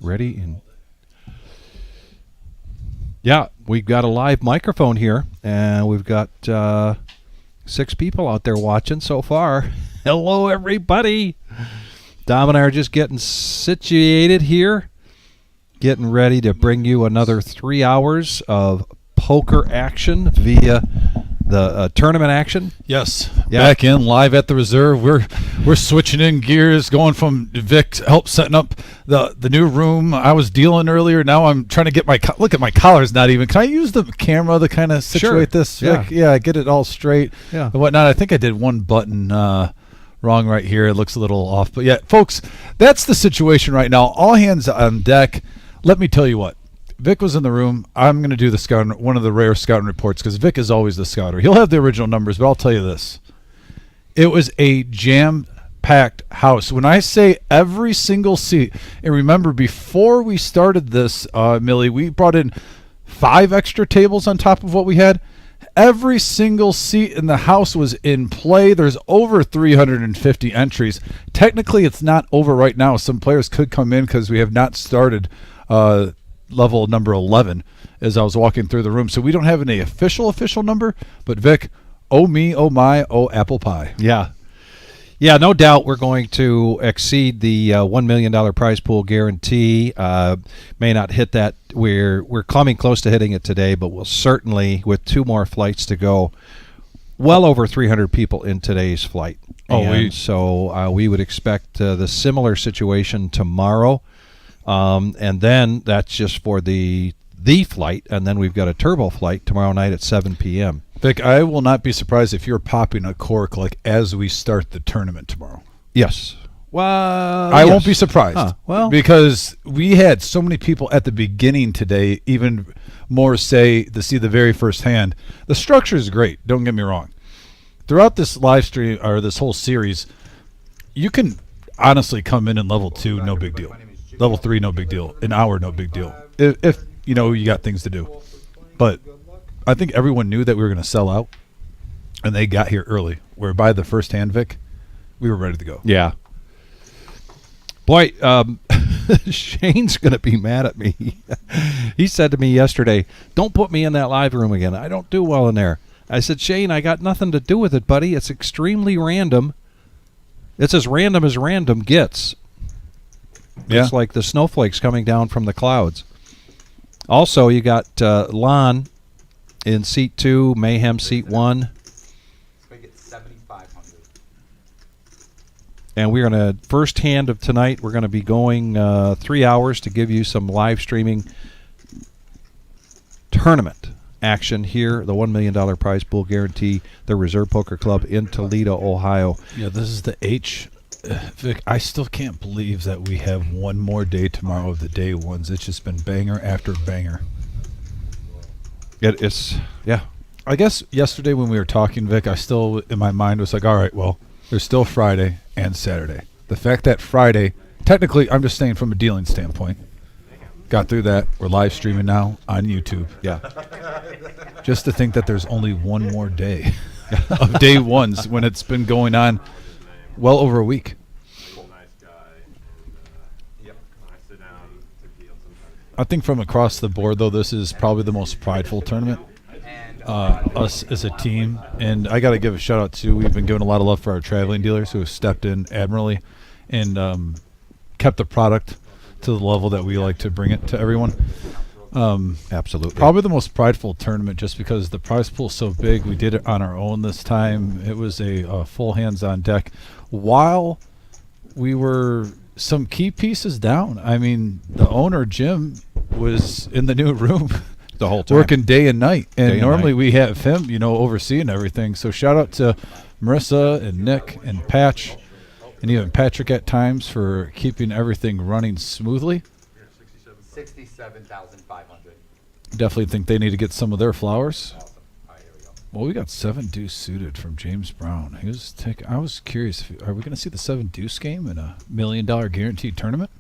ready. And yeah, we've got a live microphone here, and we've got 6 people out there watching so far. Hello, everybody. Dom and I are just getting situated here, getting ready to bring you another 3 hours of poker action via the tournament action. Yes, back in live at the reserve. We're switching in gears, going from Vic help setting up the new room. I was dealing earlier. Now I'm trying to get my look at my collar's not even. Can I use the camera to kind of situate this? Vic? Yeah, get it all straight and whatnot. I think I did one button wrong right here. It looks a little off, but yeah, folks, that's the situation right now. All hands on deck. Let me tell you what. Vic was in the room. I'm going to do the scouting, one of the rare scouting reports, because Vic is always the scouter. He'll have the original numbers, but I'll tell you this. It was a jam-packed house. When I say every single seat, and remember, before we started this, Millie, we brought in 5 extra tables on top of what we had. Every single seat in the house was in play. There's over 350 entries. Technically, it's not over right now. Some players could come in because we have not started level number 11 as I was walking through the room. So we don't have any official number, but Vic, oh me, oh my, oh apple pie. Yeah, no doubt we're going to exceed the $1 million prize pool guarantee. May not hit that. We're coming close to hitting it today, but we'll certainly, with 2 more flights to go, well over 300 people in today's flight. So we would expect the similar situation tomorrow. And then that's just for the flight, and then we've got a turbo flight tomorrow night at 7 p.m. Vic, I will not be surprised if you're popping a cork like as we start the tournament tomorrow. Yes. Well, I won't be surprised. Well, because we had so many people at the beginning today, even more say to see the very first hand. The structure is great. Don't get me wrong. Throughout this live stream or this whole series, you can honestly come in level 2, no big deal. Level 3, no big deal. An hour, no big deal. If you know you got things to do. But I think everyone knew that we were going to sell out, and they got here early. Where by the first hand, Vic, we were ready to go. Yeah. Boy, Shane's going to be mad at me. He said to me yesterday, "Don't put me in that live room again. I don't do well in there." I said, "Shane, I got nothing to do with it, buddy. It's extremely random. It's as random gets." Yeah. It's like the snowflakes coming down from the clouds. Also, you got Lon in seat 2, Mayhem seat 1. We get 7,500. And we're going to, first hand of tonight, we're going to be going 3 hours to give you some live streaming tournament action here. The $1 million prize pool guarantee, the Reserve Poker Club in Toledo, Ohio. Yeah, this is the H. Vic, I still can't believe that we have one more day tomorrow of the day ones. It's just been banger after banger. It's I guess yesterday when we were talking, Vic, I still, in my mind, was like, all right, well, there's still Friday and Saturday. The fact that Friday, technically, I'm just saying from a dealing standpoint, got through that. We're live streaming now on YouTube. Yeah. Just to think that there's only one more day of day ones when it's been going on well over a week. I think from across the board, though, this is probably the most prideful tournament. Us as a team, and I got to give a shout out to, we've been giving a lot of love for our traveling dealers who have stepped in admirably and kept the product to the level that we like to bring it to everyone. Absolutely. Probably the most prideful tournament just because the prize pool is so big. We did it on our own this time. It was a full hands on deck while we were some key pieces down. I mean, the owner, Jim, was in the new room the whole time, working day and night. And day normally and night. we have him, overseeing everything. So shout out to Marissa and Nick and Patch and even Patrick at times for keeping everything running smoothly. 67,500. Definitely think they need to get some of their flowers. Well, we got 7 deuce suited from James Brown. I was curious, are we going to see the 7 deuce game in a $1 million guaranteed tournament?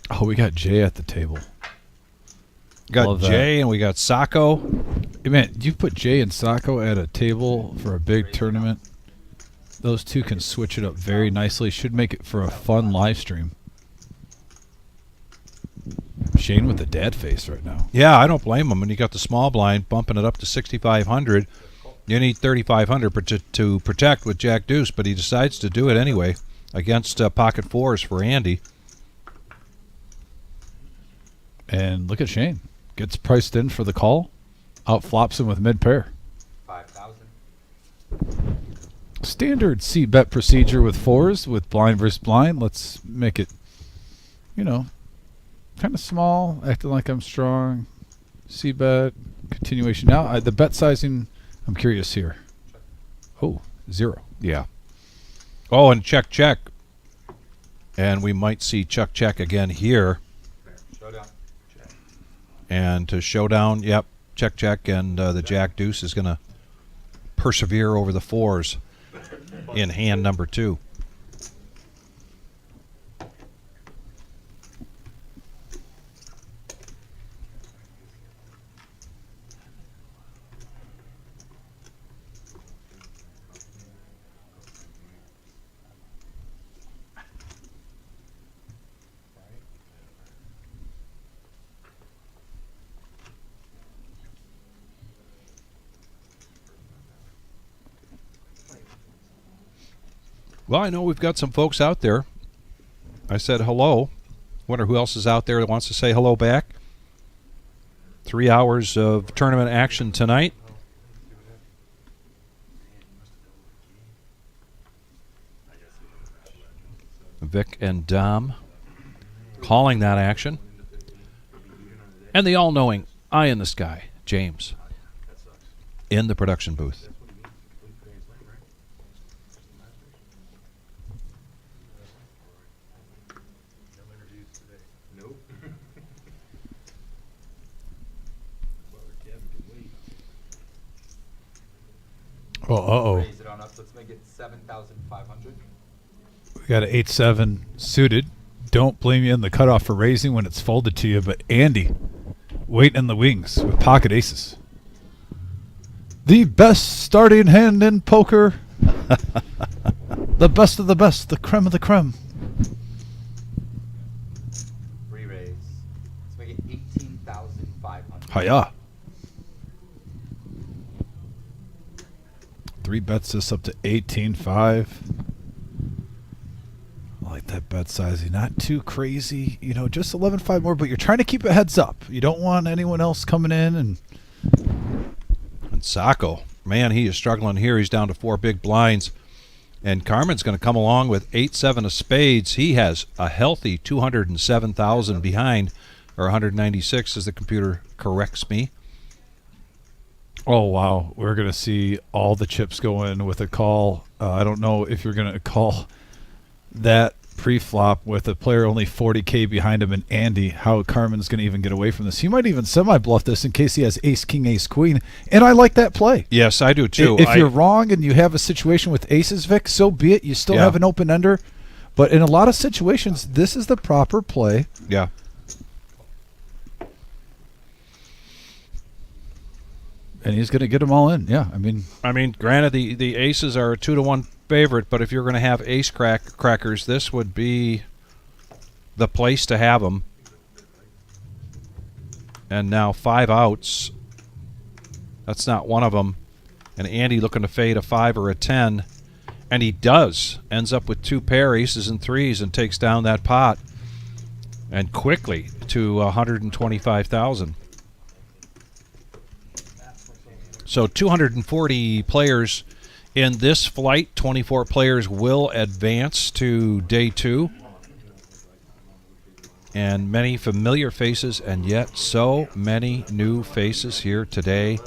Oh, we got Jay at the table. Got Jay and we got Sacco. Hey man, you put Jay and Sacco at a table for a big tournament. Those two can switch it up very nicely. Should make it for a fun live stream. Shane with the dad face right now. Yeah, I don't blame him. When you got the small blind bumping it up to 6,500, you need 3,500 to protect with Jack Deuce, but he decides to do it anyway against pocket fours for Andy. And look at Shane. Gets priced in for the call. Out flops him with mid pair. 5,000. Standard C-bet procedure with fours with blind versus blind. Let's make it, kind of small, acting like I'm strong. C-bet, continuation. Now, the bet sizing, I'm curious here. Oh, 0. Yeah. Oh, and check, check. And we might see check again here. Showdown. Check. And to showdown, yep, check, and the Jack Deuce is going to persevere over the fours in hand number 2. Well, I know we've got some folks out there. I said hello. Wonder who else is out there that wants to say hello back. 3 hours of tournament action tonight. Vic and Dom calling that action. And the all-knowing eye in the sky, James, in the production booth. Oh, uh-oh. Raise it on us. Let's make it 7,500. We got an 8-7 suited. Don't blame you in the cutoff for raising when it's folded to you, but Andy waiting in the wings with pocket aces. The best starting hand in poker. The best of the best, the creme of the creme. Re-raise. Let's make it 18,500. Hiya. 3 bets this up to 18.5. I like that bet sizing. Not too crazy. Just 11.5 more, but you're trying to keep it heads up. You don't want anyone else coming in and Sacco, man, he is struggling here. He's down to 4 big blinds. And Carmen's going to come along with 8-7 of spades. He has a healthy 207,000 behind, or 196 as the computer corrects me. oh, wow. We're going to see all the chips go in with a call. I don't know if you're going to call that pre-flop with a player only 40K behind him and Andy, how Carmen's going to even get away from this. He might even semi-bluff this in case he has ace, king, ace, queen. And I like that play. Yes, I do too. If you're wrong and you have a situation with aces, Vic, so be it. You still have an open ender. But in a lot of situations, this is the proper play. Yeah. And he's going to get them all in. Yeah, I mean, granted, the aces are a 2-1 favorite, but if you're going to have ace crackers, this would be the place to have them. And now 5 outs. That's not one of them. And Andy looking to fade a 5 or a 10. And he does. Ends up with 2 pair, aces and threes, and takes down that pot. And quickly to 125,000. So 240 players in this flight. 24 players will advance to day 2. And many familiar faces, and yet so many new faces here today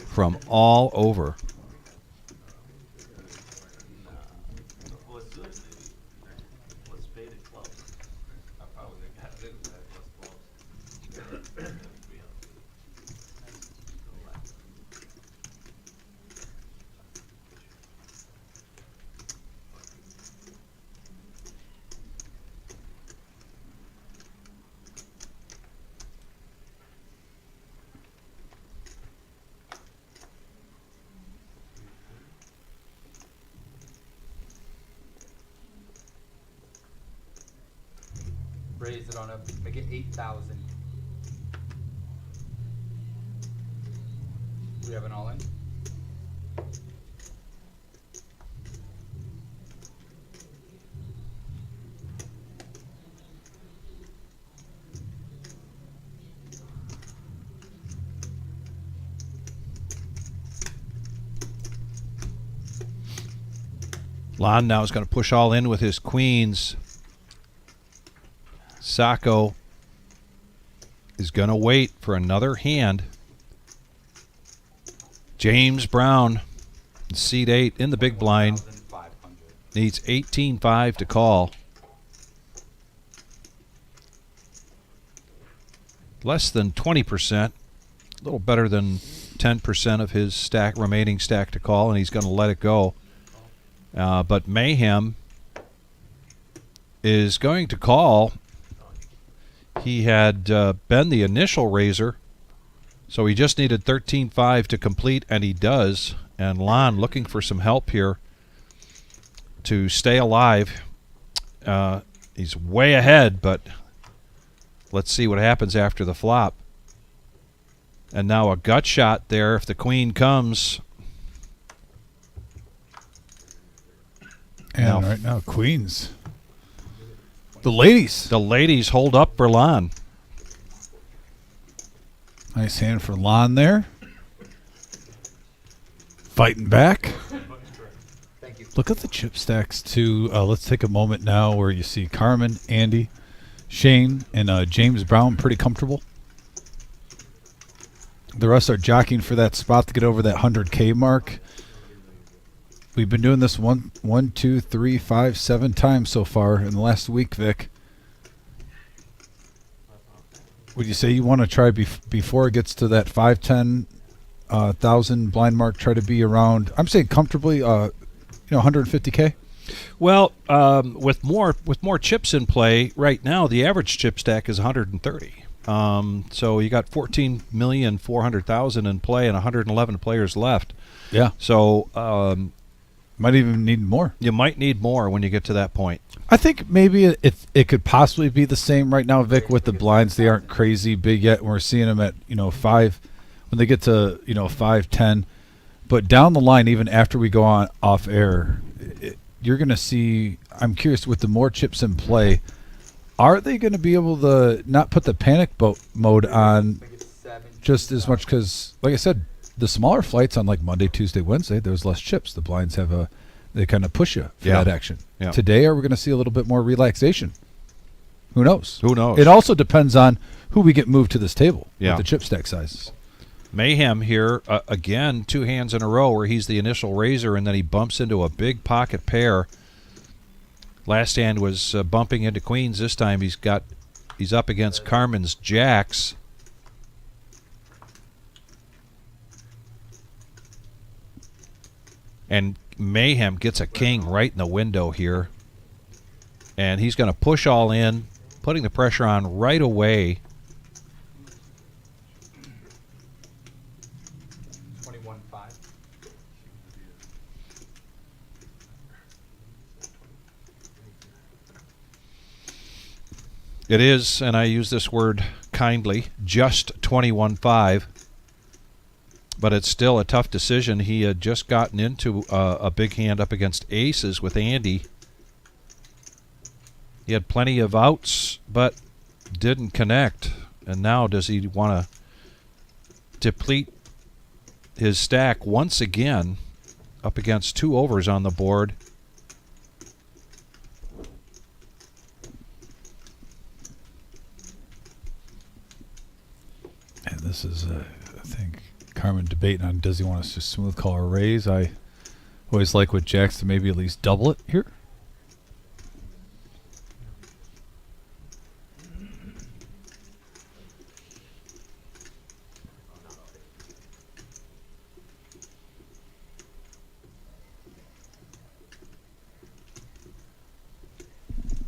from all over. raise it on up, make it 8,000. We have an all in. Lon now is going to push all in with his queens. Sacco is going to wait for another hand. James Brown, seat 8 in the big blind, 1,500. needs 18.5 to call. Less than 20%, a little better than 10% of his remaining stack to call, and he's going to let it go. But Mayhem is going to call. He had been the initial raiser, so he just needed 13.5 to complete, and he does. And Lon looking for some help here to stay alive. He's way ahead, but let's see what happens after the flop. And now a gut shot there if the queen comes. And right now, queens. The ladies. The ladies hold up for Lon. Nice hand for Lon there. Fighting back. Thank you. Look at the chip stacks, too. Let's take a moment now where you see Carmen, Andy, Shane, and James Brown pretty comfortable. The rest are jockeying for that spot to get over that 100K mark. We've been doing this 1, 2, 3, 5, 7 times so far in the last week, Vic. Would you say you want to try before it gets to that 5-10,000 blind mark? Try to be around. I'm saying comfortably, 150K. Well, with more chips in play right now, the average chip stack is 130. So you got 14,400,000 in play and 111 players left. Yeah. So might even need more. You might need more when you get to that point. I think maybe it could possibly be the same right now, Vic, with the blinds. They aren't crazy big yet. We're seeing them at 5 when they get to 5, 10. But down the line, even after we go on off air, you're going to see. I'm curious with the more chips in play. Are they going to be able to not put the panic mode on Make it 7. just as much? Because, like I said, the smaller flights on like Monday, Tuesday, Wednesday, there's less chips. The blinds they kind of push you for that action. Yeah. Today, are we going to see a little bit more relaxation? Who knows? Who knows? It also depends on who we get moved to this table Yeah. with the chip stack sizes. Mayhem here, again, 2 hands in a row where he's the initial raiser, and then he bumps into a big pocket pair. Last hand was bumping into queens. This time he's up against Carmen's jacks. And Mayhem gets a king right in the window here. And he's going to push all in, putting the pressure on right away. 21.5. It is, and I use this word kindly, just 21.5. But it's still a tough decision. He had just gotten into a big hand up against aces with Andy. He had plenty of outs, but didn't connect. And now does he want to deplete his stack once again up against 2 overs on the board? And this is, I think, Carmen debating on does he want us to smooth call or raise. I always like with jacks to maybe at least double it here.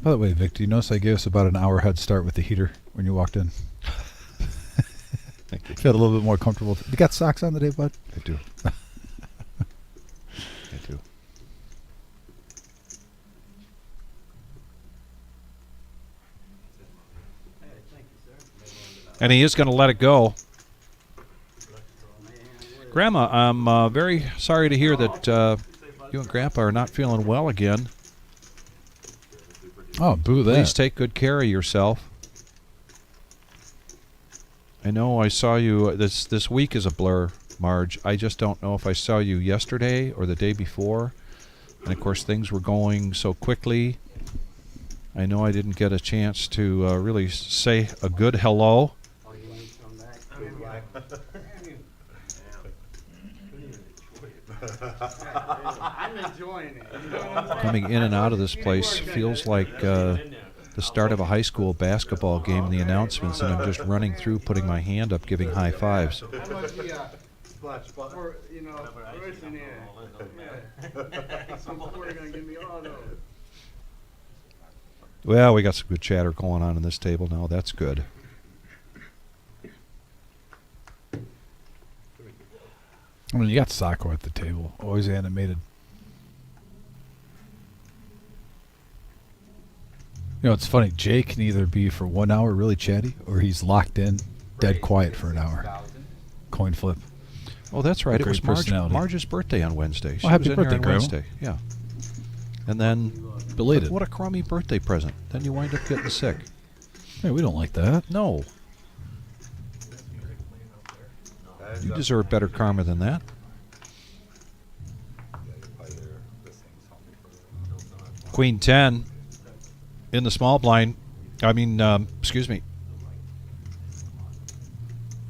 By the way, Vic, do you notice I gave us about an hour head start with the heater when you walked in? Thank you. Felt a little bit more comfortable. You got socks on today, bud? I do. I do. And he is going to let it go. Grandma, I'm very sorry to hear that you and Grandpa are not feeling well again. Oh, boo that. Please take good care of yourself. I know I saw you. This week is a blur, Marge. I just don't know if I saw you yesterday or the day before. And, of course, things were going so quickly. I know I didn't get a chance to really say a good hello. I'm enjoying it. Coming in and out of this place feels like the start of a high school basketball game, the announcements, and I'm just running through, putting my hand up, giving high fives. I must be for, person here. Some are gonna give me all those. Well, we got some good chatter going on in this table now. That's good. I mean, you got Sacco at the table, always animated. You know, it's funny. Jay can either be for 1 hour really chatty, or he's locked in, dead quiet for an hour. Coin flip. Oh, that's right. It Great was personality. Marge's birthday on Wednesday. She Well, happy was in birthday, here on Grandma. Wednesday. Yeah. And then, Belated. what a crummy birthday present. Then you wind up getting sick. Hey, we don't like that. No. You deserve better karma than that. Queen 10 in the small blind. I mean, excuse me.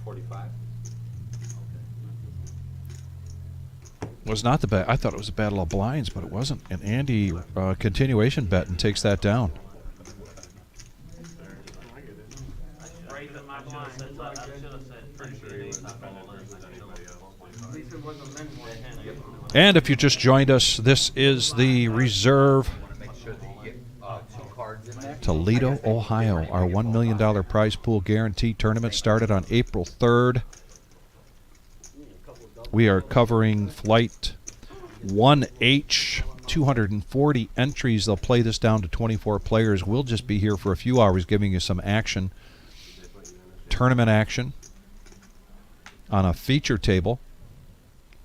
45. Was not the bet. I thought it was a battle of blinds, but it wasn't. And Andy continuation bet and takes that down. And if you just joined us, this is the reserve Make sure that you get 2 cards in there. Toledo, Ohio. Our $1 million prize pool guarantee tournament started on April 3rd. We are covering flight 1H, 240 entries. They'll play this down to 24 players. We'll just be here for a few hours giving you some action, tournament action on a feature table.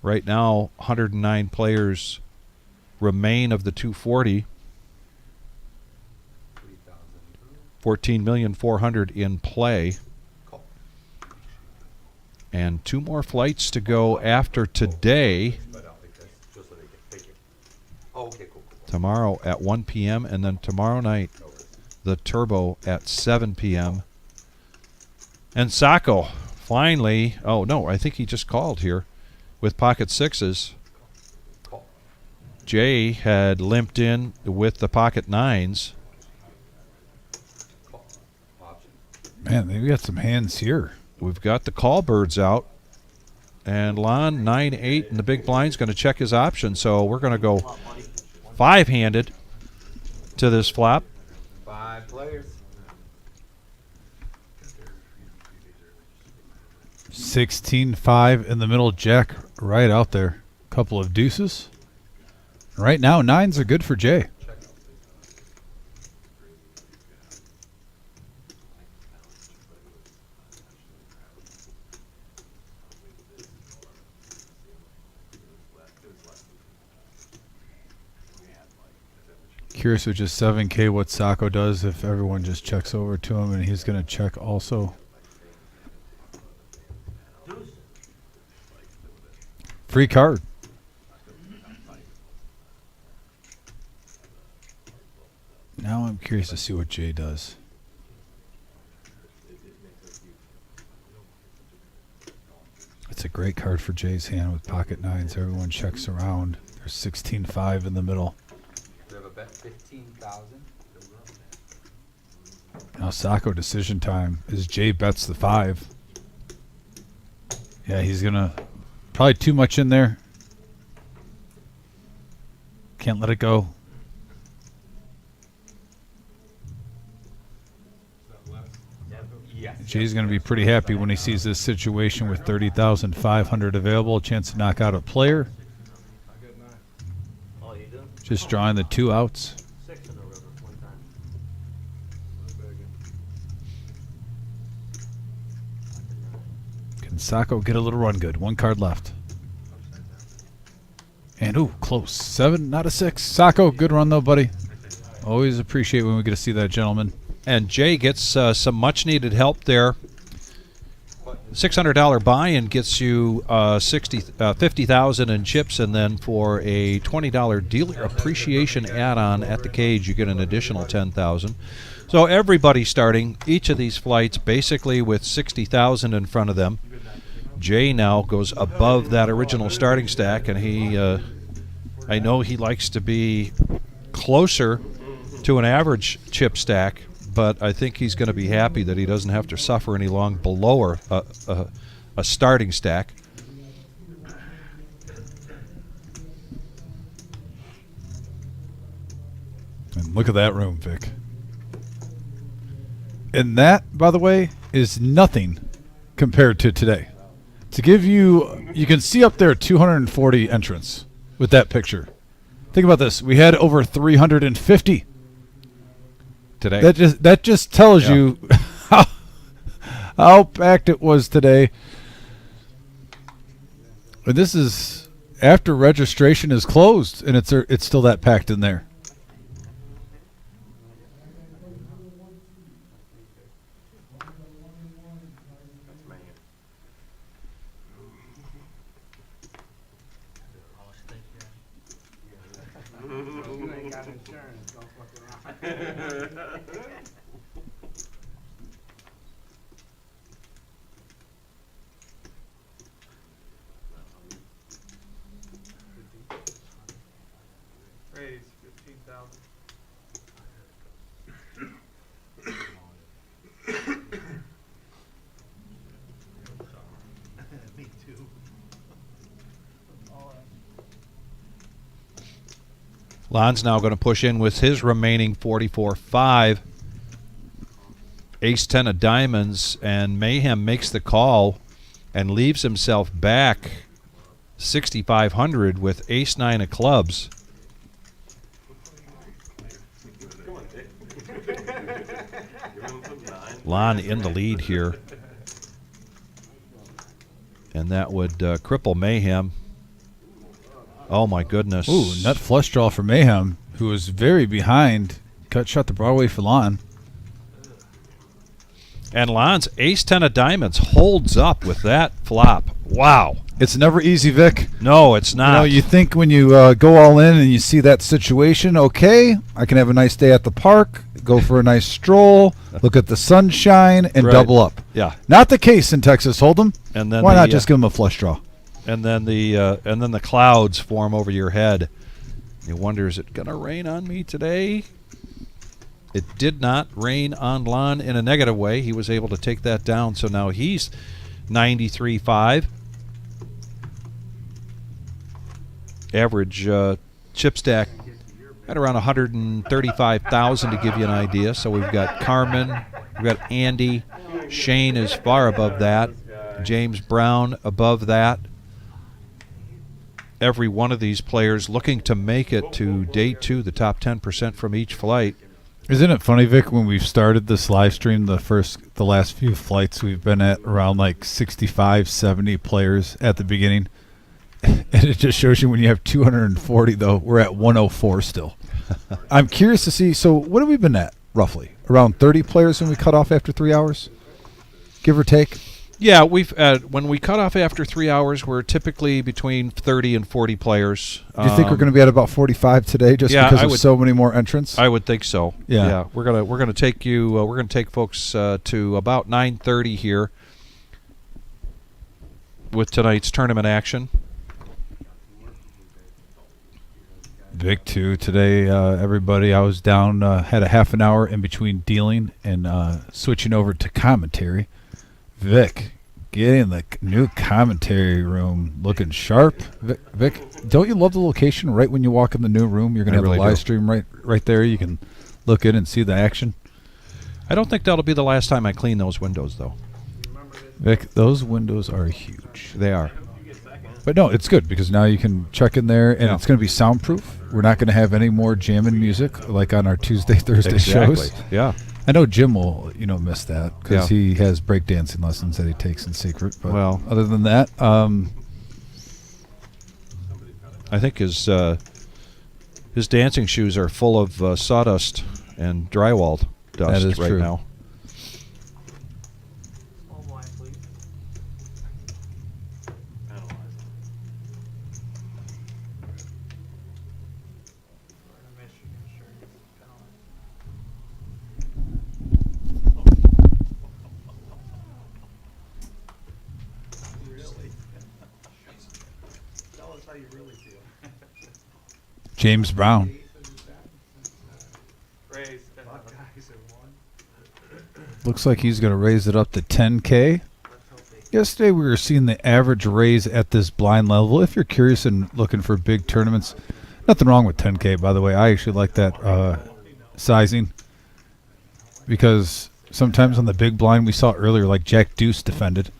Right now, 109 players remain of the 240. 14,400,000 in play. And 2 more flights to go after today. Tomorrow at 1 p.m. and then tomorrow night, the Turbo at 7 p.m. And Sacco finally, oh no, I think he just called here with pocket 6s. Jay had limped in with the pocket 9s. Man, we got some hands here. We've got the call birds out. And Lon, 9-8, and the big blind's going to check his option. So we're going to go 5-handed to this flop. 5 players. 16-5 in the middle, Jack right out there. Couple of deuces. Right now, 9s are good for Jay. Curious with just 7K what Sacco does if everyone just checks over to him and he's going to check also. Free card. Now I'm curious to see what Jay does. It's a great card for Jay's hand with pocket 9s. Everyone checks around. There's 16-5 in the middle. We have a bet 15,000. Now Sacco decision time is Jay bets the 5. Yeah, he's going to probably too much in there. Can't let it go. Yes. Jay's going to be pretty happy when he sees this situation with 30,500 available, a chance to knock out a player. Just drawing the 2 outs. Sacco get a little run good. 1 card left. And, ooh, close. 7, not a 6. Sacco, good run, though, buddy. Always appreciate when we get to see that gentleman. And Jay gets some much-needed help there. $600 buy-in gets you 50,000 in chips, and then for a $20 dealer appreciation add-on at the cage, you get an additional 10,000. So everybody's starting each of these flights basically with 60,000 in front of them. Jay now goes above that original starting stack, and he, I know he likes to be closer to an average chip stack, but I think he's going to be happy that he doesn't have to suffer any long below a starting stack. And look at that room, Vic. And that, by the way, is nothing compared to today. To give you, you can see up there 240 entrants with that picture. Think about this. We had over 350 Today. That just tells you how packed it was today. And this is after registration is closed, and it's still that packed in there. You ain't got insurance, don't fuck around. Raise 15,000. Me too. Lon's now going to push in with his remaining 44.5. Ace 10 of diamonds, and Mayhem makes the call and leaves himself back 6,500 with ace 9 of clubs. Lon in the lead here. And that would cripple Mayhem. Oh, my goodness. Ooh, nut flush draw for Mayhem, who was very behind. Shot the Broadway for Lon. And Lon's ace 10 of diamonds holds up with that flop. Wow. It's never easy, Vic. No, it's not. You know, you think when you go all in and you see that situation, okay, I can have a nice day at the park, go for a nice stroll, look at the sunshine, and Right. double up. Yeah. Not the case in Texas Hold'em. And then why not just give them a flush draw? And then the clouds form over your head. You wonder, is it going to rain on me today? It did not rain on Lon in a negative way. He was able to take that down, so now he's 93.5. Average chip stack at around 135,000 to give you an idea. So we've got Carmen, we've got Andy, Shane is far above that, James Brown above that. Every one of these players looking to make it to day 2, the top 10% from each flight. Isn't it funny, Vic, when we've started this live stream, the last few flights, we've been at around like 65, 70 players at the beginning. And it just shows you when you have 240, though, we're at 104 still. I'm curious to see, so what have we been at, roughly? Around 30 players when we cut off after 3 hours? Give or take? Yeah, we've when we cut off after 3 hours, we're typically between 30 and 40 players. Do you think we're going to be at about 45 today, just yeah, because of so many more entrants? I would think so. Yeah. We're gonna take you. We're gonna take folks to about 9:30 here with tonight's tournament action. Vic, too. Today, everybody, I was down, had a half an hour in between dealing and switching over to commentary. Vic, get in the new commentary room looking sharp. Vic, don't you love the location right when you walk in the new room? You're going to have really the live do. stream right there. You can look in and see the action. I don't think that'll be the last time I clean those windows, though. Vic, those windows are huge. They are. But no, it's good because now you can check in there, and Yeah. it's going to be soundproof. We're not going to have any more jamming music like on our Tuesday, Thursday Exactly. shows. Yeah. I know Jim will, miss that because Yeah. he has breakdancing lessons that he takes in secret. But Well- other than that, I think his dancing shoes are full of sawdust and drywall dust That is right true. now. Small blind, please. We're in a Michigan shirt. Penalized. Really? Tell us how you really feel. James Brown. Raise. Buckeyes at 1. Looks like he's going to raise it up to 10K. Yesterday we were seeing the average raise at this blind level. If you're curious and looking for big tournaments, nothing wrong with 10K, by the way. I actually like that sizing because sometimes on the big blind we saw earlier, like Jack Deuce defended.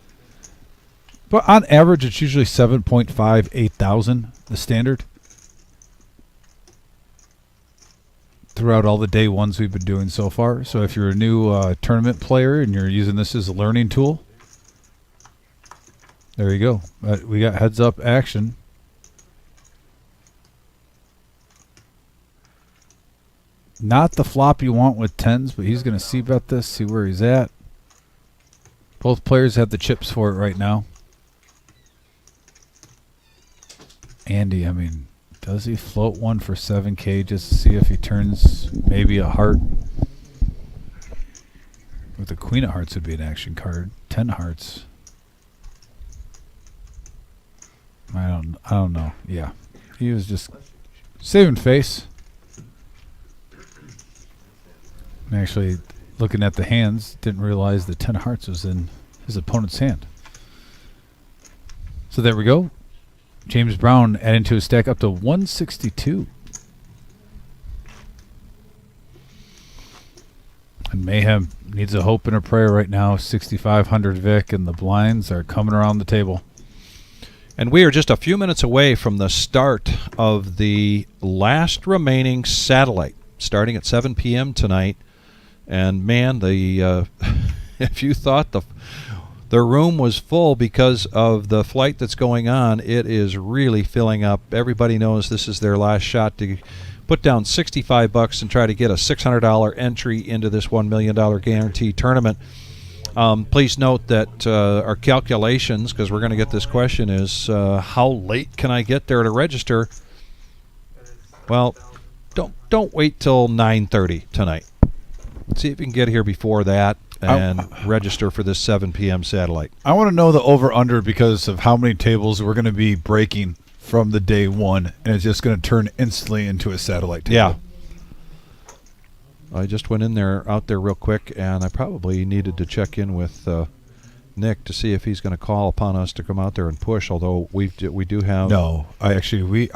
But on average, it's usually 7.5, 8,000, the standard. Throughout all the day ones we've been doing so far. So if you're a new tournament player and you're using this as a learning tool, there you go. We got heads up action. Not the flop you want with 10s, but he's going to see bet this, see where he's at. Both players have the chips for it right now. Andy, I mean, does he float one for 7K just to see if he turns maybe a heart? With the Queen of Hearts would be an action card. 10 hearts. I don't know. Yeah. He was just saving face. And actually, looking at the hands, didn't realize the 10 hearts was in his opponent's hand. So there we go. James Brown adding to his stack up to 162. And Mayhem needs a hope and a prayer right now. 6,500 Vic, and the blinds are coming around the table. And we are just a few minutes away from the start of the last remaining satellite, starting at 7 p.m. tonight. And man, the if you thought the room was full because of the flight that's going on, it is really filling up. Everybody knows this is their last shot to put down $65 and try to get a $600 entry into this $1 million guarantee tournament. Please note that our calculations, because we're going to get this question, is how late can I get there to register? Well, don't wait till 9:30 tonight. See if you can get here before that and register for this 7 p.m. satellite. I want to know the over-under because of how many tables we're going to be breaking from the day one, and it's just going to turn instantly into a satellite table. Yeah. I just went out there real quick, and I probably needed to check in with Nick to see if he's going to call upon us to come out there and push, although we do have... No, I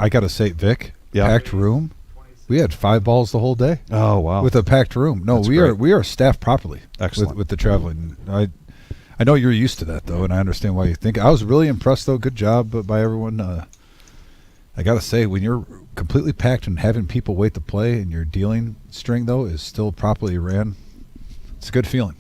got to say, Vic, Yeah. packed room. We had 5 balls the whole day. Oh, wow. With a packed room. No, That's we great. are staffed properly. Excellent. With the traveling. I know you're used to that though, and I understand why you think. I was really impressed though. Good job by everyone. I gotta say, when you're completely packed and having people wait to play, and your dealing string though is still properly ran, it's a good feeling.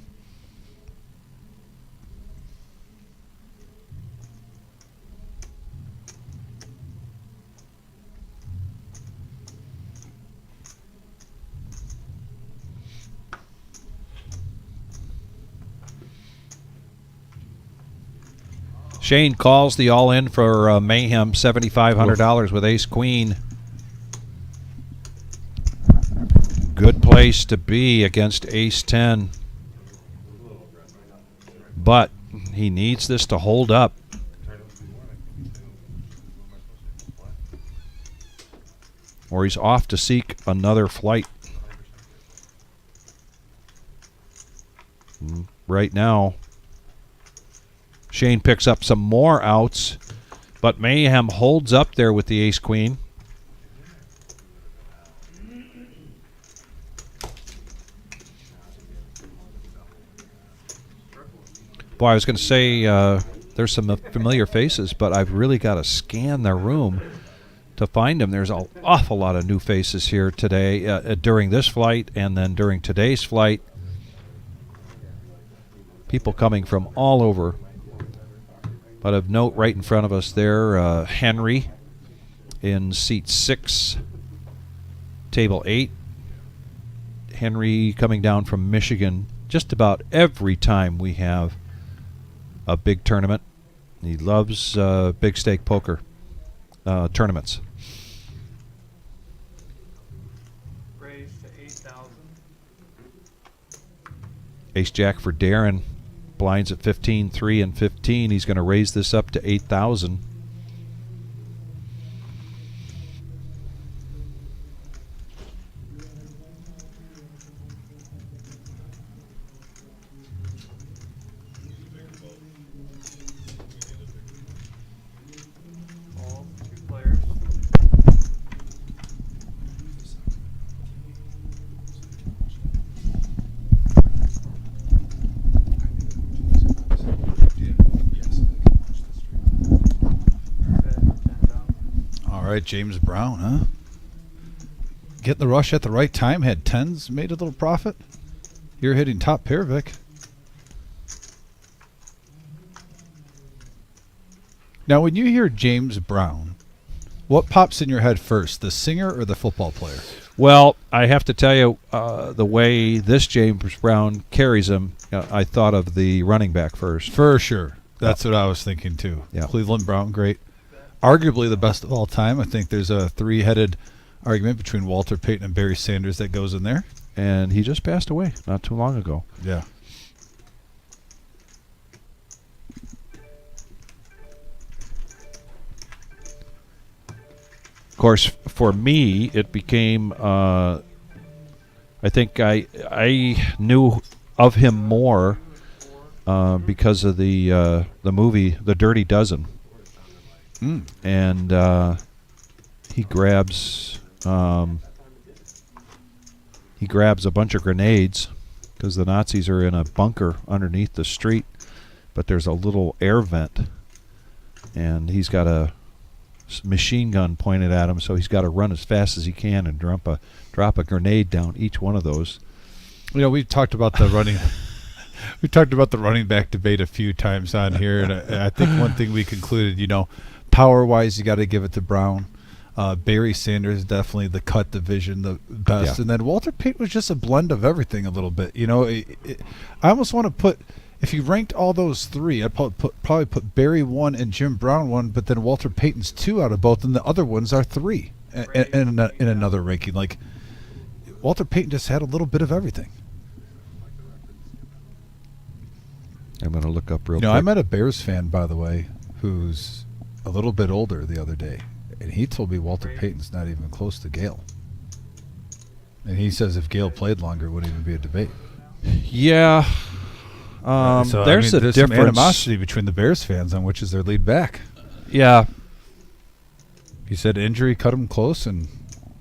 Shane calls the all-in for Mayhem, $7,500 with ace-queen. Good place to be against ace-10. But he needs this to hold up. Or he's off to seek another flight. Right now, Shane picks up some more outs, but Mayhem holds up there with the ace-queen. Boy, I was going to say there's some familiar faces, but I've really got to scan the room to find them. There's an awful lot of new faces here today during this flight and then during today's flight. People coming from all over. But of note, right in front of us there, Henry in seat 6, table 8. Henry coming down from Michigan just about every time we have a big tournament. He loves big stake poker tournaments. Raise to 8,000. Ace Jack for Darren. Blinds at 15, 3, and 15. He's going to raise this up to 8,000. Balls, 2 players. Bet 10,000. All right, James Brown, huh? Getting the rush at the right time, had 10s, made a little profit. You're hitting top pair, Vic. Now, when you hear James Brown, what pops in your head first, the singer or the football player? Well, I have to tell you, the way this James Brown carries him, I thought of the running back first. For sure. That's what I was thinking, too. Yeah. Cleveland Brown, great. Arguably the best of all time. I think there's a 3-headed argument between Walter Payton and Barry Sanders that goes in there. And he just passed away not too long ago. Yeah. Of course, for me, it became. I think I knew of him more because of the movie The Dirty Dozen, and he grabs a bunch of grenades because the Nazis are in a bunker underneath the street, but there's a little air vent, and he's got a machine gun pointed at him, so he's got to run as fast as he can and drop a grenade down each one of those. You know, we've talked about the running. We talked about the running back debate a few times on here, and I think one thing we concluded, you know, power-wise, you got to give it to Brown. Barry Sanders, definitely the cut division, the best. Yeah. And then Walter Payton was just a blend of everything a little bit. You know, I almost want to put, if you ranked all those 3, I'd probably put Barry 1 and Jim Brown 1, but then Walter Payton's 2 out of both, and the other ones are 3 in another ranking. Like, Walter Payton just had a little bit of everything. I'm going to look up real You know, quick. I met a Bears fan, by the way, who's a little bit older the other day, and he told me Walter Payton's not even close to Gale. And he says if Gale played longer, it wouldn't even be a debate. Yeah. So, There's a some difference. animosity between the Bears fans on which is their lead back. Yeah. He said injury cut him close, and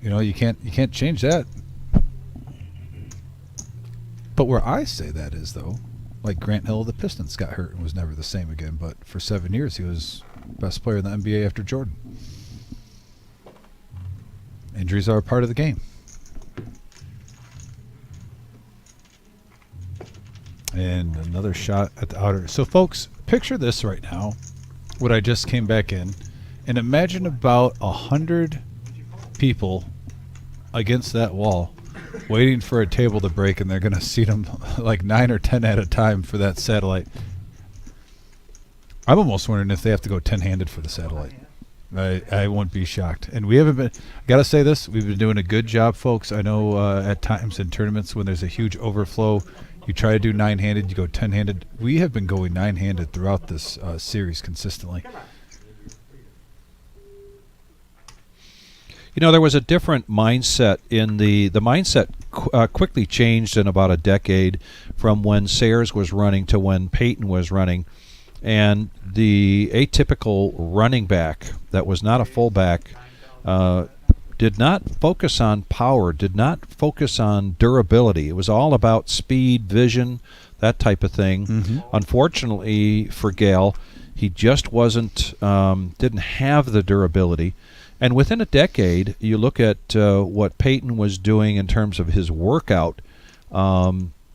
you know you can't change that. But where I say that is, though, like Grant Hill of the Pistons got hurt and was never the same again, but for 7 years he was best player in the NBA after Jordan. Injuries are a part of the game. And another shot at the outer. So, folks, picture this right now, what I just came back in, and imagine about 100 people against that wall waiting for a table to break, and they're going to seat them like 9 or 10 at a time for that satellite. I'm almost wondering if they have to go 10-handed for the satellite. I won't be shocked. And we haven't been, I got to say this, we've been doing a good job, folks. I know at times in tournaments when there's a huge overflow, you try to do 9-handed, you go 10-handed. We have been going 9-handed throughout this series consistently. You know, there was a different mindset in the mindset quickly changed in about a decade from when Sayers was running to when Payton was running. And the atypical running back that was not a fullback did not focus on power, did not focus on durability. It was all about speed, vision, that type of thing. Mm-hmm. Unfortunately for Gale, he just wasn't, didn't have the durability. And within a decade, you look at what Payton was doing in terms of his workout,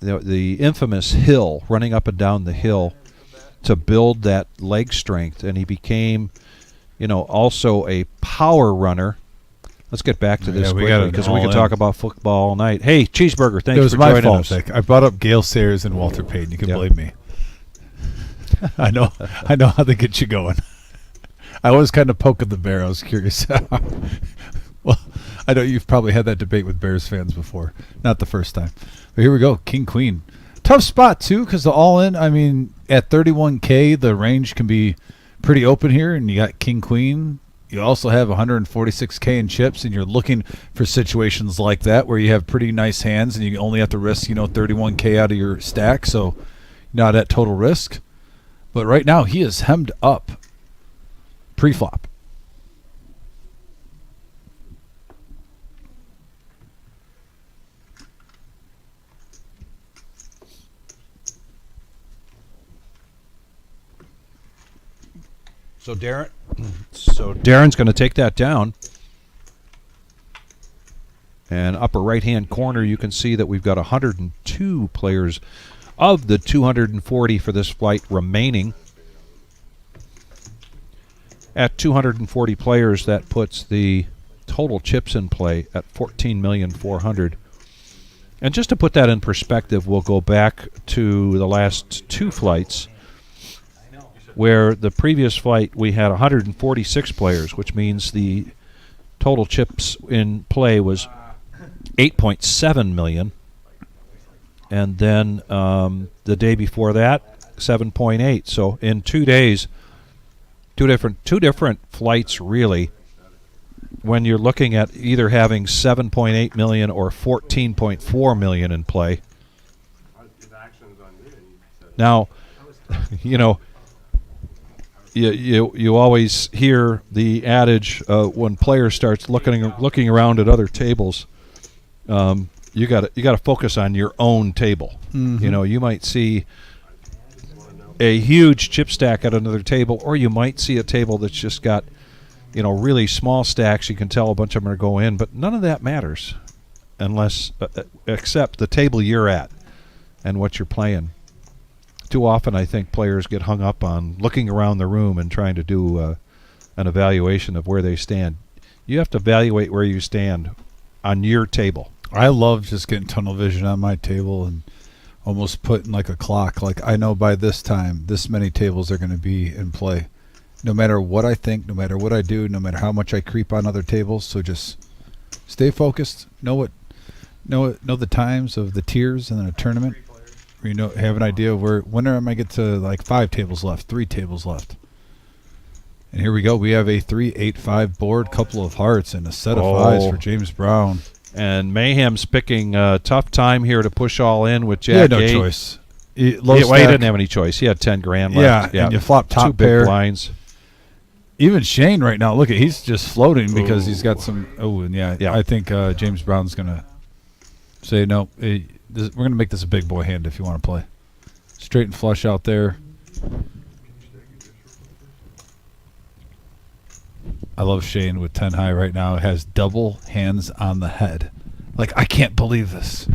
the infamous hill, running up and down the hill to build that leg strength, and he became, also a power runner. Let's get back to this Yeah, we quickly got because it we all could in. talk about football all night. Hey, Cheeseburger, thanks It was for my joining fault, us. Vic. I brought up Gale Sayers and Walter Payton. You can Yeah. blame me. I know how they get you going. I was kind of poking the bear. I was curious. Well, I know you've probably had that debate with Bears fans before. Not the first time. But here we go. King, Queen. Tough spot, too, because the all-in, at 31K, the range can be pretty open here, and you got King, Queen. You also have 146K in chips, and you're looking for situations like that where you have pretty nice hands, and you only have to risk, 31K out of your stack, so not at total risk. But right now, he is hemmed up pre-flop. So Darren's going to take that down. And upper right-hand corner, you can see that we've got 102 players of the 240 for this flight remaining. At 240 players, that puts the total chips in play at 14,400,000. And just to put that in perspective, we'll go back to the last two flights, where the previous flight we had 146 players, which means the total chips in play was 8.7 million. And then the day before that, 7.8. So in 2 days, two different flights really, when you're looking at either having 7.8 million or 14.4 million in play. Now, you always hear the adage when players starts looking around at other tables. You got to focus on your own table. Mm-hmm. You might see a huge chip stack at another table, or you might see a table that's just got really small stacks. You can tell a bunch of them are going in, but none of that matters unless except the table you're at and what you're playing. Too often, I think players get hung up on looking around the room and trying to do an evaluation of where they stand. You have to evaluate where you stand on your table. I love just getting tunnel vision on my table and almost putting like a clock. Like I know by this time, this many tables are going to be in play. No matter what I think, no matter what I do, no matter how much I creep on other tables. So just stay focused. Know the times of the tiers in a tournament. Or have an idea of when am I get to like 5 tables left, 3 tables left. And here we go. We have a 3-8-5 board, couple of hearts, and a set of fives for James Brown. And Mayhem's picking a tough time here to push all in with Jack. He had no 8. choice. He didn't have any choice. He had 10 grand left. Yeah, and you flop top 2 big pair. blinds. Even Shane right now, look at he's just floating because he's got some. Oh, and yeah. I think James Brown's gonna say no. We're gonna make this a big boy hand if you want to play. Straight and flush out there. I love Shane with 10 high right now. Has double hands on the head. Like, I can't believe this.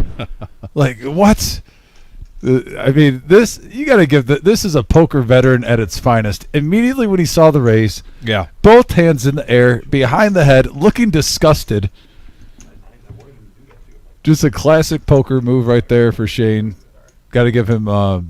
Like, what? This, you got to give this is a poker veteran at its finest. Immediately when he saw the raise, both hands in the air, behind the head, looking disgusted. Just a classic poker move right there for Shane. Got to give him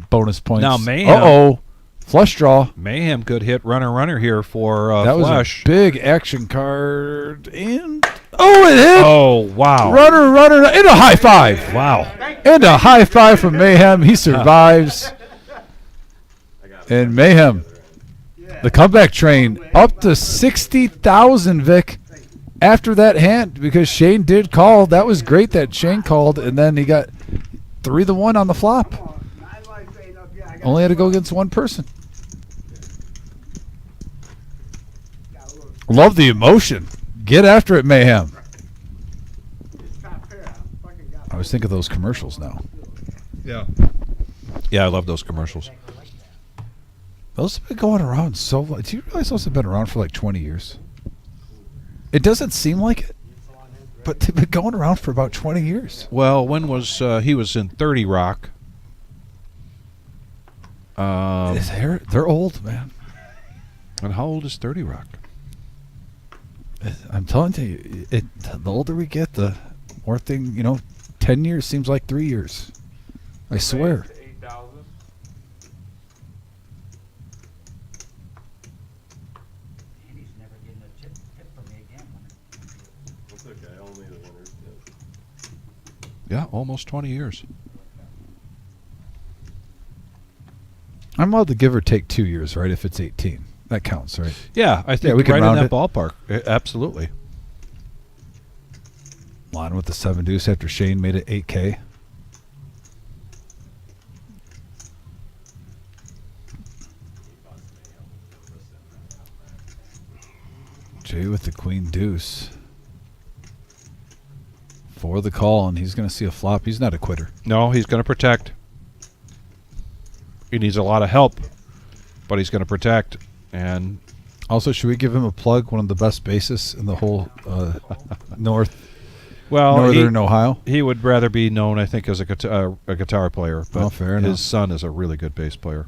bonus points. Now, Mayhem. Uh-oh. Flush draw. Mayhem could hit runner here for that flush. Was a big action card. And it hit. Oh, wow. Runner, and a high five. Wow. And a high five from Mayhem. He survives. And Mayhem, the comeback train, up to 60,000, Vic, after that hand, because Shane did call. That was great that Shane called, and then he got 3-1 on the flop. Only had to go against one person. Love the emotion. Get after it, Mayhem. I was thinking of those commercials now. Yeah, I love those commercials. Those have been going around so long. Do you realize those have been around for like 20 years? It doesn't seem like it. But they've been going around for about 20 years. Well, when was he was in 30 Rock? They're old, man. And how old is 30 Rock? I'm telling you, the older we get, the more 10 years seems like 3 years. I swear. 8,000. Andy's never getting a tip from me again. That's okay, only the winners do. Yeah, almost 20 years. I'm allowed to give or take 2 years, right? If it's 18, that counts, right? Yeah, I think we can right in round that it. ballpark. Absolutely. Line with the 7 deuce after Shane made it 8K. Jay with the queen deuce for the call, and he's going to see a flop. He's not a quitter. No, he's going to protect. He needs a lot of help, but he's going to protect. And Also, should we give him a plug? One of the best bassists in the whole northern Ohio. He would rather be known, I think, as a guitar player. But Fair his enough. son is a really good bass player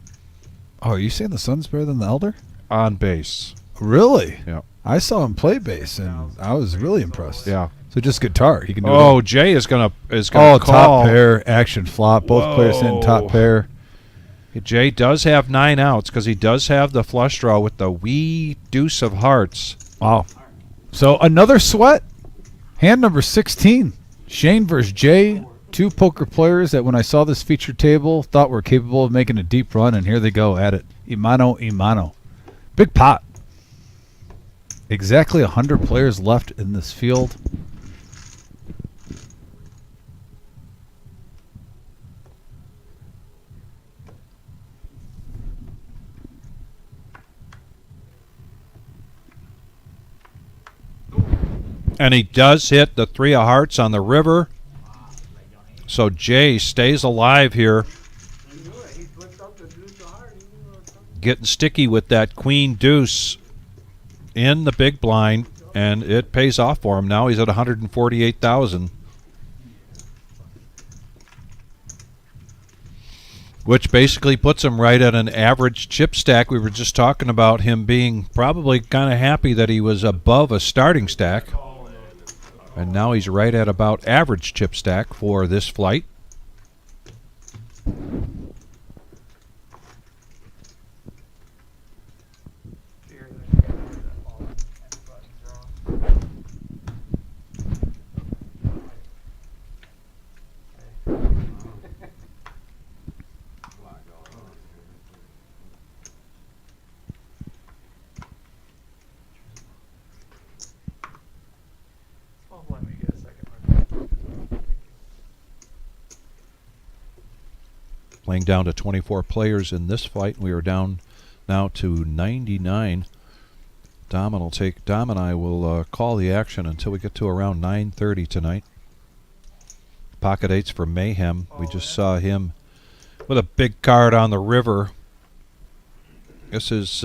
Oh, are you saying the son's better than the elder? on bass. Really? Yeah. I saw him play bass, and I was really impressed. Yeah. So just guitar. He can do it Oh, all. Jay is gonna Oh, call. top pair, action flop. Both players hitting top Whoa. pair. Jay does have 9 outs because he does have the flush draw with the wee deuce of hearts. Wow. So another sweat. Hand number 16. Shane versus Jay. 2 poker players that when I saw this feature table thought were capable of making a deep run, and here they go at it. Imano. Big pot. Exactly 100 players left in this field. And he does hit the 3 of hearts on the river. So Jay stays alive here, He knew it. He flipped up the deuce of heart. He knew it was coming. getting sticky with that queen deuce in the big blind, and it pays off for him. Now he's at 148,000. Which basically puts him right at an average chip stack. We were just talking about him being probably kind of happy that he was above a starting stack. And now he's right at about average chip stack for this flight. Fear that he had that ball and buttons wrong. Oh, let me get a second. Thank you. Playing down to 24 players in this fight. We are down now to 99. Dom and I will call the action until we get to around 9:30 tonight. Pocket 8s for Mayhem. We just saw him with a big card on the river. This is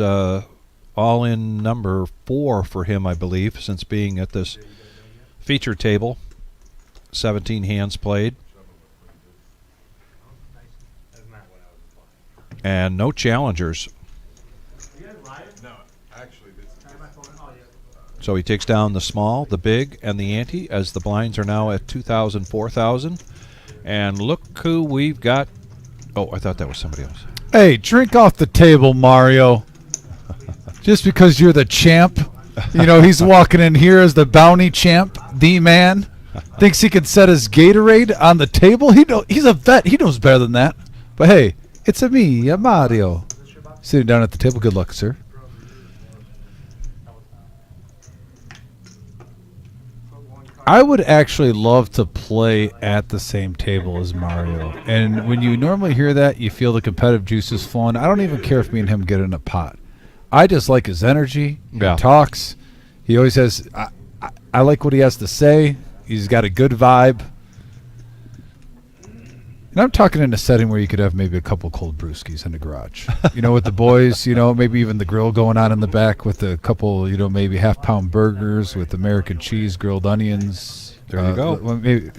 all-in number 4 for him, I believe, since being at this feature table. 17 hands played. That's not what I was applying. And no challengers. You guys live? No, actually, this is. Turn my phone on. Oh, yeah. So he takes down the small, the big, and the ante as the blinds are now at 2,000, 4,000. And look who we've got. Oh, I thought that was somebody else. Hey, drink off the table, Mario. Just because you're the champ. You know, he's walking in here as the bounty champ, the man. Thinks he can set his Gatorade on the table. He's a vet. He knows better than that. But hey, it's me, Mario. Sitting down at the table. Good luck, sir. I would actually love to play at the same table as Mario. And when you normally hear that, you feel the competitive juices flowing. I don't even care if me and him get in a pot. I just like his energy. Yeah. He talks. He always has. I like what he has to say. He's got a good vibe. And I'm talking in a setting where you could have maybe a couple cold brewskis in the garage. You know, with the boys, you know, maybe even the grill going on in the back with a couple, you know, maybe half-pound burgers with American cheese, grilled onions, There you go. Maybe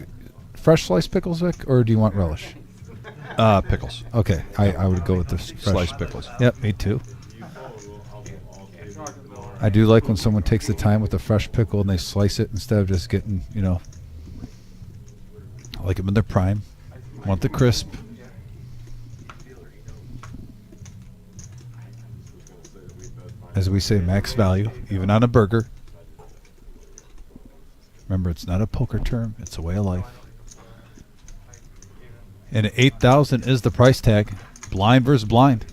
fresh sliced pickles, Vic, or do you want relish? Pickles. Okay, I would go with the fresh. Sliced pickles. Yep, me too. I do like when someone takes the time with a fresh pickle and they slice it instead of just getting, I like them in their prime. Want the crisp. As we say, max value, even on a burger. Remember, it's not a poker term, it's a way of life. And $8,000 is the price tag. Blind versus blind.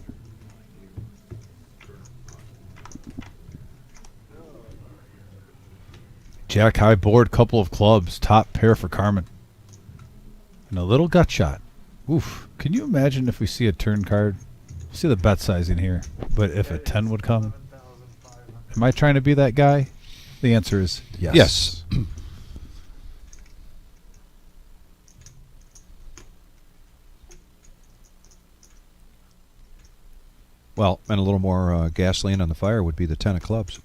Jack high board, couple of clubs, top pair for Carmen. And a little gut shot. Oof. Can you imagine if we see a turn card? See the bet sizing here. But if a 10 would come? Am I trying to be that guy? The answer is yes. Yes. Well, and a little more gasoline on the fire would be the 10 of clubs.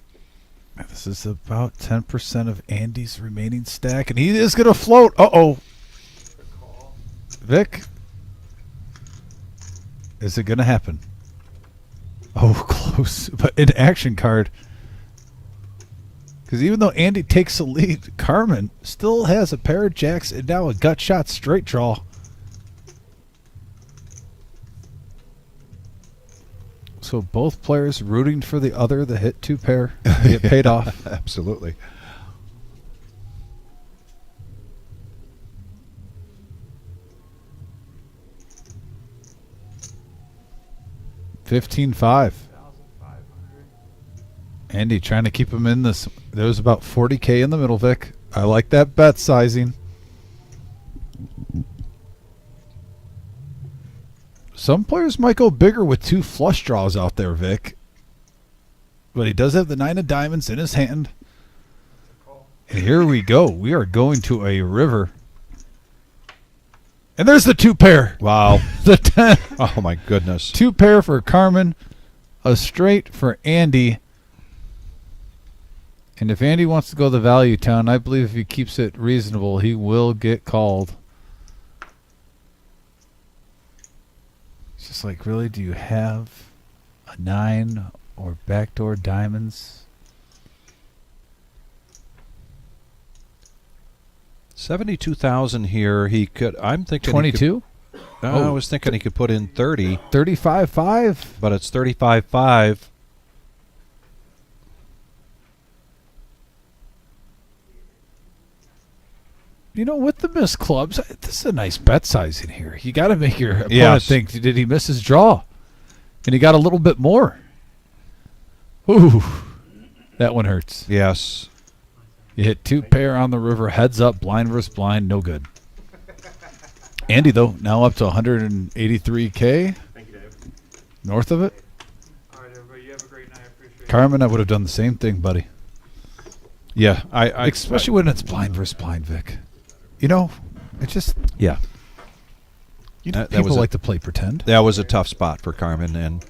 This is about 10% of Andy's remaining stack, and he is going to float. Uh-oh. Vic? Is it going to happen? Oh, close. But an action card. Because even though Andy takes the lead, Carmen still has a pair of jacks and now a gut shot straight draw. So both players rooting for the other to hit two pair, get paid off. Absolutely. $15,500. Andy trying to keep him in this. There was about $40K in the middle, Vic. I like that bet sizing. Some players might go bigger with two flush draws out there, Vic. But he does have the 9 of diamonds in his hand. And here we go. We are going to a river. And there's the two pair. Wow. The 10. Oh, my goodness. Two pair for Carmen. A straight for Andy. And if Andy wants to go the value town, I believe if he keeps it reasonable, he will get called. It's just like, really, do you have a 9 or backdoor diamonds? 72,000 here. He could. I'm thinking 22? I was thinking he could put in 30, 35.5. but it's 35.5. With the missed clubs, this is a nice bet size in here. You got to make your opponent Yes. think, did he miss his draw? And he got a little bit more. Ooh, that one hurts. Yes. You hit two pair on the river, heads up, blind versus blind, no good. Andy, though, now up to 183K. Thank you, Dave. North of it. All right, everybody, you have a great night. I appreciate it. Carmen, I would have done the same thing, buddy. Yeah. Especially when it's blind versus blind, Vic. It just, Yeah. That people was like to play pretend. That was a tough spot for Carmen, and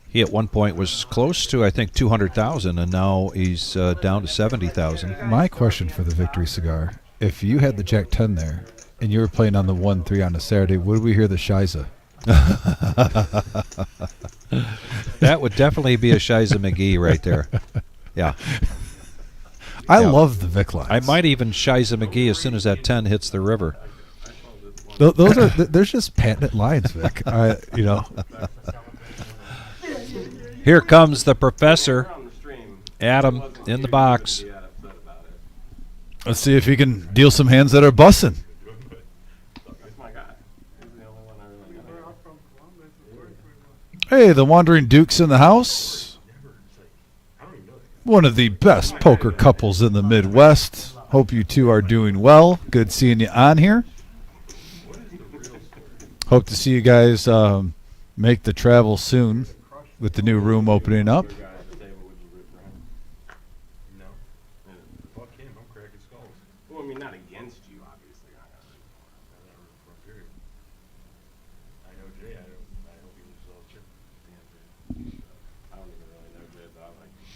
he at one point was close to, I think, 200,000, and now he's down to 70,000. My question for the Victory Cigar, if you had the Jack 10 there, and you were playing on the 1-3 on a Saturday, would we hear the Shiza? That would definitely be a Shiza McGee right there. Yeah. I Yeah. love the Vic lines. I might even Shiza McGee as soon as that 10 hits the river. Those are there's just patented lines, Vic. Here comes the professor, On the stream, Adam, in the box. upset about it. Let's see if he can deal some hands that are bussing. He's my guy. He's the only one I really got. We're all from Columbus. Of course we will. Hey, the Wandering Duke's in the house. One of the best poker couples in the Midwest. Hope you two are doing well. Good seeing you on here. Hope to see you guys make the travel soon with the new room opening up. Guy at the table, would you root for him? No. Fuck him. I'm cracking skulls. Well, I mean, not against you, obviously. I never for a period. I know Jay. I hope he loses all the chip at the end of it. I don't even really know Jay, but I like him.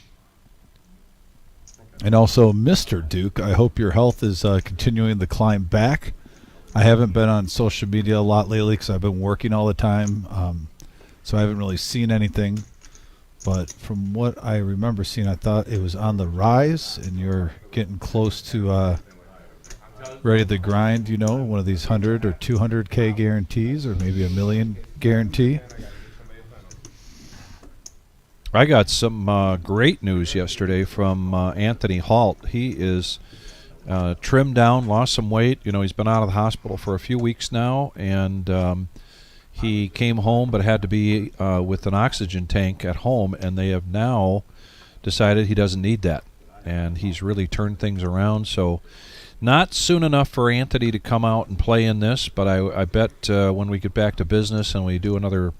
I think I And also, Mr. Duke, I hope your health is continuing the climb back. I haven't been on social media a lot lately because I've been working all the time, so I haven't really seen anything. But from what I remember seeing, I thought it was on the rise, and you're getting close to ready to grind, one of these 100 or 200K guarantees, or maybe a million guarantee. I got some great news yesterday from Anthony Halt. He is trimmed down, lost some weight. He's been out of the hospital for a few weeks now, and he came home but had to be with an oxygen tank at home, and they have now decided he doesn't need that. And he's really turned things around. So not soon enough for Anthony to come out and play in this, but I bet when we get back to business and we do another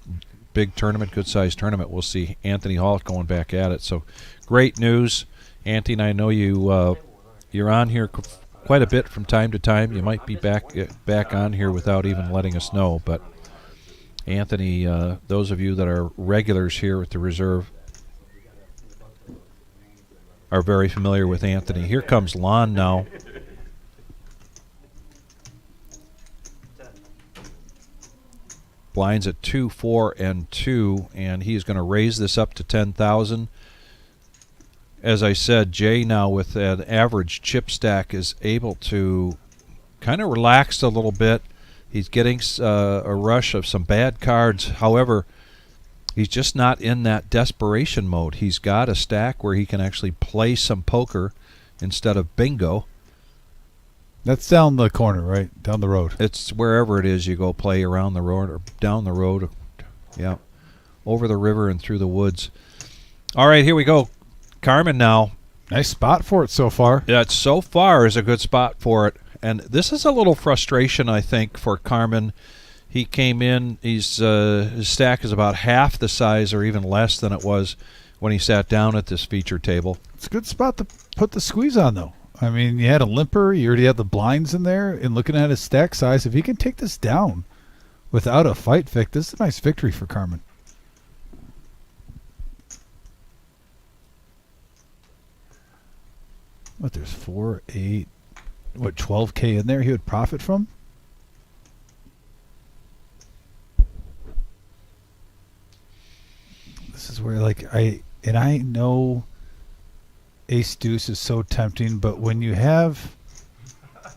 big tournament, good-sized tournament, we'll see Anthony Halt going back at it. So great news. Anthony, I know you're on here quite a bit from time to time. You might be back on here without even letting us know. But Anthony, those of you that are regulars here at the reserve are very familiar with Anthony. Here comes Lon now. Blinds at 2, 4, and 2, and he's going to raise this up to 10,000. As I said, Jay now with an average chip stack is able to kind of relax a little bit. He's getting a rush of some bad cards. However, he's just not in that desperation mode. He's got a stack where he can actually play some poker instead of bingo. That's down the corner, right? Down the road. It's wherever it is you go play, around the road or down the road. Yeah. Over the river and through the woods. All right, here we go. Carmen now. Nice spot for it so far. Yeah, it so far is a good spot for it. And this is a little frustration, I think, for Carmen. He came in, his stack is about half the size or even less than it was when he sat down at this feature table. It's a good spot to put the squeeze on, though. I mean, you had a limper, you already had the blinds in there, and looking at his stack size, if he can take this down without a fight, Vic, this is a nice victory for Carmen. What, there's 4, 8, 12K in there he would profit from? This is where, I know ace deuce is so tempting, but when you have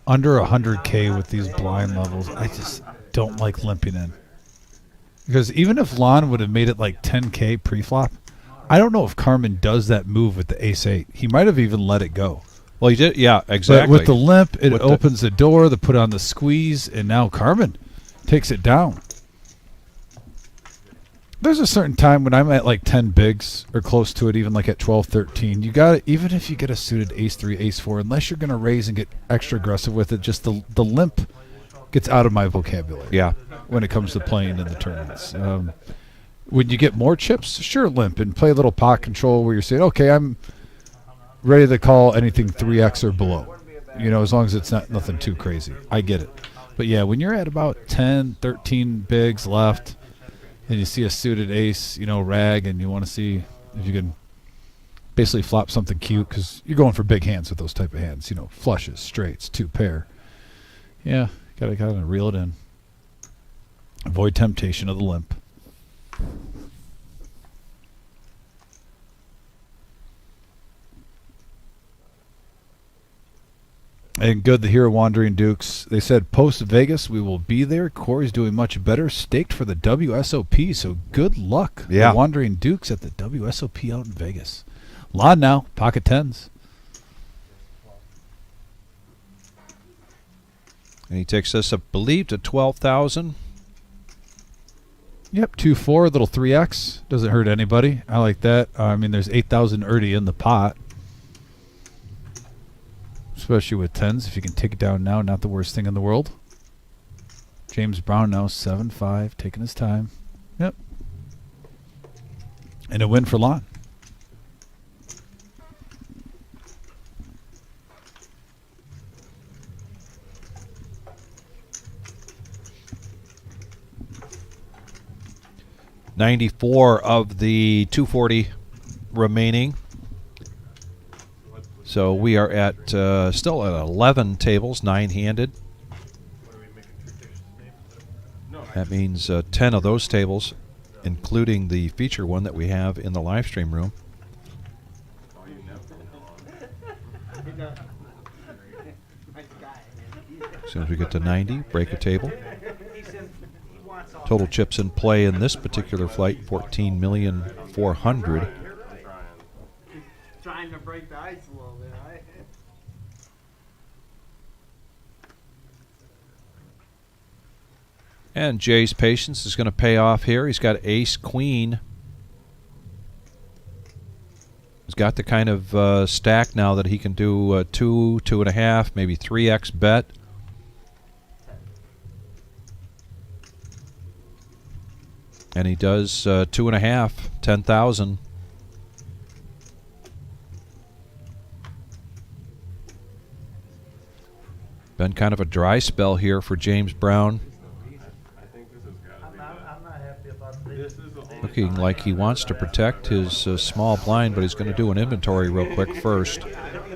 under 100K with these blind levels, I just don't like limping in. Because even if Lon would have made it like 10K pre-flop, I don't know if Carmen does that move with the ace-8. He might have even let it go. Well, he did, yeah, exactly. But with the limp, it opens the door, to put on the squeeze, and now Carmen takes it down. There's a certain time when I'm at like 10 bigs or close to it, even like at 12, 13. You got to, even if you get a suited ace 3, ace 4, unless you're going to raise and get extra aggressive with it, just the limp gets out of my vocabulary. Yeah. When it comes to playing in the tournaments. When you get more chips, sure, limp and play a little pot control where you're saying, okay, I'm ready to call anything 3x or below. As long as it's not nothing too crazy. I get it. But yeah, when you're at about 10, 13 bigs left, and you see a suited ace, rag, and you want to see if you can basically flop something cute, because you're going for big hands with those type of hands, flushes, straights, 2 pair. Yeah, gotta kind of reel it in. Avoid temptation of the limp. And good to hear Wandering Dukes. They said post-Vegas we will be there. Corey's doing much better. Staked for the WSOP, so good luck. Yeah. The Wandering Dukes at the WSOP out in Vegas. Lon now, pocket tens. And he takes us, I believe, to 12,000. Yep, 2-4, little 3x. Doesn't hurt anybody. I like that. There's 8,000 already in the pot. Especially with tens, if you can take it down now, not the worst thing in the world. James Brown now 7-5, taking his time. Yep. And a win for Lon. $94 of the 240 remaining. So we are at still at 11 tables, 9-handed. What are we making fictitious names? No, I That means 10 of those tables, including the feature one that we have in the live stream room. call you Nev from now on. Nice guy, man. As soon as we get to 90, break a table. He said he wants all Total that. chips in play in this particular flight, 14,400,000. I'm trying. Trying to break the ice a little bit, right? And Jay's patience is going to pay off here. He's got ace queen. He's got the kind of stack now that he can do 2, 2.5, maybe 3x bet. And he does 2.5, 10,000. Been kind of a dry spell here for James Brown. I think this has got to be I'm not happy about this is the only Looking time like he wants to protect his small blind, but he's going to do an inventory real quick first. I don't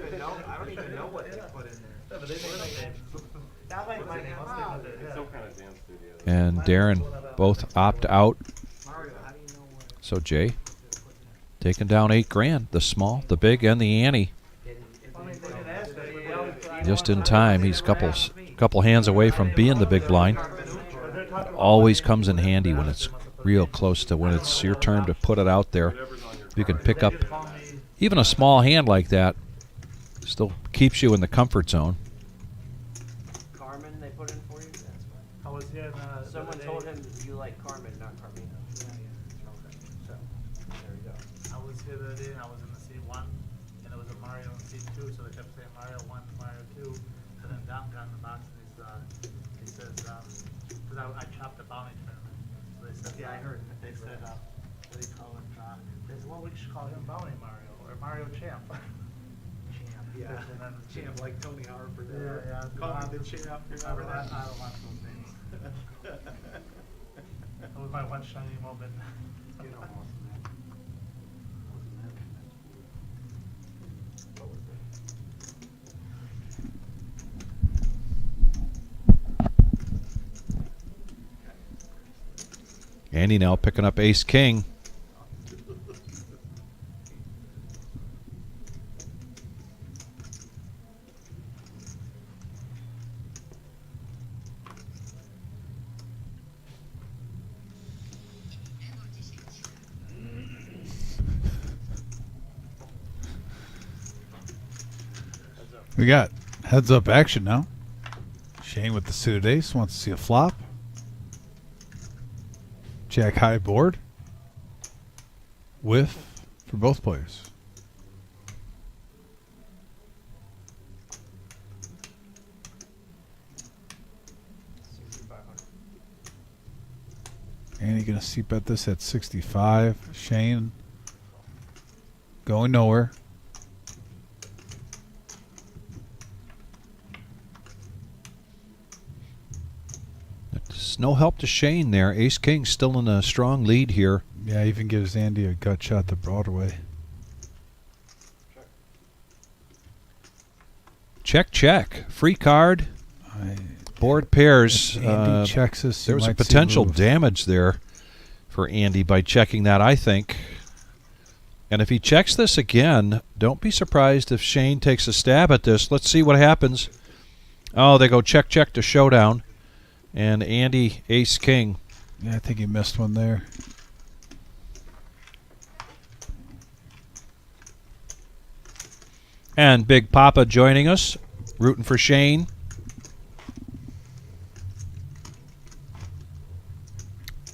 even know what they put in there. it's some kind of dance studio. And Darren both opt out. So Jay taking down 8 grand. The small, the big, and the Anny. Just in time. He's couple hands away from being the big blind. It always comes in handy when it's real close to when it's your turn to put it out there. You can pick up even a small hand like that. Still keeps you in the comfort zone. Carmen, they put in for you? That's why. I was here Someone told him you like Carmen, not Carmina. Yeah, yeah. Okay, so, there we go. I was here the other day and I was in the C1 and it was a Mario in C2, so they kept saying Mario 1, Mario 2. And then Dom got in the box and he says, because I chopped the bounty tournament. So they said, Yeah, I heard. They said, what do you call it? They said, well, we should call him Bounty Mario or Mario Champ. Champ, Yeah. And then, Champ like Tony Harper. Yeah, yeah. Call me the champ. Remember that? I don't want those names. That was my one shiny moment. You know, Andy now picking up ace king. We got heads up action now. Shane with the suited ace wants to see a flop. Jack high board. Whiff for both players. Andy gonna seat bet this at 65. Shane going nowhere. There's no help to Shane there. Ace king still in a strong lead here. Yeah, even gives Andy a gut shot the Broadway. Check, check. Free card. Board pairs. Andy checks this. There was a potential damage there for Andy by checking that, I think. And if he checks this again, don't be surprised if Shane takes a stab at this. Let's see what happens. Oh, they go check, check to showdown. And Andy, ace king. Yeah, I think he missed one there. And Big Papa joining us, rooting for Shane.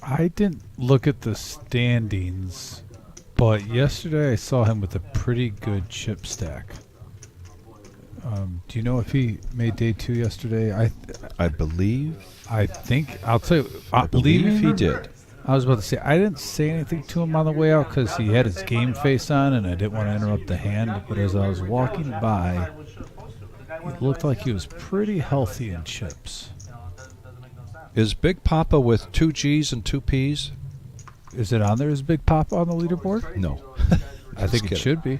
I didn't look at the standings, but yesterday I saw him with a pretty good chip stack. Do you know if he made day 2 yesterday? I believe. I think I'll tell you. I believe he did. I was about to say I didn't say anything to him on the way out because he had his game face on, and I didn't want to interrupt the hand. But as I was walking by, it looked like he was pretty healthy in chips. Is Big Papa with 2 G's and 2 P's? Is it on there as Big Pop on the leaderboard? No. I think it kidding. should be.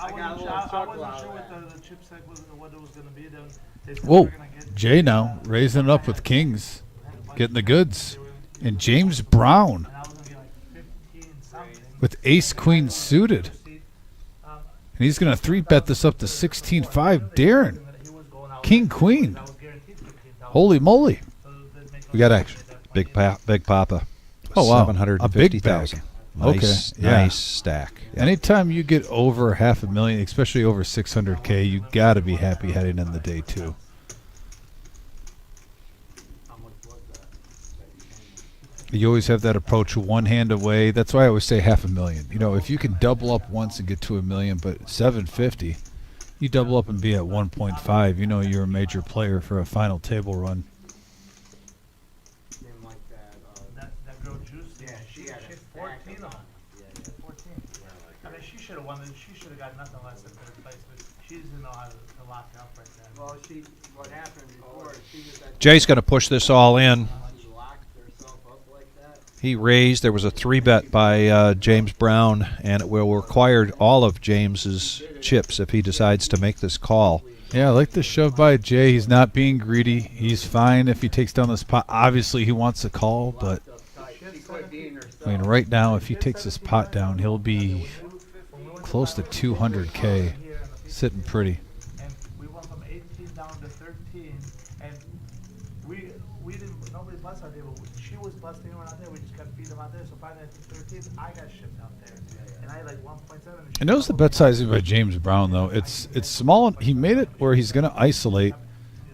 I got a wasn't little sure, I circle wasn't out sure of what that. the chip set was, what it was gonna be. Then they said Whoa, we were gonna get Jay now raising it up with kings, getting the goods, and James Brown and I was gonna get like 15 something. with ace queen suited, and he's gonna 3-bet this up to 16-5. Darren, king queen. Holy moly! We got action. Big Papa. Oh, wow. 750,000. Okay, Nice, yeah. nice stack. Anytime you get over $500,000, especially over 600K, you got to be happy heading in the day too. How much was that? That you You always have that approach one hand away. That's why I always say $500,000. You know, if you can double up once and get to $1 million, but 750, you double up and be at 1.5. You know you're a major player for a final table run. didn't like that, That girl Juice, yeah, she had a had stack 14 of of them. them. She had 14. I mean, she should have won. She should have got nothing less than third place, but she doesn't know how to lock up right then. Well, what happened before, she was at. Jay's going to push this all in. She locked herself up like that. He raised. There was a 3-bet by James Brown, and it will require all of James's chips if he decides to make this call. Yeah, I like the shove by Jay. He's not being greedy. He's fine if he takes down this pot. Obviously, he wants a call, but She quit being herself. I mean, right now, if he takes this pot down, he'll be close to 200K, sitting pretty. And we went from 18 down to 13, and we didn't, nobody blessed out there, but she was blessed anyone out there, we just kept feeding them out there, so finally at the 13th, I got shipped out there, and I had like 1.7. And notice the bet sizing by James Brown, though. It's small. He made it where he's going to isolate.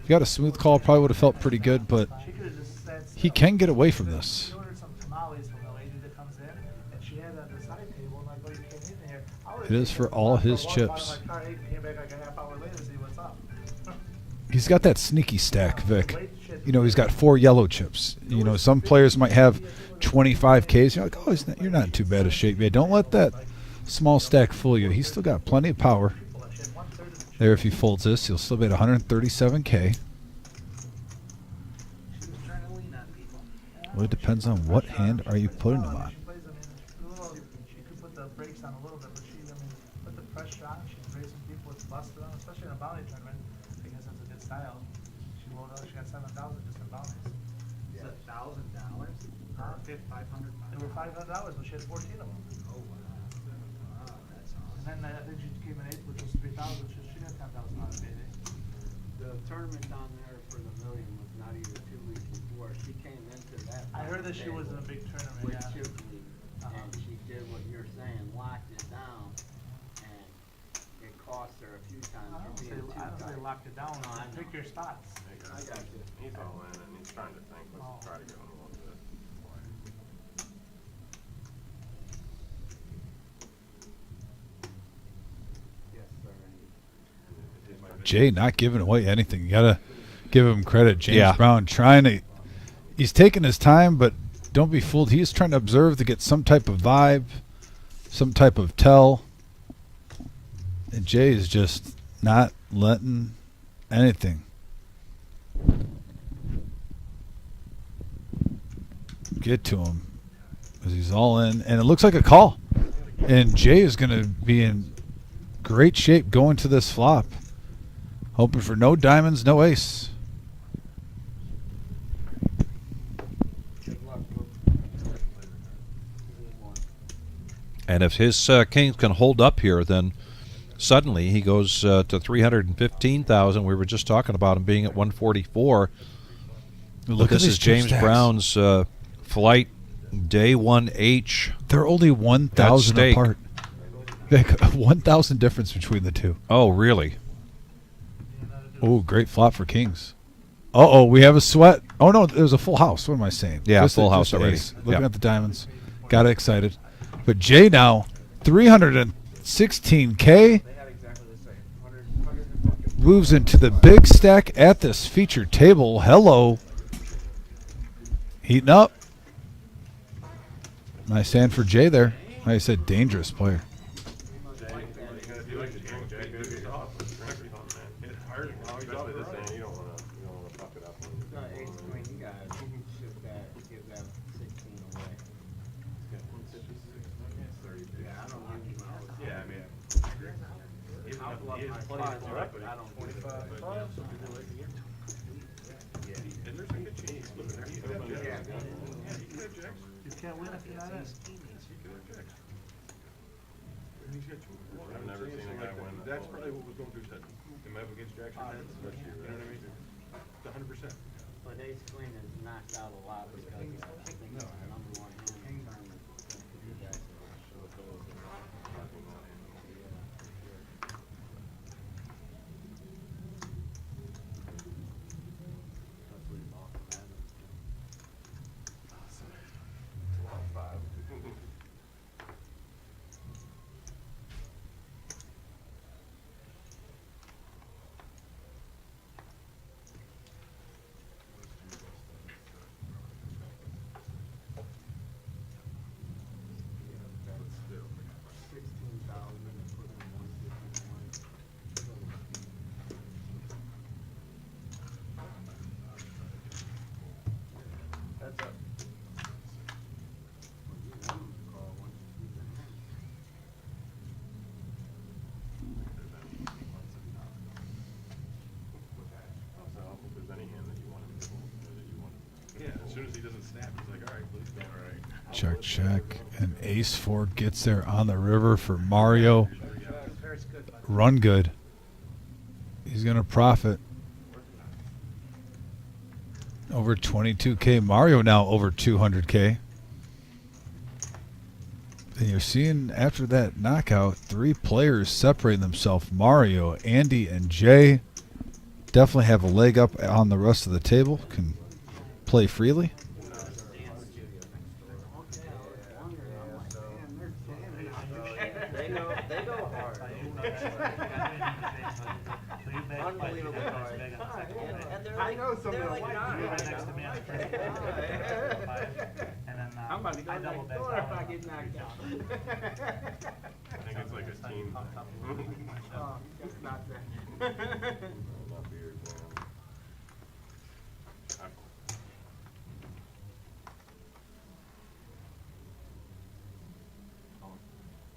If he got a smooth call, probably would have felt pretty good, but She could have just said. he can get away from this. She ordered some tamales from the lady that comes in, and she had it at the side table, and I go, you can't eat in here. I would've It is taken for all one his one chips. out of my car, ate, and came back like a half hour later to see what's up. He's got that sneaky stack, Vic. You know, he's got 4 yellow chips. You know, some players might have 25Ks. You're like, oh, you're not in too bad a shape. Yeah, don't let that small stack fool you. He's still got plenty of power. There, if he folds this, he'll still be at 137K. Well, it depends on what hand are you putting him on. She plays, I mean, a little, she could put the brakes on a little bit, but she, I mean, put the pressure on, she's raising people, it's busted on, especially in a bounty tournament. I guess that's a good style. She rolled out, she got 7,000 just in bounties. Is it $1,000? Huh? 500? They were $500, but she had 14 of them. Oh, wow. That's awesome. And then I think she came in 8th, which was 3,000, which she got 10,000 out of payday. The tournament down there for the million was not even 2 weeks before. She came into that. I heard that she was in a big tournament, With yeah. chip league, and she did what you're saying, locked it down, and it cost her a few times I for don't say, being too I don't say tight. locked it down, No, I pick know. your spots. I got you. He's all in and he's trying to think, let's try to go in a little bit. Yes, sir. Jay not giving away anything. You got to give him credit. James Yeah. Brown trying to – he's taking his time, but don't be fooled. He is trying to observe to get some type of vibe, some type of tell. And Jay is just not letting anything get to him because he's all in. And it looks like a call. And Jay is going to be in great shape going to this flop. Hoping for no diamonds, no ace. Good luck, Luke. And if his kings can hold up here, then suddenly he goes to 315,000. We were just talking about him being at 144. Look This at is James Brown's flight day 1H. They're only 1,000 stake. apart. Vic, 1,000 difference between the two. Oh, really? Oh, great flop for kings. Uh-oh, we have a sweat. Oh, no, there's a full house. What am I saying? Yeah, Just full the- house just the already. ace. Looking Yep. at the diamonds. Got excited. But Jay now, 316K. Moves into the big stack at this featured table. Hello. Heating up. Nice hand for Jay there. Like I said, dangerous player. Jay, what are you gonna do? Like, Jay, good to off. It's hard. Especially this hand, you don't wanna fuck it up. The ace queen, you gotta shoot that, give that 16 away. Yeah, I don't need you out. Yeah, I mean, He has plenty of fun, but I don't do it. 25. But, yeah, some people like to get. And there's a good chance, look at there, he could have jacks. Yeah, he could have jacks. You can't win if you're not in. He could have jacks. And he's got two. I've never seen a guy win that That's whole probably thing. what was going through his head. Am I up against jacks or heads? You know what I mean? It's 100%. But Ace Queen has knocked out a lot because I think it's the number one hand tournament. You guys Let's leave off of that. Five. That's up. Also, if there's any hand that you want him to hold, or that you want him to. Yeah, as soon as he doesn't snap, he's like, all right, please go. All right. Check, check. And ace 4 gets there on the river for Mario. Run good. He's going to profit. Over 22K. Mario now over 200K. And you're seeing after that knockout, 3 players separating themselves. Mario, Andy, and Jay definitely have a leg up on the rest of the table. Can play freely. They go hard. Unbelievable hard. And they're I like, know some of they're the like white nine. dudes. Right next to me on the first day. And then I'm about to go I double next back door if I down. get knocked out. I think it's like a team thing. Oh, it's not that. Not beard, man.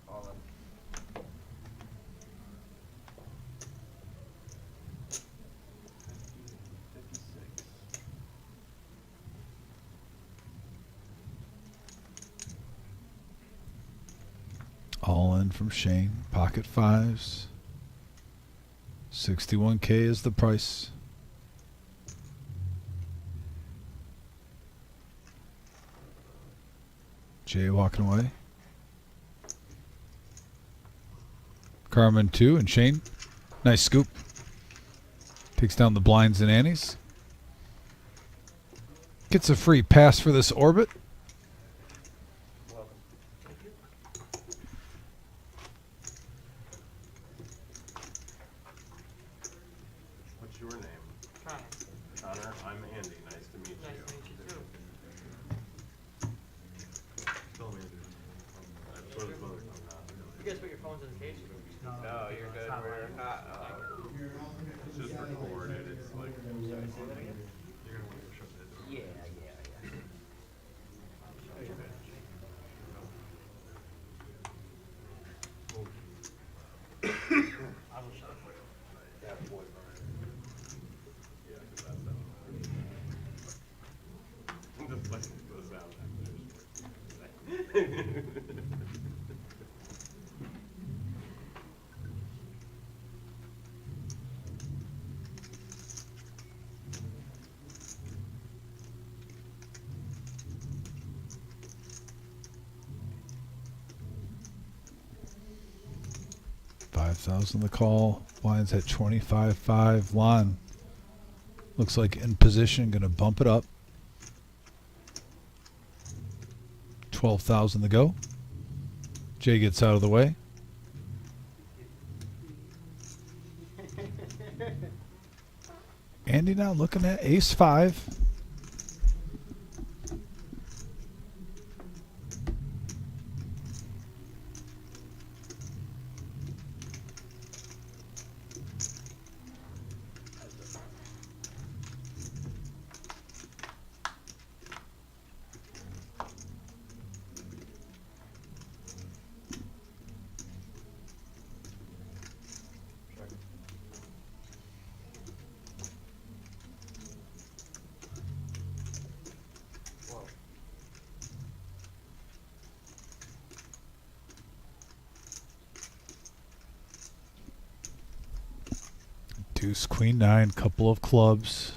All of All in from Shane. Pocket fives. 61K is the price. Jay walking away. Carmen 2 and Shane. Nice scoop. Takes down the blinds and Annie's. Gets a free pass for this orbit. What's your name? Connor. Connor, I'm Andy, nice to meet you. Nice to meet you too. Tell me, dude. I'm sure there's other stuff not You really. guys put your phones in the case? No, you're good. it's not We're right. not. It's just recorded, it's like. You're gonna want to push up that. Yeah. I will shut it. Yeah, 'cause that's that. Just listen to the sound after. 5,000 the call. Blinds at 25.5. Lon looks like in position. Going to bump it up. 12,000 to go. Jay gets out of the way. Andy now looking at ace 5. Deuce, Queen 9, couple of clubs.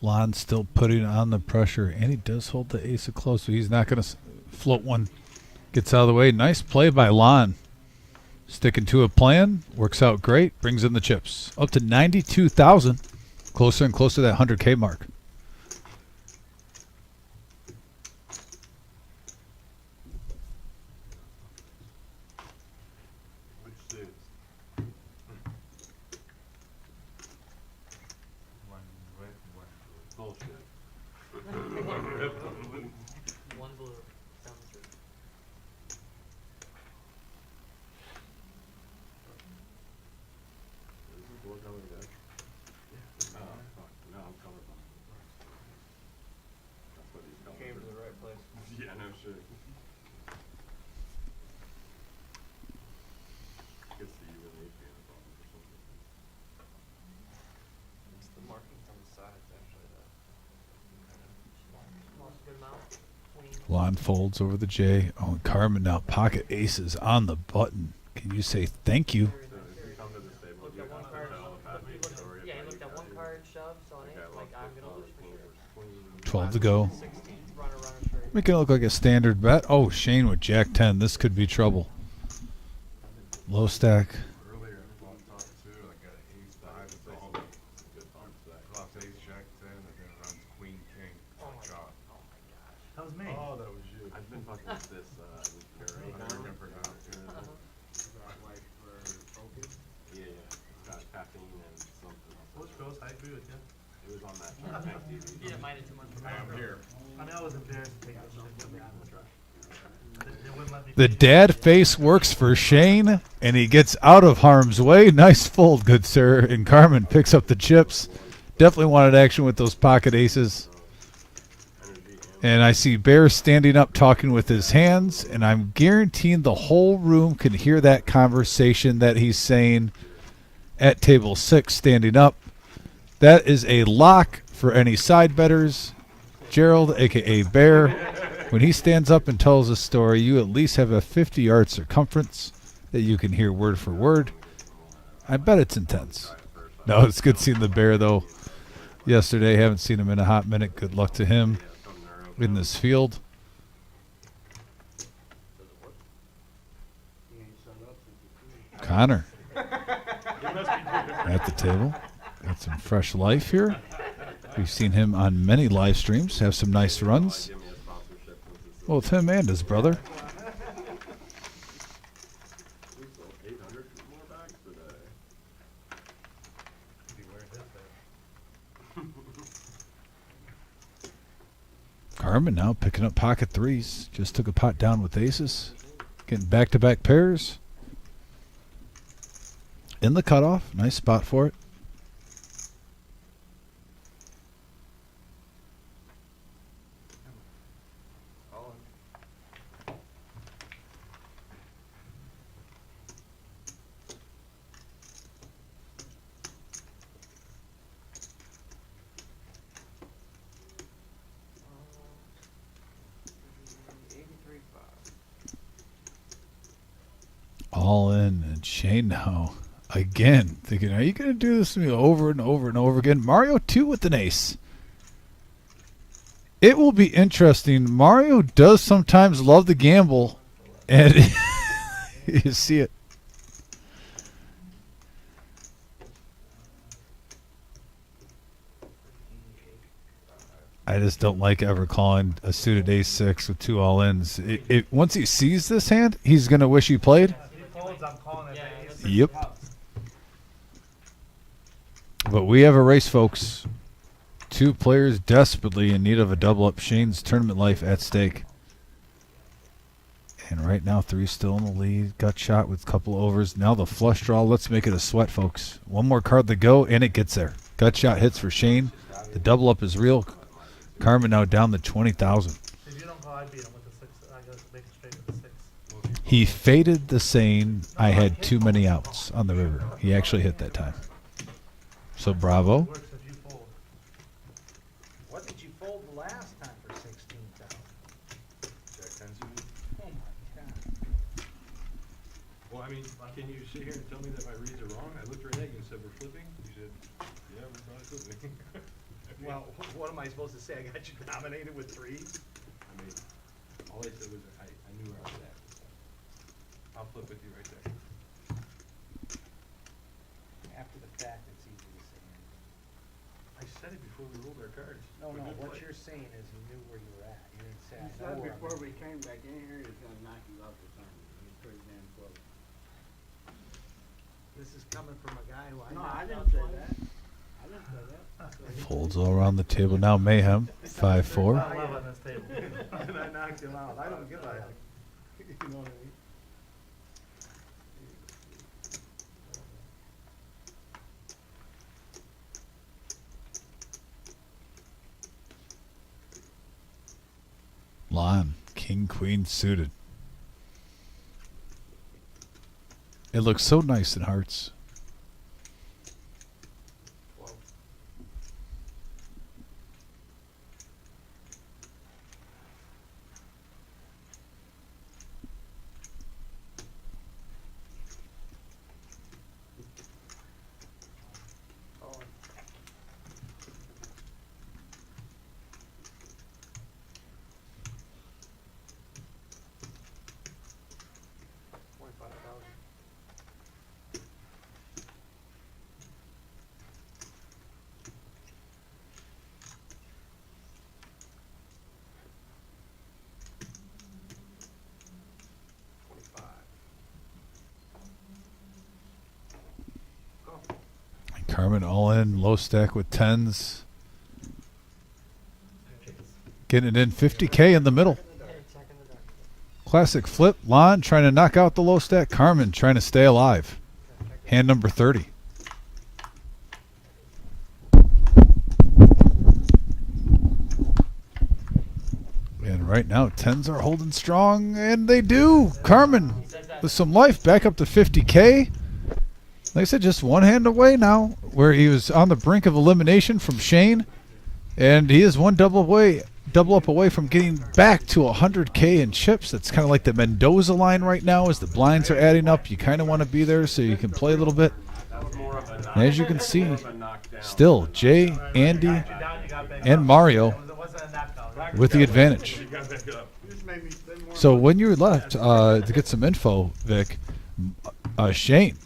Lon still putting on the pressure, and he does hold the ace of clubs, so he's not going to float one. Gets out of the way. Nice play by Lon. Sticking to a plan. Works out great. Brings in the chips. Up to 92,000. Closer and closer to that 100K mark. Which suits? Bullshit. One blue. Sounds good. Is this what coming back? Oh, fuck. No, I'm colorblind. That's what he's colorblind. Came to the right place. Yeah, no shit. Could see you really being a problem or something. It's the markings on the sides, actually, that Most good amount. Queen. Lon folds over the J. Oh, and Carmen now pocket aces on the button. Can you say thank you? So if you come to this table, Looked you at have one to card. tell the bad news story. Yeah, he about looked you at one guys. card, shoved, so Like, it, like I'm gonna lose for queen sure. versus queen. 12 to go. 16, runner straight. Making it look like a standard bet. Oh, Shane with Jack 10. This could be trouble. Low stack. Earlier, I thought top two, I got an ace five, it's all Good bumps back. clock ace, jack ten, and then it runs queen, king, shot. That was me. Oh, that was you. I've been fucking with this, pair right I now. remember now. Like for focus? Yeah, yeah. It's got caffeine and something else. Which goes, I agree with you. It was on that Shark Tank You TV. didn't mind it too much. I am here. I mean, I was embarrassed to take that shit from them. They wouldn't let me The take it. dad face works for Shane, and he gets out of harm's way. Nice fold, good sir. And Carmen picks up the chips. Definitely wanted action with those pocket aces. And I see Bear standing up talking with his hands, and I'm guaranteeing the whole room can hear that conversation that he's saying at table 6 standing up. That is a lock for any side bettors. Gerald, a.k.a. Bear, when he stands up and tells a story, you at least have a 50-yard circumference that you can hear word for word. I bet it's intense. No, it's good seeing the Bear, though. Yesterday, haven't seen him in a hot minute. Good luck to him in this field. He ain't shut up since the Connor at the table. Got some fresh life here. We've seen him on many live streams, have some nice runs. Give me a sponsorship since it's Both him and his brother. we sold 800 more bags today. Carmen now picking up pocket threes. Just took a pot down with aces. Getting back-to-back pairs. In the cutoff. Nice spot for it. All in, and Shane now again thinking, are you going to do this to me over and over and over again? Mario 2 with an ace. It will be interesting. Mario does sometimes love to gamble, and you see it. I just don't like ever calling a suited ace-6 with 2 all-ins. Once he sees this hand, he's going to wish he played. If he folds, I'm calling it. Yeah, the that's- ace Yep. of clubs. But we have a race, folks. 2 players desperately in need of a double-up. Shane's tournament life at stake. And right now, 3 still in the lead. Got shot with a couple overs. Now the flush draw. Let's make it a sweat, folks. One more card to go, and it gets there. Gut shot hits for Shane. The double-up is real. Carmen now down to 20,000. If you don't call, I beat him with the 6. I got to make it straight with the 6. He faded the saying, I had too many outs on the river. He actually hit that time. So bravo. It works if you fold. What did you fold the last time for 16,000? Jack tens, you mean? Oh my god. I mean, can you sit here and tell me that my reads are wrong? I looked right at you and said, we're flipping. You said, yeah, we're probably flipping. Well, what am I supposed to say? I got you dominated with threes? I mean, all I said was, I knew where I was at. I'll flip with you right there. After the fact, it's easy to say. I said it before we rolled our cards. No, We're no, good what play. you're saying is you knew where you were at. You didn't say, He I know said where I'm before at. we came back in here, he's gonna knock you out the tournament. He's pretty damn close. This is coming from a guy who I No, knocked I out didn't say twice. that. I didn't say that. Folds all around the table. Now Mayhem, 5-4. I love on this table. And I knocked him out. I don't give a heck. You know what I mean? Lon, king, queen suited. It looks so nice in hearts. Carmen all in, low stack with 10s. Getting it in 50K in the middle. Classic flip. Lon trying to knock out the low stack. Carmen trying to stay alive. Hand number 30. And right now, 10s are holding strong, and they do. Carmen with some life back up to 50K. Like I said, just one hand away now, where he was on the brink of elimination from Shane, and he is one double up away from getting back to 100K in chips. That's kind of like the Mendoza line right now. As the blinds are adding up, you kind of want to be there so you can play a little bit. And as you can see, still Jay, Andy, and Mario with the advantage. So when you left to get some info, Vic, Shane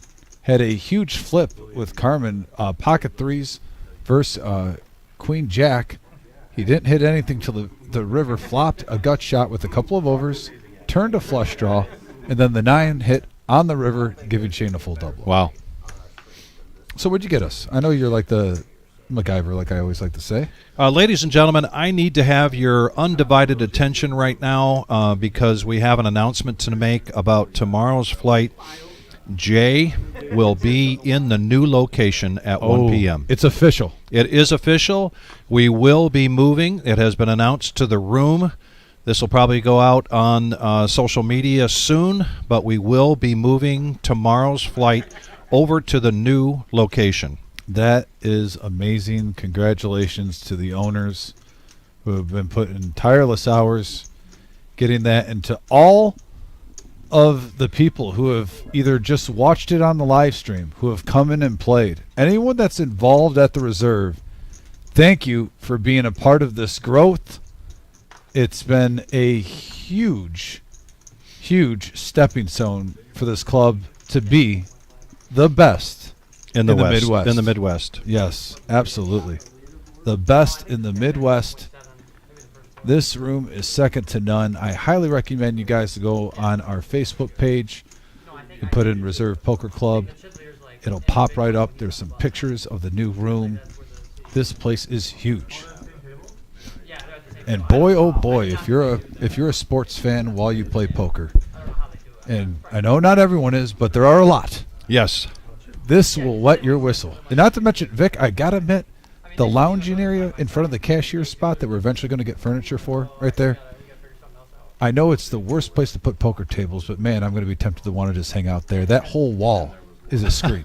had a huge flip with Carmen, pocket threes versus Queen Jack. He didn't hit anything till the river flopped a gut shot with a couple of overs, turned a flush draw, and then the 9 hit on the river, giving Shane a full double. Wow. So what'd you get us? I know you're like the MacGyver, like I always like to say. Ladies and gentlemen, I need to have your undivided attention right now because we have an announcement to make about tomorrow's flight. Jay will be in the new location at 1 p.m. It's official. It is official. We will be moving. It has been announced to the room. This will probably go out on social media soon, but we will be moving tomorrow's flight over to the new location. That is amazing. Congratulations to the owners who have been putting tireless hours getting that, and to all of the people who have either just watched it on the live stream, who have come in and played. Anyone that's involved at the reserve, thank you for being a part of this growth. It's been a huge, huge stepping stone for this club to be the best In the West. Midwest. In the Midwest. Yes, absolutely. The best in the Midwest. This room is second to none. I highly recommend you guys to go on our Facebook page and put in Reserve Poker Club. It'll pop right up. There's some pictures of the new room. This place is huge. And boy, oh boy, if you're a sports fan while you play poker, and I know not everyone is, but there are a lot. Yes. This will wet your whistle. And not to mention, Vic, I gotta admit, the lounging area in front of the cashier spot that we're eventually going to get furniture for, right there. I know it's the worst place to put poker tables, but man, I'm going to be tempted to want to just hang out there. That whole wall is a screen.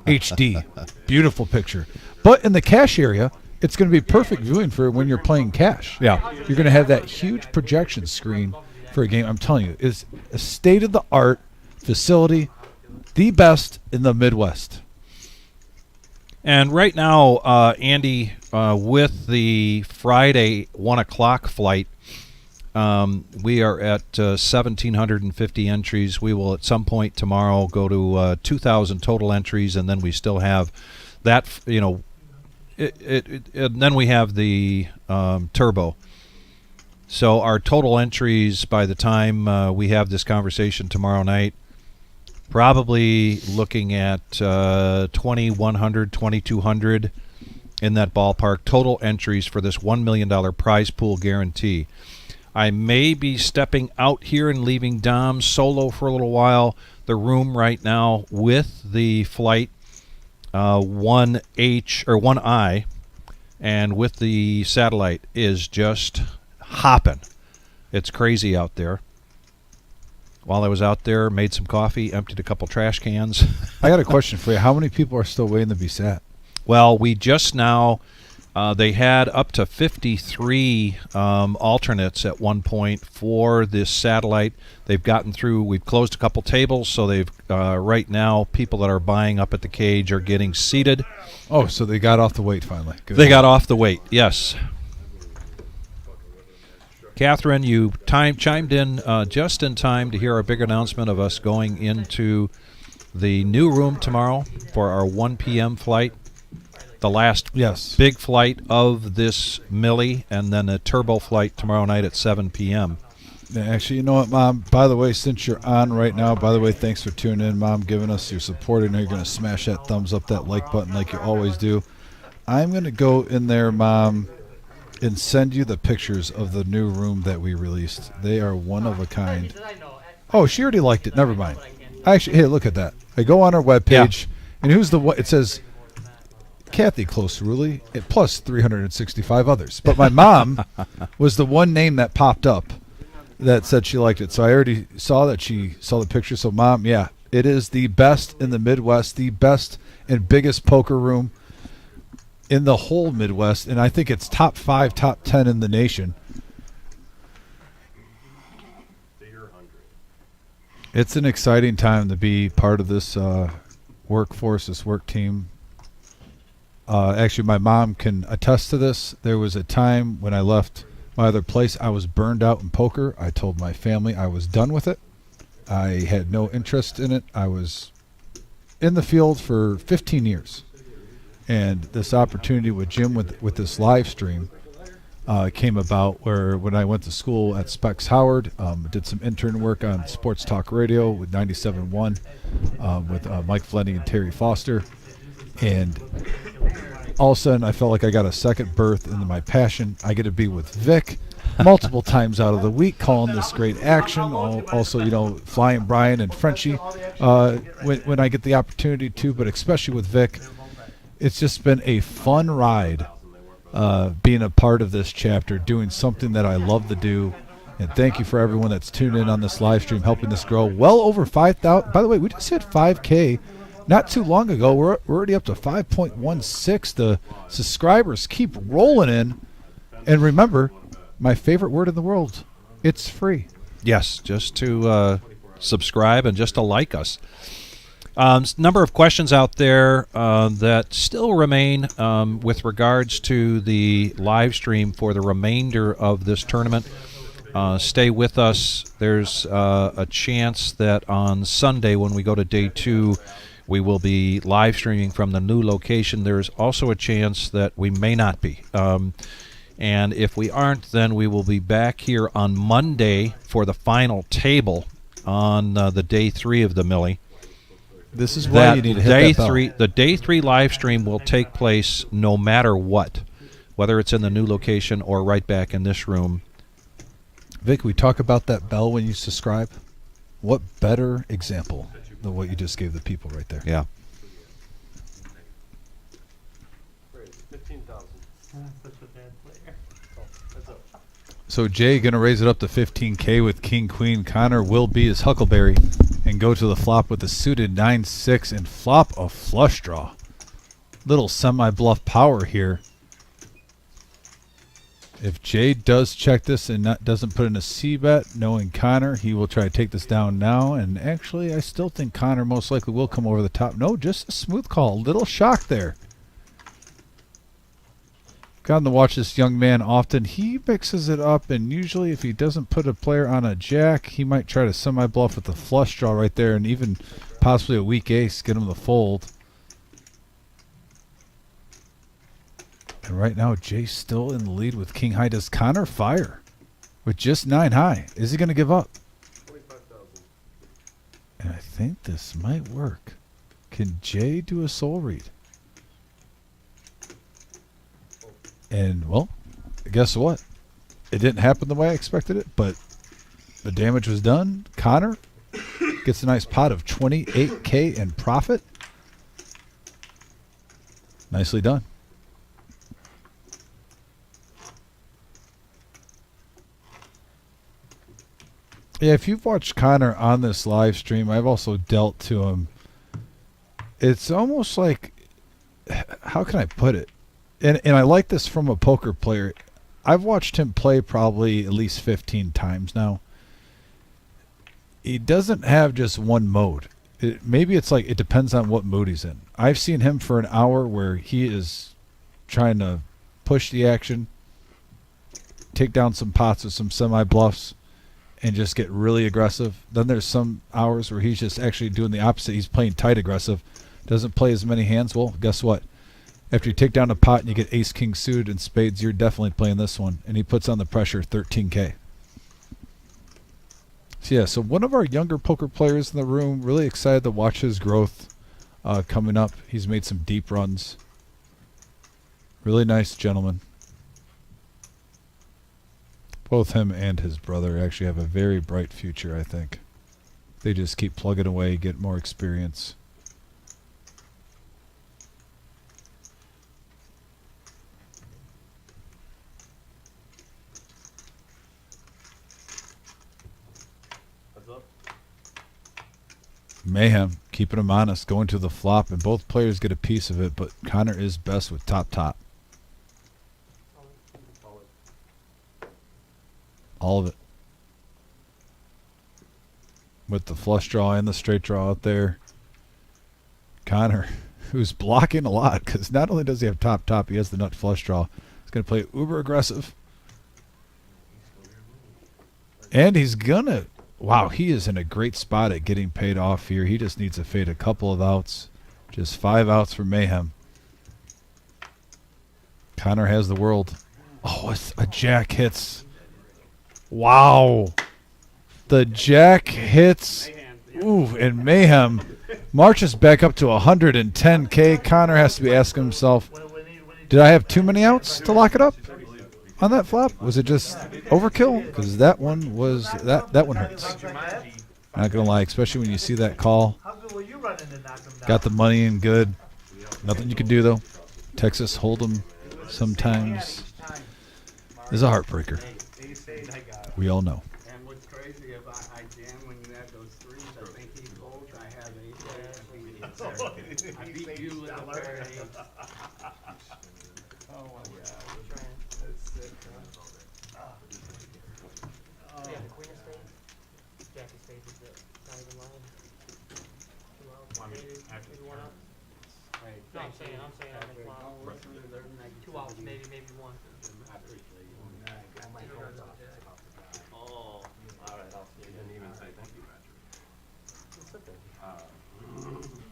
HD. Beautiful picture. But in the cash area, it's going to be perfect viewing for when you're playing cash. Yeah. You're going to have that huge projection screen for a game. I'm telling you, it's a state-of-the-art facility The best in the Midwest. And right now, Andy, with the Friday 1 o'clock flight, we are at 1,750 entries. We will at some point tomorrow go to 2,000 total entries, and then we still have that, and then we have the turbo. So our total entries by the time we have this conversation tomorrow night, probably looking at 2,100, 2,200 in that ballpark. Total entries for this $1 million prize pool guarantee. I may be stepping out here and leaving Dom solo for a little while. The room right now with the flight 1H or 1I and with the satellite is just hopping. It's crazy out there. While I was out there, made some coffee, emptied a couple trash cans. I got a question for you. How many people are still waiting to be sat? Well, we just now, they had up to 53 alternates at one point for this satellite. They've gotten through, we've closed a couple tables, so they've, right now, people that are buying up at the cage are getting seated. Oh, so they got off the wait finally. Good. They got off the wait, yes. Catherine, you chimed in just in time to hear our big announcement of us going into the new room tomorrow for our 1 p.m. flight. The last big flight of this Millie, and then a turbo flight tomorrow night at 7 p.m. Yeah, actually, you know what, Mom? By the way, since you're on right now, by the way, thanks for tuning in, Mom, giving us your support. I know you're going to smash that thumbs up, that like button like you always do. I'm going to go in there, Mom, and send you the pictures of the new room that we released. They are one of a kind. Oh, she already liked it. Never mind. Actually, hey, look at that. I go on our webpage, and who's the what? It says Kathy Close-Rulli, plus 365 others. But my mom was the one name that popped up that said she liked it. So I already saw that she saw the picture. So, Mom, yeah, it is the best in the Midwest, the best and biggest poker room in the whole Midwest, and I think it's top 5, top 10 in the nation. It's an exciting time to be part of this workforce, this work team. Actually, my mom can attest to this. There was a time when I left my other place, I was burned out in poker. I told my family I was done with it. I had no interest in it. I was in the field for 15 years. And this opportunity with Jim with this live stream came about where when I went to school at Specs Howard, did some intern work on Sports Talk Radio with 97.1 with Mike Flenny and Terry Foster. And all of a sudden I felt like I got a second birth into my passion. I get to be with Vic multiple times out of the week, calling this great action. Also, Flying Brian and Frenchie when I get the opportunity to, but especially with Vic. It's just been a fun ride being a part of this chapter, doing something that I love to do. And thank you for everyone that's tuned in on this live stream, helping this grow. Well over 5,000. By the way, we just hit 5K not too long ago. We're already up to 5.16. The subscribers keep rolling in. And remember, my favorite word in the world, it's free. Yes, just to subscribe and just to like us. Number of questions out there that still remain with regards to the live stream for the remainder of this tournament. Stay with us. There's a chance that on Sunday when we go to day 2, we will be live streaming from the new location. There's also a chance that we may not be. And if we aren't, then we will be back here on Monday for the final table on the day 3 of the Millie. This is why you need to hit that bell. The day 3 live stream will take place no matter what, whether it's in the new location or right back in this room. Vic, we talk about that bell when you subscribe. What better example than what you just gave the people right there? Yeah. 15,000. Such a bad player. So Jay going to raise it up to 15K with King Queen. Connor will be his Huckleberry and go to the flop with a suited 9-6 and flop a flush draw. Little semi-bluff power here. If Jay does check this and doesn't put in a C bet, knowing Connor, he will try to take this down now. And actually, I still think Connor most likely will come over the top. No, just a smooth call. Little shock there. Gotten to watch this young man often. He mixes it up, and usually if he doesn't put a player on a jack, he might try to semi-bluff with the flush draw right there and even possibly a weak ace, get him to fold. And right now, Jay's still in the lead with king high. Does Connor fire with just 9 high? Is he going to give up? 25,000. And I think this might work. Can Jay do a soul read? And, well, guess what? It didn't happen the way I expected it, but the damage was done. Connor gets a nice pot of 28K in profit. Nicely done. Yeah, if you've watched Connor on this live stream, I've also dealt to him. It's almost like, how can I put it? And I like this from a poker player. I've watched him play probably at least 15 times now. He doesn't have just one mode. Maybe it's like it depends on what mood he's in. I've seen him for an hour where he is trying to push the action, take down some pots with some semi-bluffs, and just get really aggressive. Then there's some hours where he's just actually doing the opposite. He's playing tight aggressive, doesn't play as many hands. Well, guess what? After you take down a pot and you get ace, king suited and spades, you're definitely playing this one. And he puts on the pressure, 13K. So yeah, so one of our younger poker players in the room, really excited to watch his growth coming up. He's made some deep runs. Really nice gentleman. Both him and his brother actually have a very bright future, I think. They just keep plugging away, get more experience. What's up? Mayhem, keeping him honest, going to the flop, and both players get a piece of it, but Connor is best with top. All of it. With the flush draw and the straight draw out there. Connor, who's blocking a lot, because not only does he have top, he has the nut flush draw. He's going to play uber aggressive. And he's going to... Wow, he is in a great spot at getting paid off here. He just needs to fade a couple of outs. Just 5 outs for Mayhem. Connor has the world. Oh, it's a jack hits. Wow. The jack hits. Ooh, and Mayhem marches back up to 110K. Connor has to be asking himself, did I have too many outs to lock it up on that flop? Was it just overkill? Because that one was, that one hurts. Not going to lie, especially when you see that call. How good were you running to knock him down? Got the money in good. Nothing you can do, though. Texas Hold'em sometimes is a heartbreaker. We all know. And what's crazy about I jam when you have those threes, I think he folds, I have ace. I beat you with a pair of eights. Oh my god. That's sick, huh? Yeah, the queen of spades. Jack of spades is the side of the line. 2 outs, Well, I mean, maybe, actually, maybe 1 out. Right. No, I'm saying on the flop. Don't listen to their 2 outs, maybe 1. I appreciate you. I might hold off. Oh, alright, I'll see. You didn't even say thank you, Patrick.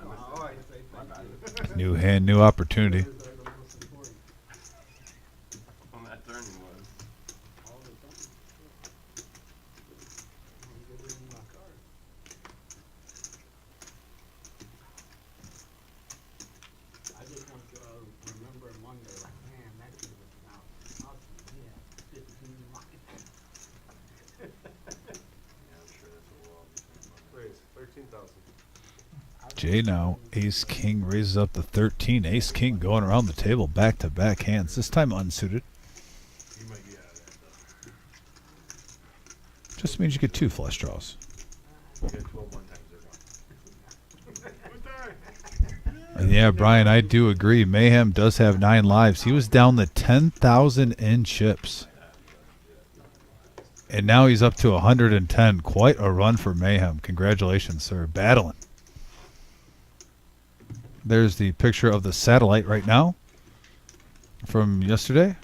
Oh, I say thank you. New hand, new opportunity. Those are the most important. On that turn he was. All the time. I'm giving you my card. I just want you to remember and wonder, like, man, that dude was out. Awesome. He had 15 lines. Yeah, I'm sure that's what we'll all be saying. Raise, 13,000. Jay now, ace king raises up to 13. Ace king going around the table, back-to-back hands. This time unsuited. You might be out of that though. Just means you get 2 flush draws. You get 12 more times they're gone. And yeah, Brian, I do agree. Mayhem does have 9 lives. He was down to 10,000 in chips. And now he's up to 110. Quite a run for Mayhem. Congratulations, sir. Battling. There's the picture of the satellite right now from yesterday.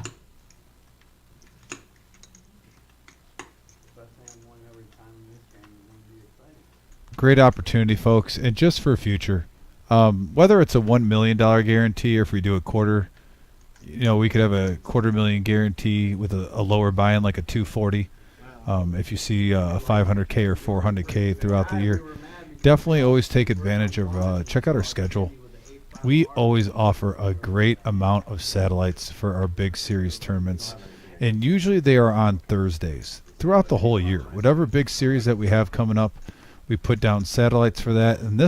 Especially one every time in this game, it would be exciting. Great opportunity, folks. And just for future, whether it's a $1 million guarantee or if we do a quarter, we could have a $250,000 guarantee with a lower buy-in like a 240. If you see a 500K or 400K throughout the year, definitely always take advantage of, check out our schedule. We always offer a great amount of satellites for our big series tournaments, and usually they are on Thursdays throughout the whole year. Whatever big series that we have coming up, we put down satellites for that. And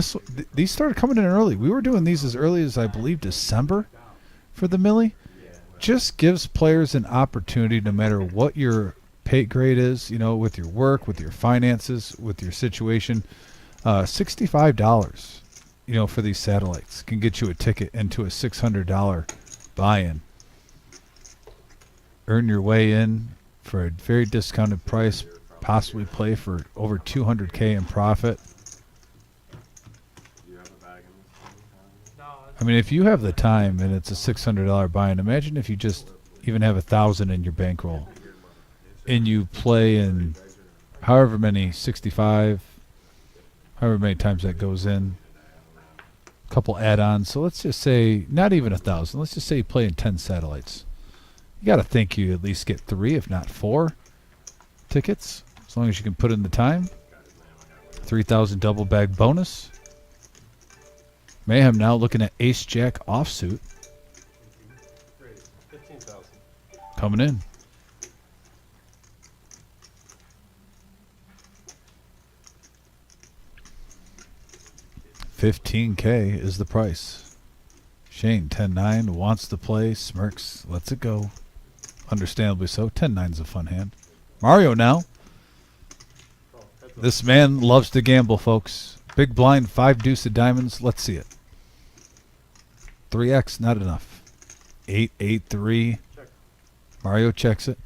these started coming in early. We were doing these as early as, I believe, December for the Millie. Just gives players an opportunity, no matter what your pay grade is, with your work, with your finances, with your situation. $65, for these satellites can get you a ticket into a $600 buy-in. Earn your way in for a very discounted price, possibly play for over $200K in profit. I mean, if you have the time and it's a $600 buy-in, imagine if you just even have $1,000 in your bankroll and you play in however many, 65, however many times that goes in, a couple add-ons. So let's just say not even 1,000. Let's just say you play in 10 satellites. You got to think you at least get 3, if not 4 tickets, as long as you can put in the time. 3,000 double bag bonus. Mayhem now looking at Ace Jack offsuit. 15,000. Coming in. $15K is the price. Shane, 10-9, wants to play, smirks, lets it go. Understandably so. 10-9's a fun hand. Mario now. This man loves to gamble, folks. Big blind, 5 deuce of diamonds. Let's see it. 3x, not enough. 8-8-3. Mario checks it.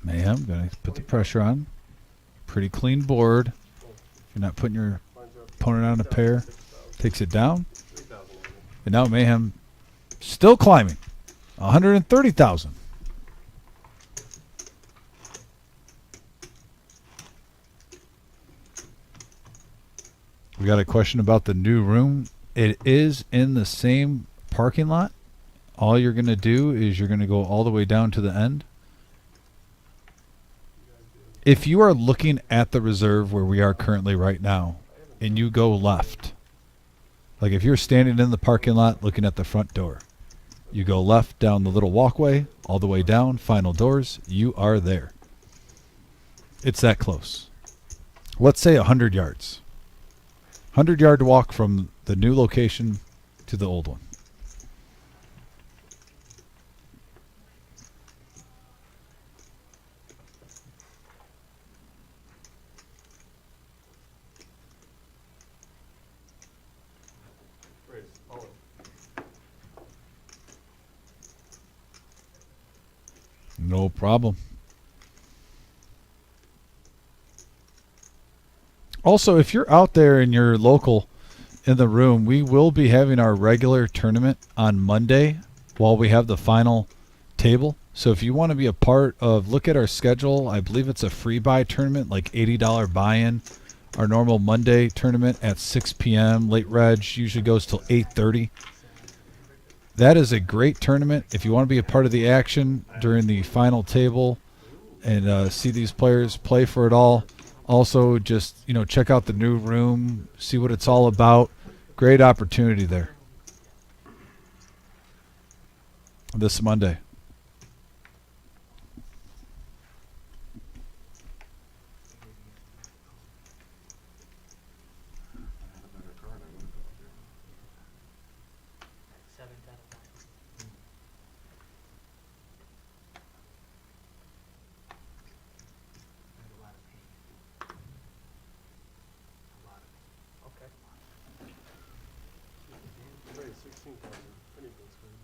Mayhem, gonna put the pressure on. Pretty clean board. If you're not putting your opponent on a pair, takes it down. And now Mayhem still climbing. 130,000. We got a question about the new room. It is in the same parking lot. All you're going to do is you're going to go all the way down to the end. If you are looking at the reserve where we are currently right now, and you go left, like if you're standing in the parking lot looking at the front door, you go left down the little walkway, all the way down, final doors, you are there. It's that close. Let's say 100 yards. 100-yard walk from the new location to the old one. No problem. Also, if you're out there and you're local in the room, we will be having our regular tournament on Monday while we have the final table. So if you want to be a part of, look at our schedule. I believe it's a free buy tournament, like $80 buy-in. Our normal Monday tournament at 6 p.m. Late reg usually goes till 8:30. That is a great tournament. If you want to be a part of the action during the final table and see these players play for it all, also just, check out the new room, see what it's all about. Great opportunity there this Monday. Raise 16,000. Anything's good.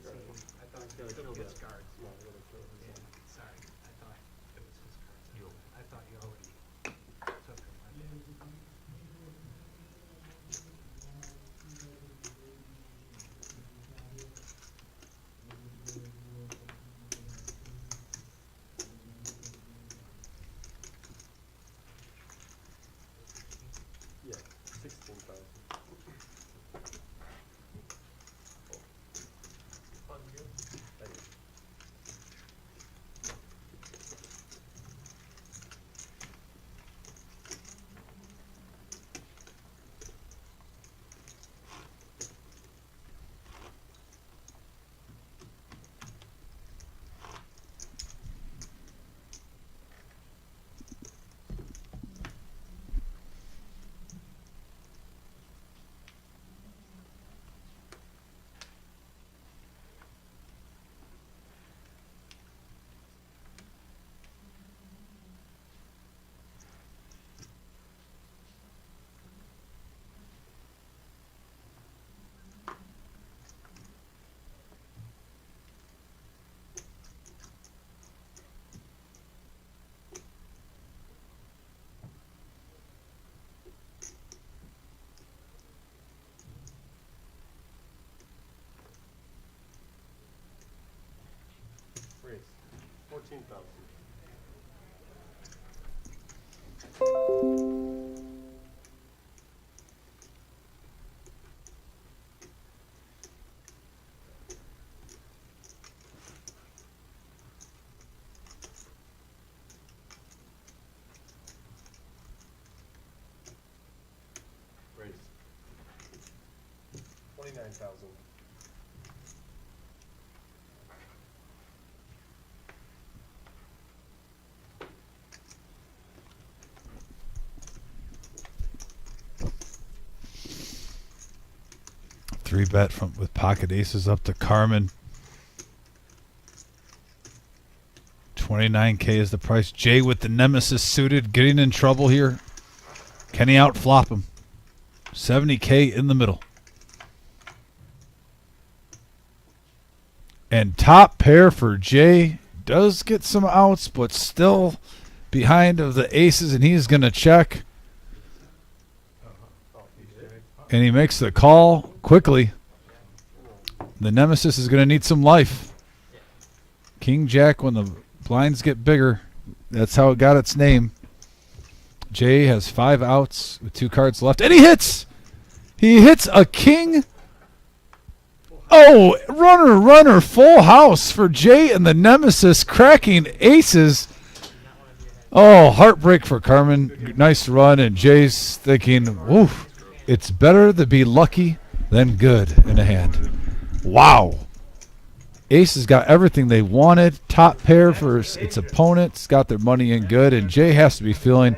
I thought It's gonna kill the cards. No, I'm gonna kill it. Yeah, sorry, I thought it was his cards. I thought you already took them. Yeah, 16,000. Thank you. Raise 14,000. Raise 29,000. Three bet from with pocket aces up to Carmen. 29K is the price. Jay with the nemesis suited, getting in trouble here. Can he outflop him? 70K in the middle. And top pair for Jay does get some outs, but still behind of the aces, and he's going to check. And he makes the call quickly. The nemesis is going to need some life. King Jack, when the blinds get bigger, that's how it got its name. Jay has 5 outs with 2 cards left, and he hits! He hits a king. Oh, runner, full house for Jay and the nemesis, cracking aces. Oh, heartbreak for Carmen. Nice run, and Jay's thinking, woof, it's better to be lucky than good in a hand. Wow. Ace has got everything they wanted. Top pair for its opponents. Got their money in good, and Jay has to be feeling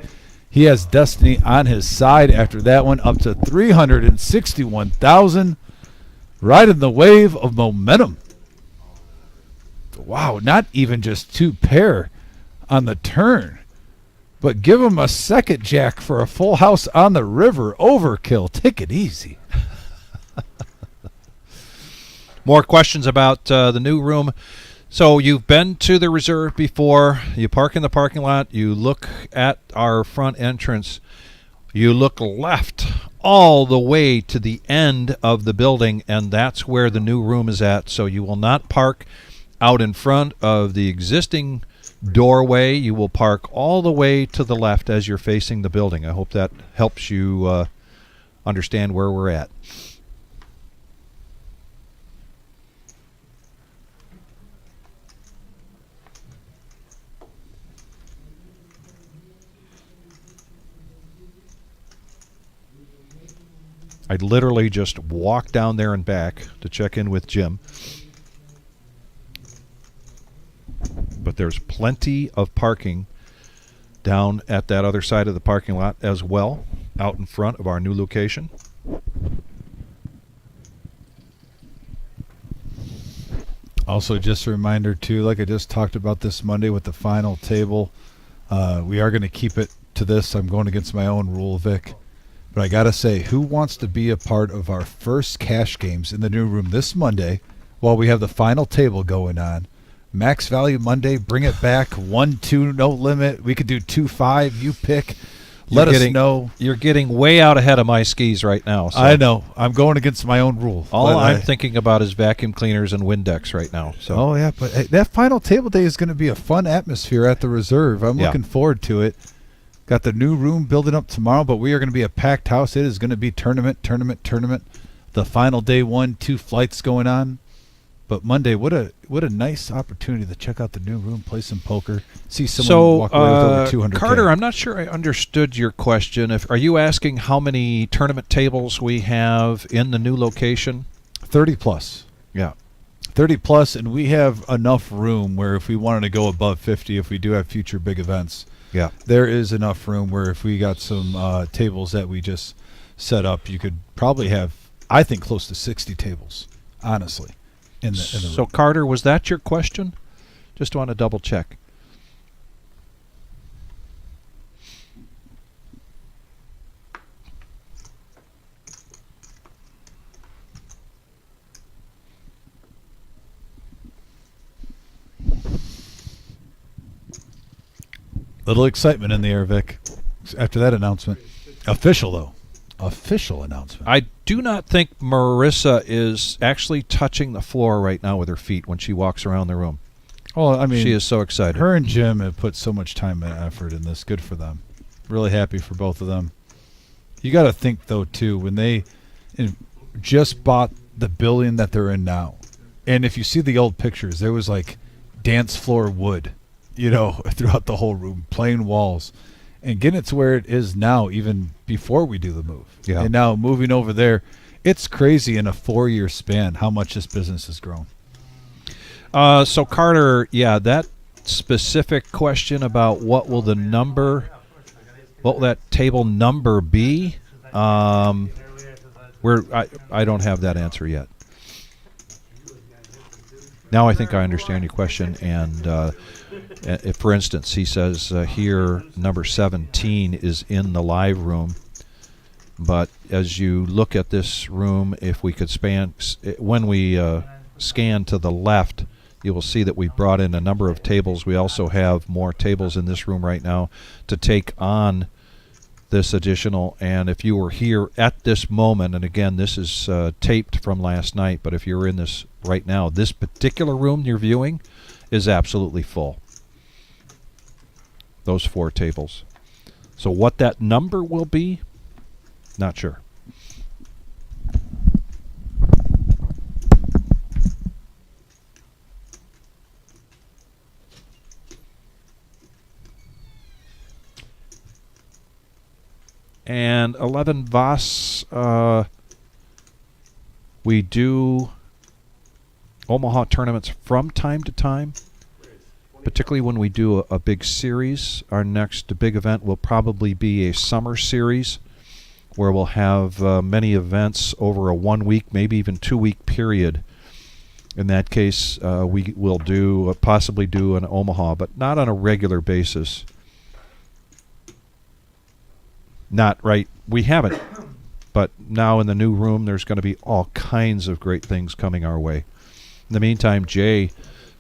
he has destiny on his side after that one, up to 361,000. Riding the wave of momentum. Wow, not even just 2 pair on the turn, but give him a second jack for a full house on the river. Overkill. Take it easy. More questions about the new room. So you've been to the reserve before. You park in the parking lot. You look at our front entrance. You look left all the way to the end of the building, and that's where the new room is at. So you will not park out in front of the existing doorway. You will park all the way to the left as you're facing the building. I hope that helps you understand where we're at. I literally just walked down there and back to check in with Jim. But there's plenty of parking down at that other side of the parking lot as well, out in front of our new location. Also, just a reminder, too, like I just talked about this Monday with the final table, we are going to keep it to this. I'm going against my own rule, Vic. But I got to say, who wants to be a part of our first cash games in the new room this Monday while we have the final table going on. Max value Monday, bring it back. 1-2, no limit. We could do 2-5. You pick. Let us know. You're getting way out ahead of my skis right now. So I know. I'm going against my own rule. all I'm thinking about is vacuum cleaners and Windex right now. So Oh, yeah. But hey, that final table day is going to be a fun atmosphere at the Reserve. I'm Yeah. looking forward to it. Got the new room building up tomorrow, but we are going to be a packed house. It is going to be tournament. The final day, 1-2 flights going on. But Monday, what a nice opportunity to check out the new room, play some poker, see someone walk away with over 200K. Carter, I'm not sure I understood your question. Are you asking how many tournament tables we have in the new location? 30 plus. Yeah. 30 plus, and we have enough room where if we wanted to go above 50, if we do have future big events, Yeah. there is enough room where if we got some tables that we just set up, you could probably have, I think, close to 60 tables, honestly, in the So, room. Carter, was that your question? Just want to double check. Little excitement in the air, Vic, after that announcement. Official, though. Official announcement. I do not think Marissa is actually touching the floor right now with her feet when she walks around the room. Well, I mean, She is so excited. her and Jim have put so much time and effort in this. Good for them. Really happy for both of them. You got to think, though, too, when they just bought the building that they're in now, and if you see the old pictures, there was like dance floor wood, throughout the whole room, plain walls, and getting it to where it is now, even before we do the move. Yeah. And now moving over there, it's crazy in a 4-year span how much this business has grown. So, Carter, yeah, that specific question about what will that table number be? I don't have that answer yet. Now I think I understand your question, and if, for instance, he says here number 17 is in the live room, but as you look at this room, if we could when we scan to the left, you will see that we've brought in a number of tables. We also have more tables in this room right now to take on this additional, and if you were here at this moment, and again, this is taped from last night, but if you're in this right now, this particular room you're viewing is absolutely full. Those 4 tables. So what that number will be, not sure. And 11 Voss, we do Omaha tournaments from time to time, particularly when we do a big series. Our next big event will probably be a summer series where we'll have many events over a 1-week, maybe even 2-week period. In that case, we will possibly do an Omaha, but not on a regular basis. Not right. We haven't. But now in the new room, there's going to be all kinds of great things coming our way. In the meantime, Jay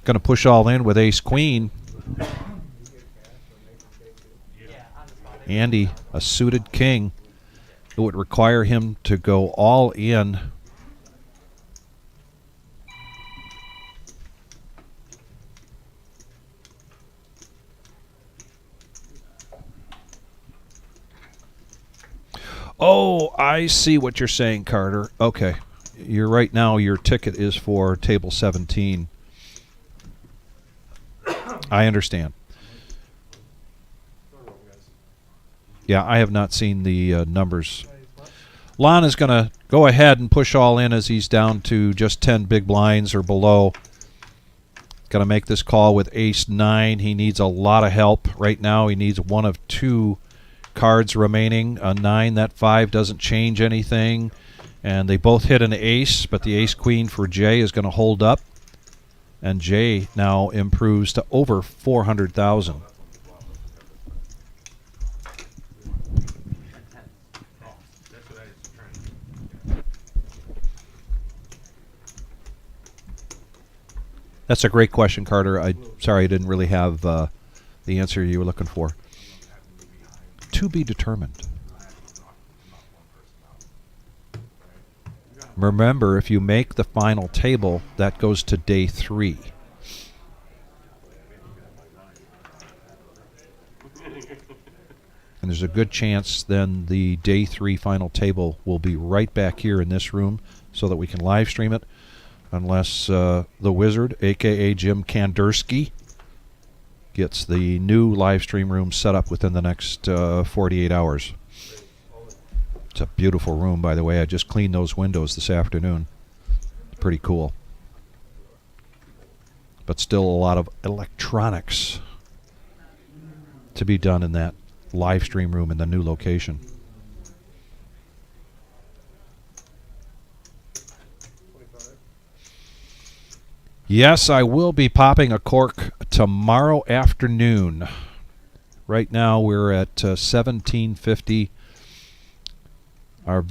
going to push all in with ace queen. Andy, a suited king. It would require him to go all in. Oh, I see what you're saying, Carter. Okay. You're right now, your ticket is for table 17. I understand. Yeah, I have not seen the numbers. Lon is going to go ahead and push all in as he's down to just 10 big blinds or below. Going to make this call with ace-9. He needs a lot of help right now. He needs one of 2 cards remaining. A 9, that 5 doesn't change anything. And they both hit an ace, but the ace-queen for Jay is going to hold up. And Jay now improves to over 400,000. That's a great question, Carter. Sorry I didn't really have the answer you were looking for. To be determined. Remember, if you make the final table, that goes to day 3. And there's a good chance then the day 3 final table will be right back here in this room so that we can live stream it, unless the Wizard, a.k.a. Jim Kandersky, gets the new live stream room set up within the next 48 hours. It's a beautiful room, by the way. I just cleaned those windows this afternoon. It's pretty cool. But still a lot of electronics to be done in that live stream room in the new location. Yes, I will be popping a cork tomorrow afternoon. Right now we're at 1750. Our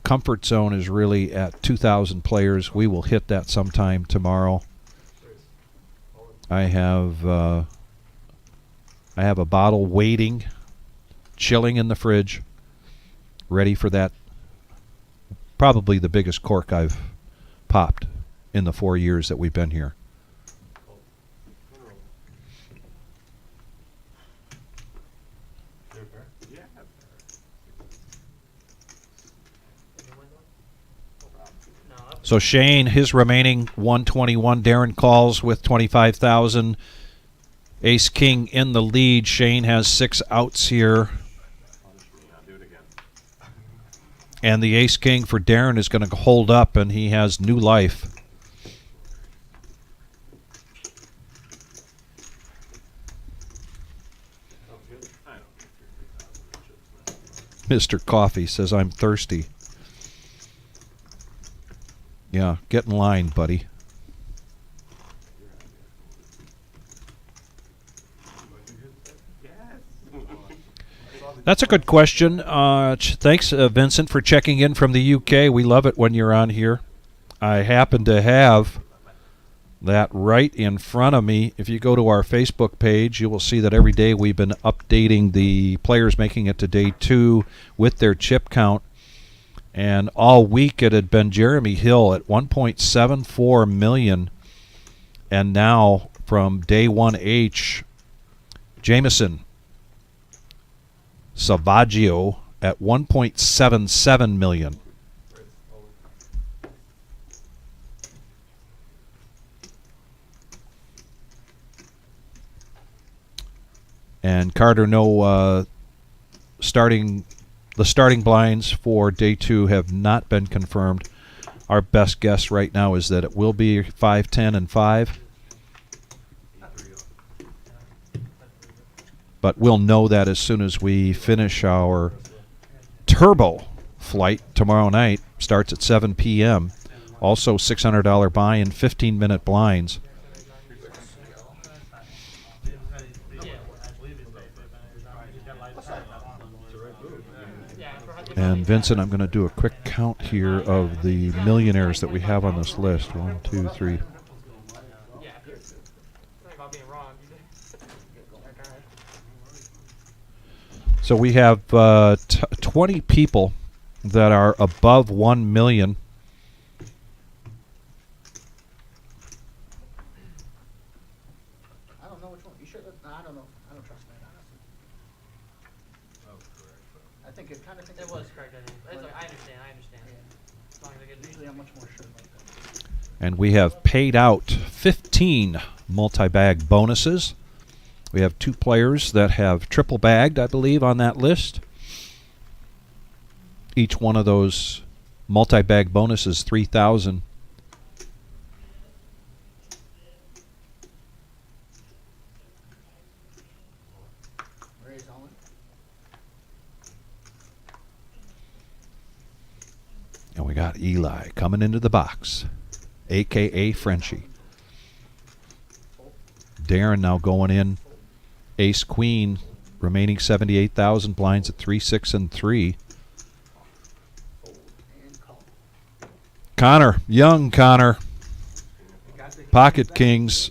comfort zone is really at 2,000 players. We will hit that sometime tomorrow. I have a bottle waiting, chilling in the fridge, ready for that. Probably the biggest cork I've popped in the 4 years that we've been here. So Shane, his remaining 121. Darren calls with 25,000. Ace King in the lead. Shane has 6 outs here. And the Ace King for Darren is going to hold up, and he has new life. Mr. Coffee says, I'm thirsty. Yeah, get in line, buddy. That's a good question. Thanks, Vincent, for checking in from the UK. We love it when you're on here. I happen to have that right in front of me. If you go to our Facebook page, you will see that every day we've been updating the players making it to day 2 with their chip count. And all week it had been Jeremy Hill at 1.74 million. And now from day 1H, Jameson Savaggio at 1.77 million. And Carter, the starting blinds for day 2 have not been confirmed. Our best guess right now is that it will be 5, 10, and 5. But we'll know that as soon as we finish our turbo flight tomorrow night. Starts at 7 p.m. Also $600 buy-in, 15-minute blinds. And Vincent, I'm going to do a quick count here of the millionaires that we have on this list. 1, 2, 3. So we have 20 people that are above 1 million. I don't know which one. You sure? No, I don't know. I don't trust that, honestly. I think it kind of. It was correct. I think. I understand. Yeah. As long as I get usually I'm much more sure about that. And we have paid out 15 multi-bag bonuses. We have 2 players that have triple bagged, I believe, on that list. Each one of those multi-bag bonuses, 3,000. Ray's on. And we got Eli coming into the box, a.k.a. Frenchie. Darren now going in. Ace Queen, remaining 78,000 blinds at 3, 6, and 3. Connor, young Connor. You got the Pocket Kings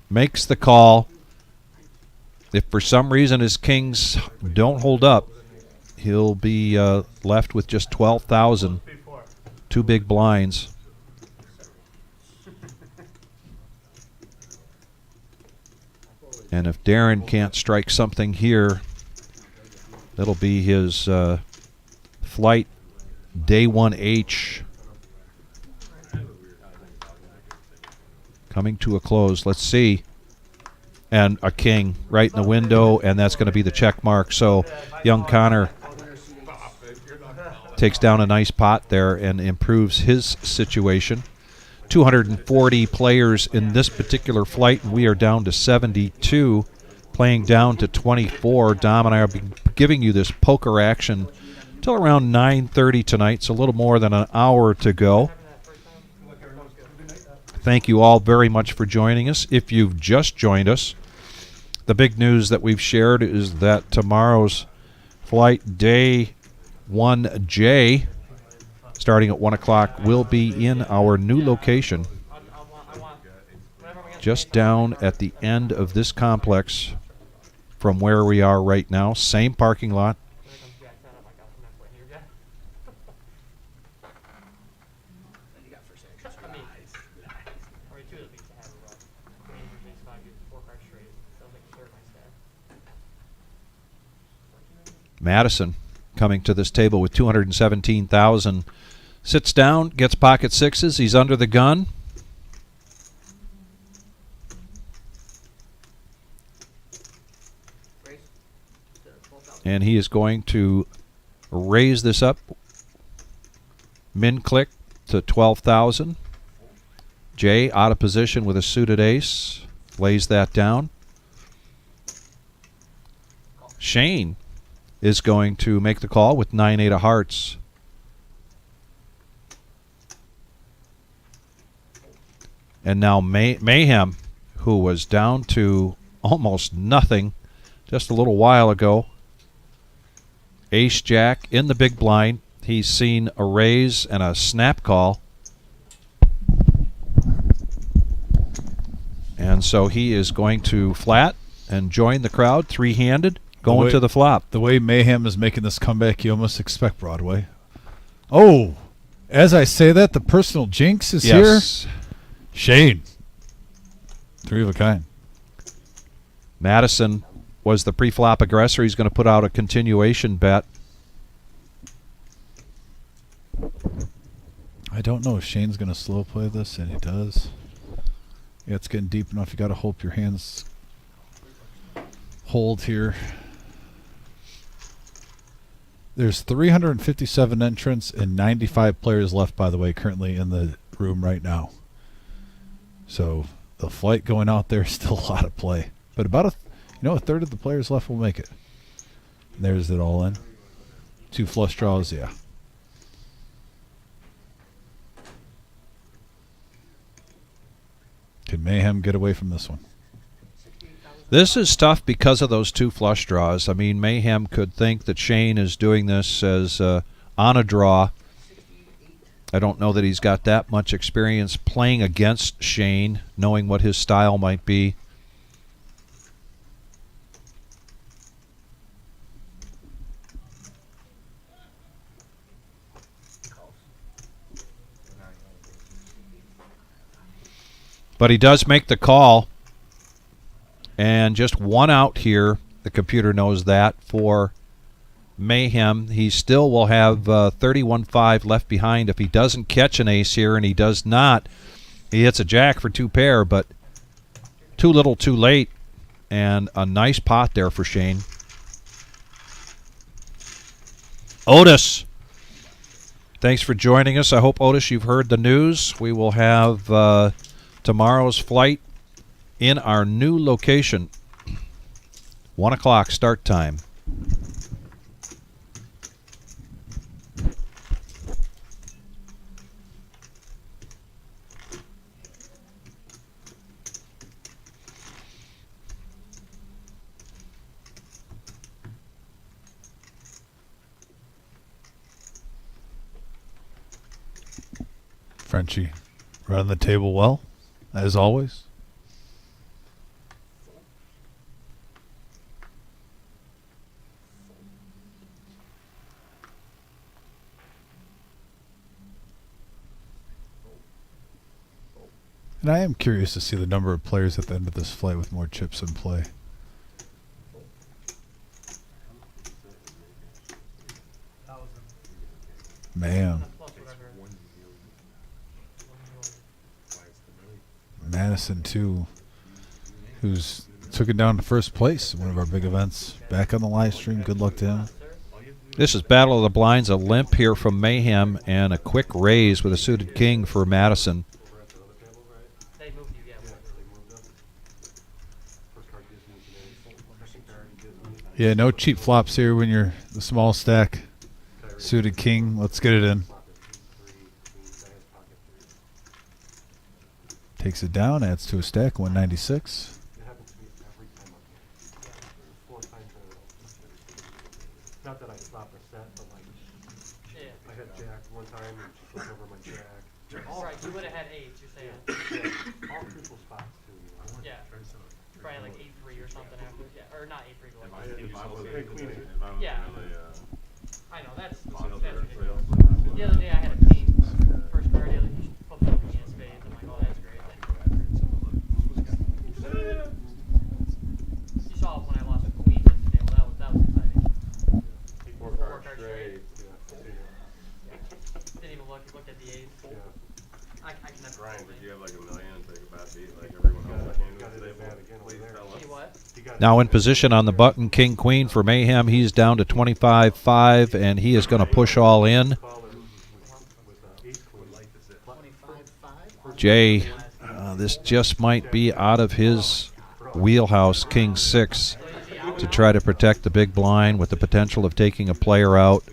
makes the call. If for some reason his kings don't hold up, he'll be left with just 12,000. Two big blinds. And if Darren can't strike something here, that'll be his flight day 1H coming to a close. Let's see. And a king right in the window, and that's going to be the check mark. So young Connor takes down a nice pot there and improves his situation. 240 players in this particular flight, and we are down to 72, playing down to 24. Dom and I will be giving you this poker action till around 9:30 tonight, so a little more than an hour to go. Thank you all very much for joining us. If you've just joined us, the big news that we've shared is that tomorrow's flight day 1J, starting at 1 o'clock, will be in our new location, just down at the end of this complex from where we are right now. Same parking lot. Madison coming to this table with 217,000. Sits down, gets pocket sixes. He's under the gun. And he is going to raise this up. Min click to 12,000. Jay out of position with a suited ace. Lays that down. Shane is going to make the call with 9-8 of hearts. And now Mayhem, who was down to almost nothing just a little while ago. Ace Jack in the big blind. He's seen a raise and a snap call. And so he is going to flat and join the crowd, three-handed, going to the flop. The way Mayhem is making this comeback, you almost expect Broadway. Oh, as I say that, the personal jinx is here. Shane. Three of a kind. Madison was the pre-flop aggressor. He's going to put out a continuation bet. I don't know if Shane's going to slow play this, and he does. Yeah, it's getting deep enough. You got to hope your hands hold here. There's 357 entrants and 95 players left, by the way, currently in the room right now. So the flight going out there is still a lot of play. But about a third of the players left will make it. And there's it all in. Two flush draws, yeah. Can Mayhem get away from this one? This is tough because of those two flush draws. I mean, Mayhem could think that Shane is doing this as on a draw. I don't know that he's got that much experience playing against Shane, knowing what his style might be. But he does make the call. And just one out here. The computer knows that for Mayhem. He still will have 31.5 left behind if he doesn't catch an ace here, and he does not. He hits a jack for two pair, but too little too late. And a nice pot there for Shane. Otis. Thanks for joining us. I hope, Otis, you've heard the news. We will have tomorrow's flight in our new location. 1 o'clock start time. Frenchie running the table well. as always. And I am curious to see the number of players at the end of this flight with more chips in play. Man. Madison, too, who's took it down to first place in one of our big events. Back on the live stream. Good luck to him. This is Battle of the Blinds, a limp here from Mayhem, and a quick raise with a suited king for Madison. Yeah, no cheap flops here when you're the small stack. Suited king. Let's get it in. Takes it down, adds to a stack, 196. Not that I flopped a set, but like, I had jack one time and she flipped over my jack. Right, you would have had eights, you're saying. All crucial spots too, you know. Yeah. Probably like 8-3 or something after. Yeah, or not 8-3, but like. If I was Yeah. queen eight. Yeah. Really, I know, that's sales ridiculous. sales. The other day I had a king, first card, the other, he flipped over king of spades. I'm like, oh, that's great. You saw it when I lost a queen yesterday. Well, that was exciting. Four Four card card straight. Didn't even looked at the eight. I can never. Ryan, did you have like a million and take a bad beat like everyone else? Got it bad again over there. See what? Now in position on the button, King Queen for Mayhem. He's down to 25-5, and he is going to push all in. Jay, this just might be out of his wheelhouse, King 6, to try to protect the big blind with the potential of taking a player out.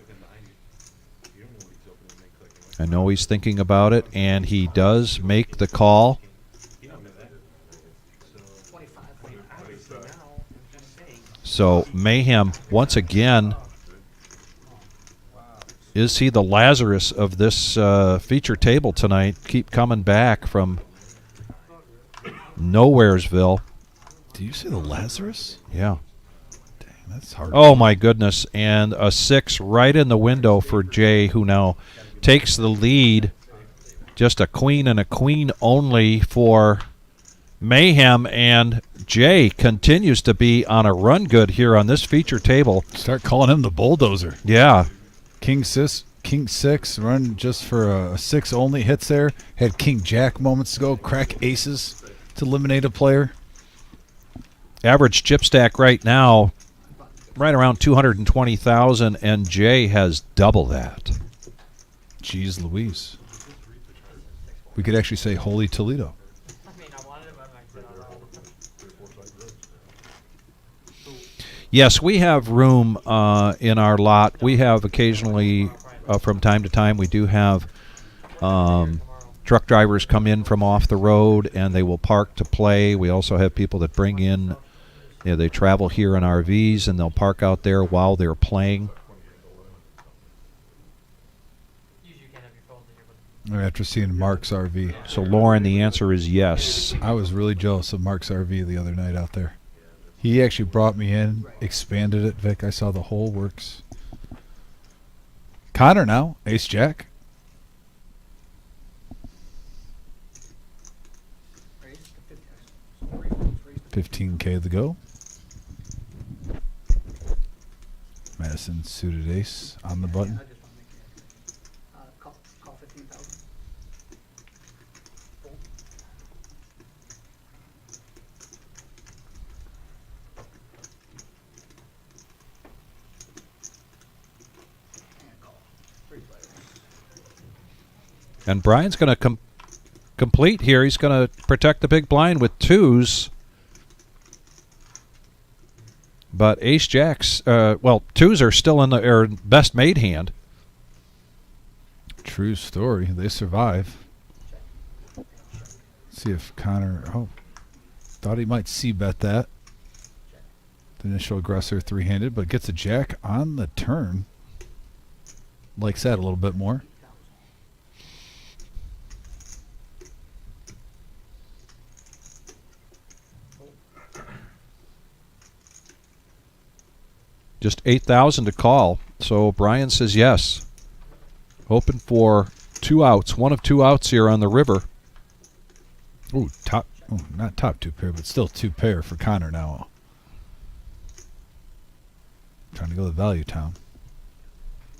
I know he's thinking about it, and he does make the call. So Mayhem, once again, is he the Lazarus of this feature table tonight? Keep coming back from Nowheresville. Do you say the Lazarus? Yeah. Dang, that's hard. Oh, my goodness. And a 6 right in the window for Jay, who now takes the lead. Just a queen and a queen only for Mayhem, and Jay continues to be on a run good here on this feature table. Start calling him the bulldozer. Yeah. King 6, run just for a 6 only, hits there. Had King Jack moments ago, crack aces to eliminate a player. Average chip stack right now, right around 220,000, and Jay has double that. Jeez Louise. We could actually say Holy Toledo. I mean, I wanted it, but I said, Yes, we have room in our lot. We have occasionally, from time to time, we do have truck drivers come in from off the road, and they will park to play. We also have people that bring in, they travel here in RVs, and they'll park out there while they're playing. After seeing Mark's RV. So, Lauren, the answer is yes. I was really jealous of Mark's RV the other night out there. He actually brought me in, expanded it, Vic. I saw the whole works. Connor now, Ace Jack. $15K to go. Madison suited ace on the button. Call 15,000. And Brian's going to complete here. He's going to protect the big blind with 2s. But Ace Jacks, 2s are still in the best made hand. True story. They survive. Let's see if Connor, thought he might c-bet that. The initial aggressor 3-handed, but gets a jack on the turn. Likes that a little bit more. Just 8,000 to call. So Brian says yes. Hoping for 2 outs. One of 2 outs here on the river. Ooh, top. Oh, not top 2 pair, but still 2 pair for Connor now. Trying to go the value town.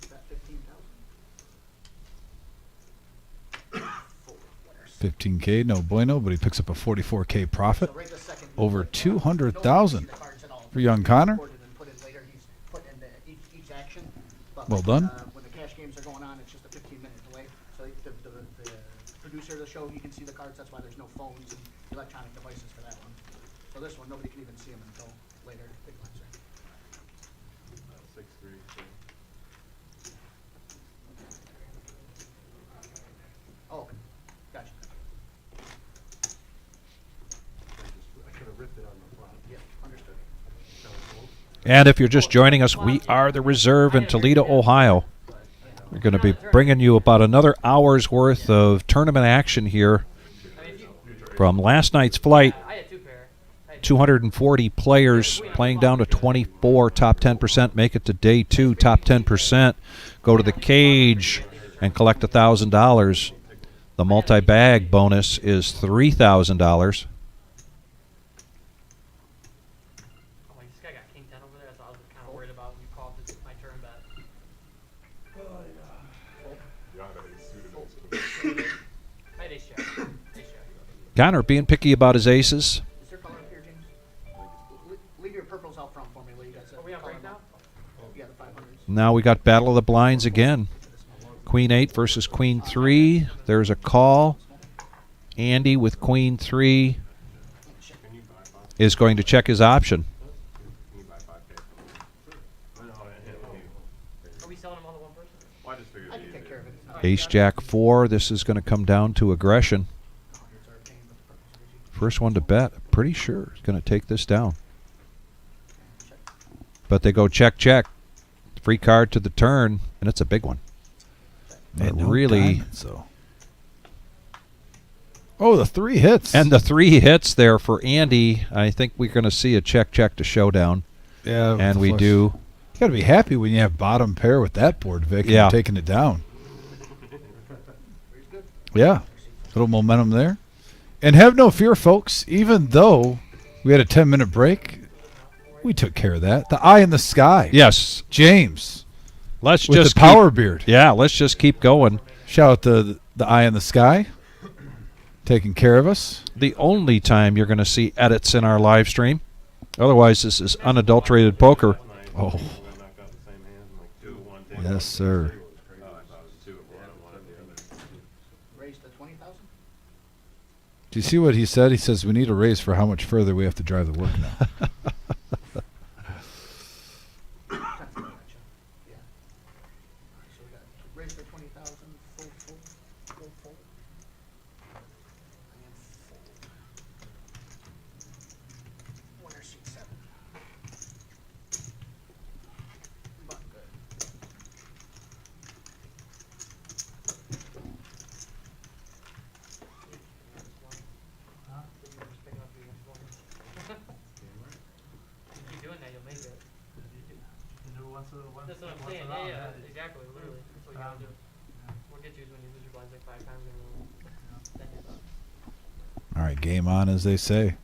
Is that 15,000? $15K, no bueno, but he picks up a $44K profit. So right this second, Over like, $200,000 the cards at all. for young Connor. Recorded and put in later. He's put in each action. But Well like, done. When the cash games are going on, it's just a 15-minute delay. So the producer of the show, he can see the cards. That's why there's no phones and electronic devices for that one. So this one, nobody can even see them until later. Big ones, right? 6-3. Oh, okay. Gotcha. I could have ripped it on the fly. Yeah, understood. And if you're just joining us, we are the Reserve in Toledo, Ohio. We're going to be bringing you about another hour's worth of tournament action here from last night's flight. I had 2 pair. 240 players playing down to 24. Top 10% make it to day 2. Top 10% go to the cage and collect $1,000. The multi-bag bonus is $3,000. Oh, this guy got king 10 over there. That's what I was kind of worried about when you called this my turn bet. I had ace jack. Ace jack. Connor being picky about his aces. Is there color up here, James? Leave your purples out front for me. Will you guys Are we on break now? Yeah, the 500s. Now we got Battle of the Blinds again. Queen 8 versus Queen 3. There's a call. Andy with Queen 3 is going to check his option. Are we selling them all to one person? Well, I just figured I it'd can be take easier. care of it. Ace Jack 4. This is going to come down to aggression. First one to bet. Pretty sure is going to take this down. But they go check, check. Free card to the turn, and it's a big one. Man, And no really, diamonds, so. Oh, the 3 hits. and the 3 hits there for Andy. I think we're going to see a check, check to showdown, yeah, with and the we flush. do. You got to be happy when you have bottom pair with that board, Vic. and Yeah. you're taking it down. Yeah, little momentum there. And have no fear, folks. Even though we had a 10-minute break, we took care of that. The eye in the sky. Yes, James let's with just the power beard. Yeah, let's just keep going. Shout out to the eye in the sky, taking care of us. The only time you're going to see edits in our live stream. Otherwise, this is unadulterated poker. Oh, yes, sir. Raise to 20,000? Do you see what he said? He says we need a raise for how much further we have to drive the work now. Yeah. So we got raise for 20,000, full. And fold. Winner seat 7. But good. Huh? Just picking up your next one. You keep doing that, you'll make it. You do once That's what I'm once saying. around, Yeah, exactly. Literally. That's what you gotta do. What gets you is when you lose your blinds like 5 times in a row. Then you're done. All right, game on, as they say.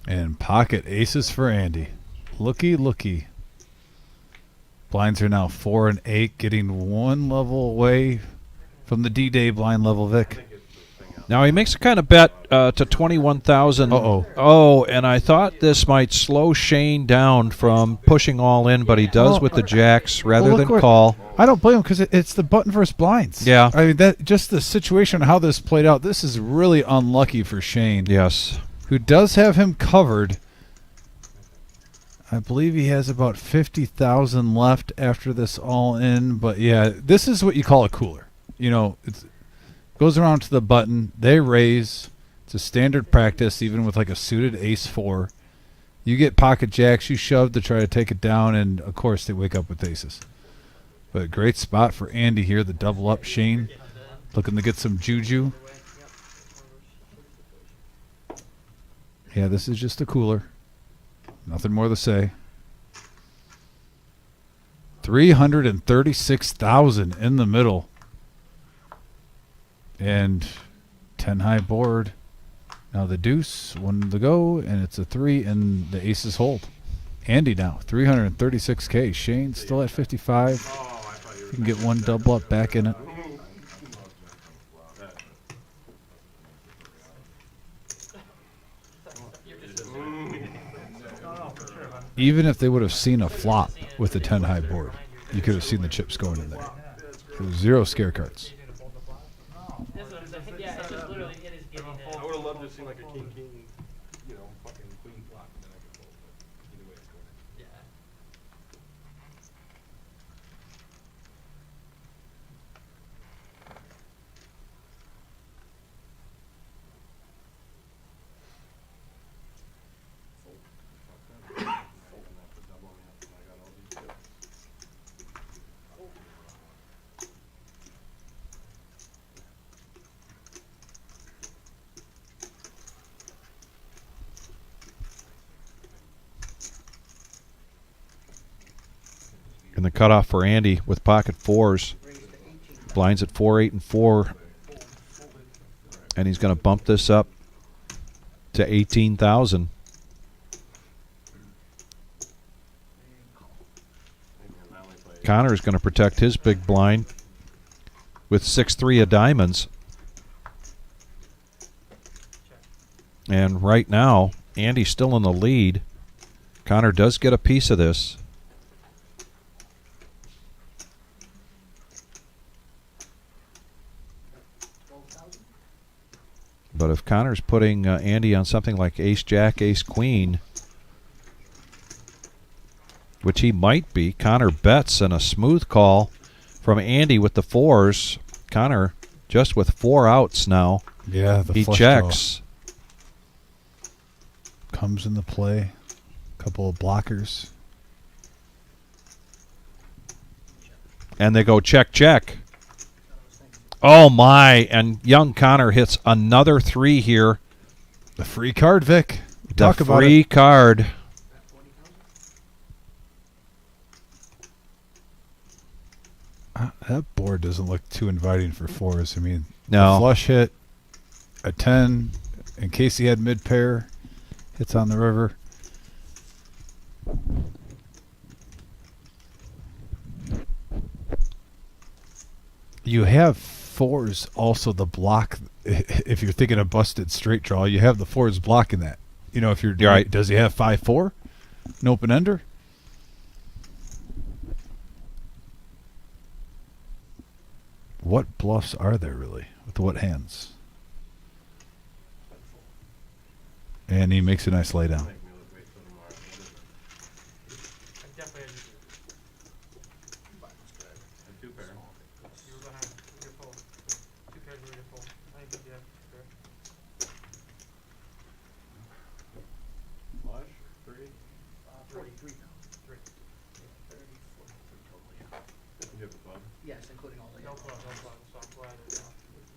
And pocket aces for Andy. Looky, looky. Blinds are now 4 and 8, getting 1 level away from the D-Day blind level, Vic. Now he makes a kind of bet to 21,000. Uh-oh. Oh, and I thought this might slow Shane down from pushing all in, but he does Oh. with the jacks rather Well, than look what- call. I don't blame him because it's the button versus blinds. Yeah. I mean, that just the situation, how this played out, this is really unlucky for Shane, Yes. who does have him covered. I believe he has about 50,000 left after this all in, but yeah, this is what you call a cooler. You know, it goes around to the button. They raise. It's a standard practice, even with like a suited ace 4. You get pocket jacks, you shove to try to take it down, and of course they wake up with aces. But a great spot for Andy here, the double up Shane, looking to get some juju. Yeah, this is just a cooler. Nothing more to say. 336,000 in the middle. And 10 high board. Now the deuce, 1 to go, and it's a 3, and the aces hold. Andy now, 336K. Shane still at 55. You can get one double up back in it. Even if they would have seen a flop with the 10 high board, you could have seen the chips going in there. There was 0 scare cards. Yeah, it's just literally, it is getting it. I would have loved to see like a king, you know, fucking queen flop, and then I could fold, but either way it's going. Yeah. And the cutoff for Andy with pocket 4s. Blinds at 4, 8, and 4. And he's going to bump this up to 18,000. Connor is going to protect his big blind with 6-3 of diamonds. And right now, Andy's still in the lead. Connor does get a piece of this. But if Connor's putting Andy on something like ace-jack, ace-queen, which he might be, Connor bets and a smooth call from Andy with the 4s. Connor just with 4 outs now. Yeah, the he flush checks. Draw comes into play. Couple of blockers. And they go check, check. Oh, my. And young Connor hits another 3 here. The free card, Vic. The free card. That board doesn't look too inviting for 4s. I mean, no. The flush hit, a 10, in case he had mid-pair, hits on the river. You have 4s also the block. If you're thinking of busted straight draw, you have the 4s blocking that. You know, if you're right. Does he have 5-4? An open ender? What bluffs are there really? With what hands? And he makes a nice laydown. I definitely Two pair. you were behind. You're full. 2 pairs were full. I think you have 2 pairs. Flush, 3. 43 now. 3. 30, 43 total, yeah. You have a club? Yes, including all the. No club, no club. So I'm glad it's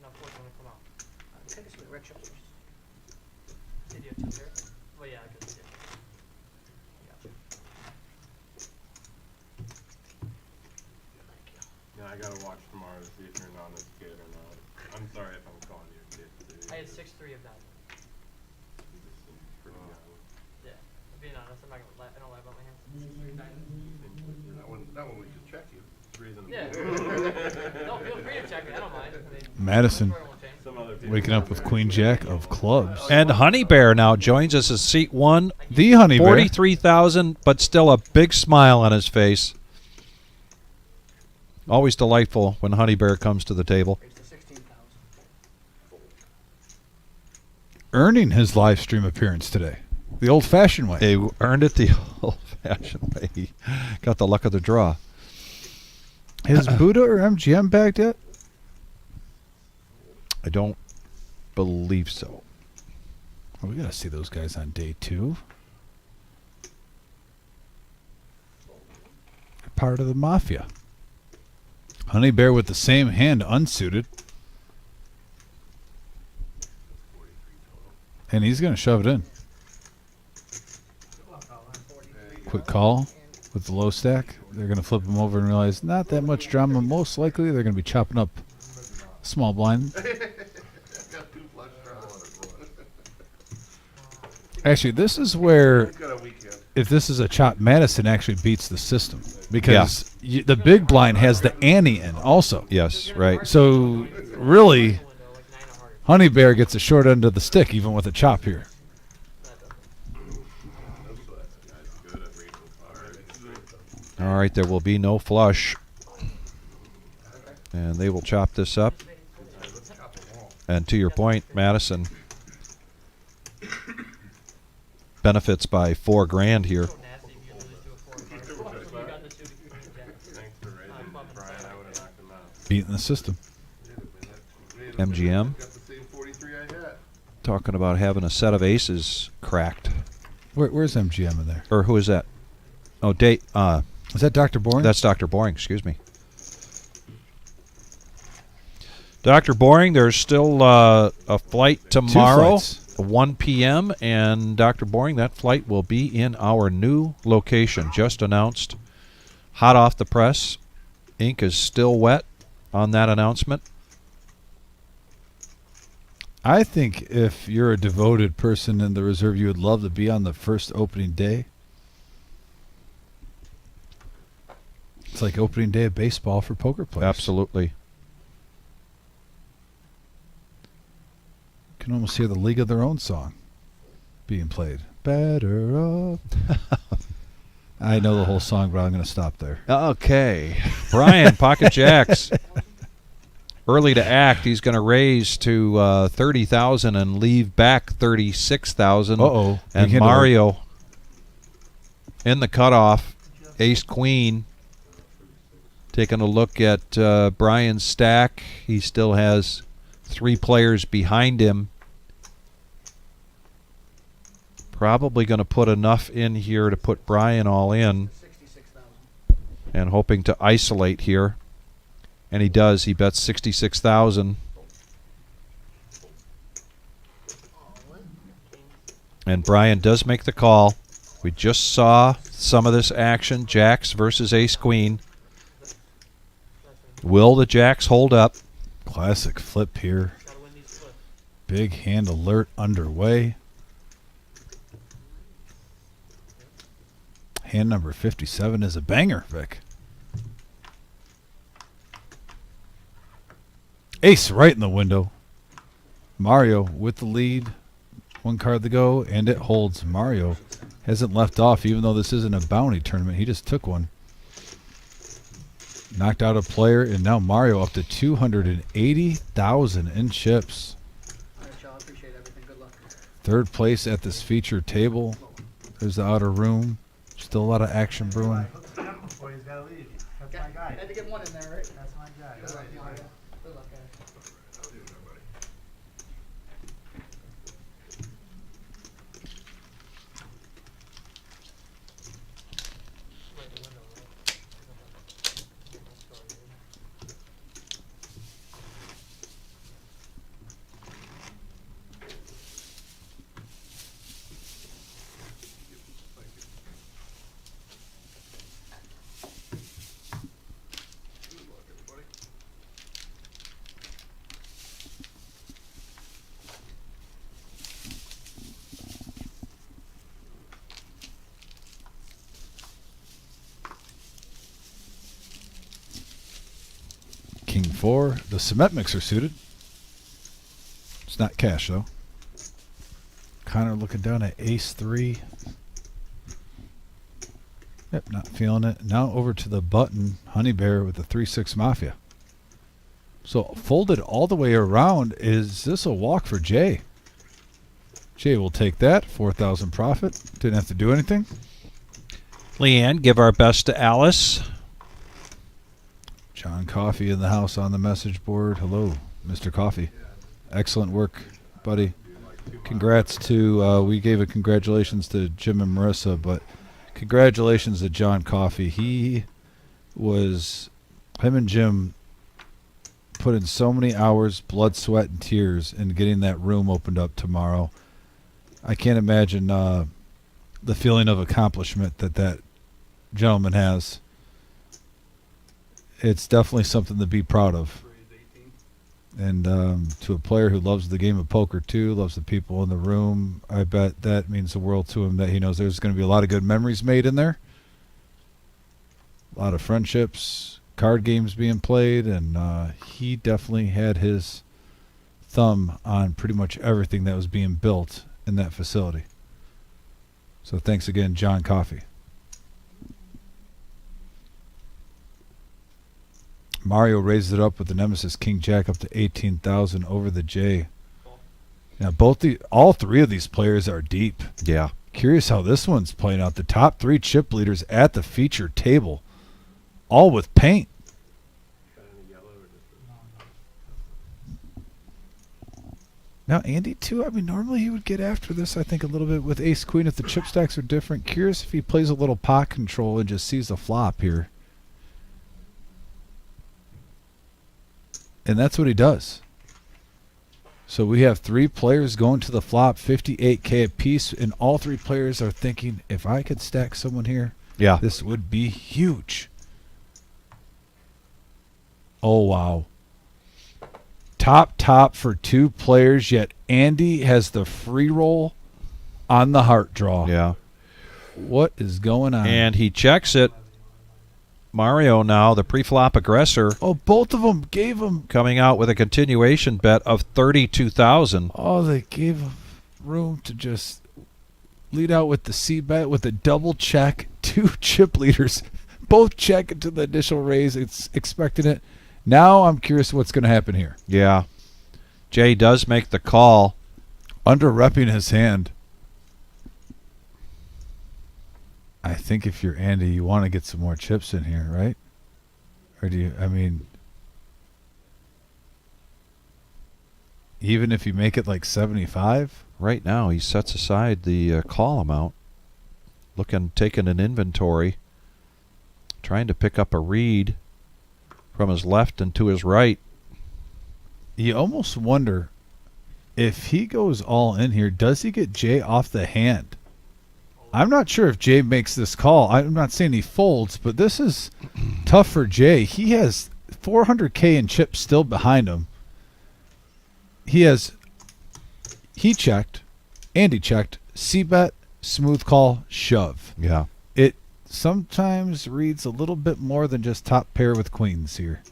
not forcing them to come out. Take us to the red chips first. Did you have 2 pairs? Well, yeah, I guess you did. Gotcha. Thank you. Yeah, I gotta watch tomorrow to see if you're not as good or not. I'm sorry if I'm calling you a kid. I had 6-3 of that. You just seem pretty young. Yeah. Being honest, I'm not gonna lie. I don't lie about my hands. 6-3 diamond. That one we just check you. Three's in the Yeah. No, feel free to check me. I don't mind. I mean, Madison sure it won't change. Some other people. waking up with Queen Jack of clubs. And Honey Bear now joins us as seat 1. The Honey Bear. 43,000, but still a big smile on his face. Always delightful when Honey Bear comes to the table. Raised to 16,000. Earning his live stream appearance today. The old-fashioned way. They earned it the old-fashioned way. He got the luck of the draw. Has Buddha or MGM bagged yet? I don't believe so. Oh, we got to see those guys on day 2. Part of the mafia. Honey Bear with the same hand unsuited. And he's going to shove it in. Quick call with the low stack. They're going to flip him over and realize not that much drama. Most likely they're going to be chopping up small blind. Actually, this is where, if this is a chop, Madison actually beats the system. Because the big blind has the Anny in also. Yes, right. So, really, Honey Bear gets a short end of the stick, even with a chop here. All right, there will be no flush. And they will chop this up. And to your point, Madison benefits by $4,000 here. Beating the system. MGM talking about having a set of aces cracked. Where's MGM in there? Or who is that? Oh, date. Is that Dr. Boring? That's Dr. Boring, excuse me. Dr. Boring, there's still a flight tomorrow, 1 p.m., and Dr. Boring, that flight will be in our new location, just announced, hot off the press. Ink is still wet on that announcement. I think if you're a devoted person in the reserve, you would love to be on the first opening day. It's like opening day of baseball for poker players. Absolutely. You can almost hear the League of Their Own song being played. Better off. I know the whole song, but I'm going to stop there. Okay. Brian, pocket jacks. Early to act. He's going to raise to $30,000 and leave back $36,000. Uh-oh. And Mario in the cutoff. Ace Queen. Taking a look at Brian's stack. He still has 3 players behind him. Probably going to put enough in here to put Brian all in. And hoping to isolate here. And he does. He bets 66,000. And Brian does make the call. We just saw some of this action. Jacks versus Ace Queen. Will the Jacks hold up? Classic flip here. Big hand alert underway. Hand number 57 is a banger, Vic. Ace right in the window. Mario with the lead. 1 card to go, and it holds. Mario hasn't left off, even though this isn't a bounty tournament. He just took one. Knocked out a player, and now Mario up to 280,000 in chips. All right, y'all. Appreciate everything. Good luck. 3rd place at this feature table. There's the outer room. Still a lot of action brewing. Before he's got to leave. That's my guy. Had to get one in there, right? That's my guy. Good luck, Mario. Good luck, guys. King 4. The cement mixer suited. It's not cash, though. Connor looking down at Ace 3. Yep, not feeling it. Now over to the button. Honey Bear with the 3-6 Mafia. So folded all the way around. Is this a walk for Jay? Jay will take that. 4,000 profit. Didn't have to do anything. Leanne, give our best to Alice. John Coffee in the house on the message board. Hello, Mr. Coffee. Excellent work, buddy. Congrats to, we gave a congratulations to Jim and Marissa, but congratulations to John Coffey. Him and Jim put in so many hours, blood, sweat, and tears in getting that room opened up tomorrow. I can't imagine the feeling of accomplishment that gentleman has. It's definitely something to be proud of. And to a player who loves the game of poker too, loves the people in the room, I bet that means the world to him, that he knows there's going to be a lot of good memories made in there. A lot of friendships, card games being played, and he definitely had his thumb on pretty much everything that was being built in that facility. So thanks again, John Coffey. Mario raised it up with the Nemesis King Jack up to 18,000 over the J. Now all three of these players are deep. Yeah. Curious how this one's playing out. The top three chip leaders at the feature table, all with paint. Now Andy too, I mean normally he would get after this, I think, a little bit with Ace Queen if the chip stacks are different. Curious if he plays a little pot control and just sees the flop here. And that's what he does. So we have three players going to the flop, 58K apiece, and all three players are thinking, if I could stack someone here, Yeah. this would be huge. Oh, wow. Top for two players, yet Andy has the free roll on the heart draw. Yeah. What is going on? And he checks it. Mario now, the pre-flop aggressor. Oh, both of them gave him. Coming out with a continuation bet of 32,000. Oh, they gave him room to just lead out with the C bet with a double check. Two chip leaders both check into the initial raise. It's expecting it. Now I'm curious what's going to happen here. Yeah. Jay does make the call. Under-repping his hand. I think if you're Andy, you want to get some more chips in here, right? Or do you, I mean, even if you make it like 75? Right now, he sets aside the call amount. Taking an inventory. Trying to pick up a read from his left and to his right. You almost wonder if he goes all in here, does he get Jay off the hand? I'm not sure if Jay makes this call. I'm not saying he folds, but this is tough for Jay. He has 400K in chips still behind him. He checked, Andy checked, C-bet, smooth call, shove. Yeah. It sometimes reads a little bit more than just top pair with queens here.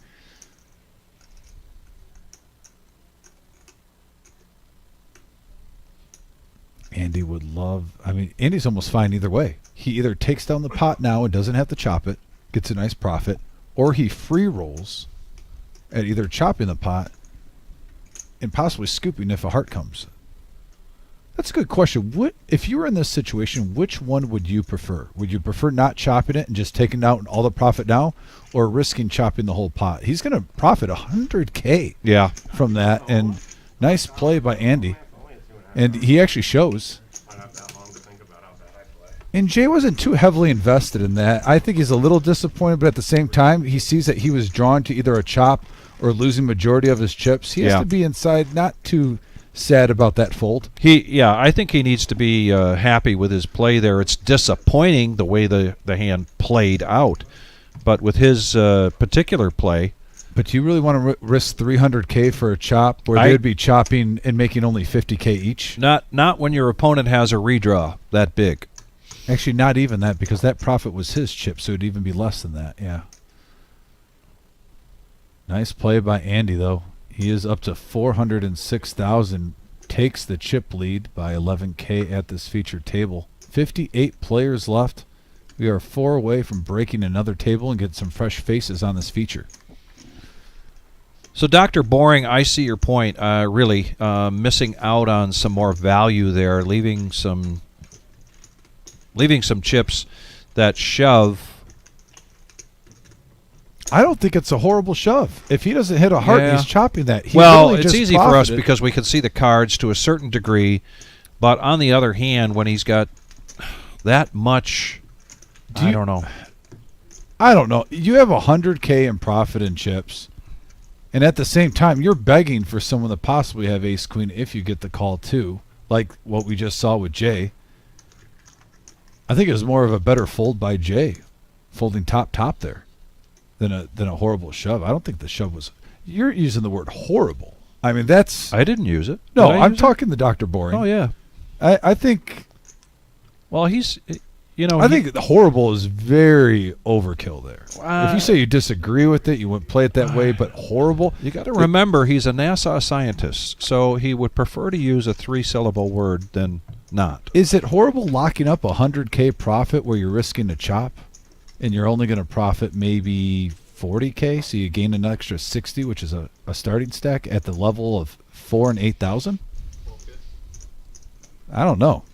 Andy would love, I mean, Andy's almost fine either way. He either takes down the pot now and doesn't have to chop it, gets a nice profit, or he free rolls at either chopping the pot and possibly scooping if a heart comes. That's a good question. What, if you were in this situation, which one would you prefer? Would you prefer not chopping it and just taking out all the profit now, or risking chopping the whole pot? He's going to profit 100K from that, and nice play by Andy. And he actually shows. And Jay wasn't too heavily invested in that. I think he's a little disappointed, but at the same time, he sees that he was drawn to either a chop or losing majority of his chips. He has to be inside, not too sad about that fold. I think he needs to be happy with his play there. It's disappointing the way the hand played out. But with his particular play, but you really want to risk 300K for a chop where they would be chopping and making only 50K each? Not when your opponent has a redraw that big. Actually, not even that, because that profit was his chip, so it would even be less than that, yeah. Nice play by Andy, though. He is up to 406,000, takes the chip lead by 11K at this featured table. 58 players left. We are 4 away from breaking another table and getting some fresh faces on this feature. So, Dr. Boring, I see your point. Really missing out on some more value there, leaving some chips that shove I don't think it's a horrible shove. If he doesn't hit a heart, Yeah. he's chopping that. He Well, literally it's just easy for us profited. because we can see the cards to a certain degree, but on the other hand, when he's got that much, I don't know. I don't know. You have $100K in profit in chips, and at the same time, you're begging for someone to possibly have ace queen if you get the call too, like what we just saw with Jay. I think it was more of a better fold by Jay, folding top there, than a horrible shove. I don't think the shove was. You're using the word horrible. I mean, that's. I didn't use it. No, Did I I'm use it? talking the Dr. Boring. Oh yeah. I think. Well, he's, you know, I think horrible is very overkill there. If you say you disagree with it, you wouldn't play it that way, but horrible. you got to remember he's a NASA scientist, so he would prefer to use a 3-syllable word than not. Is it horrible locking up $100K profit where you're risking a chop, and you're only going to profit maybe $40K, so you gain an extra 60, which is a starting stack at the level of 4 and 8,000? I don't know.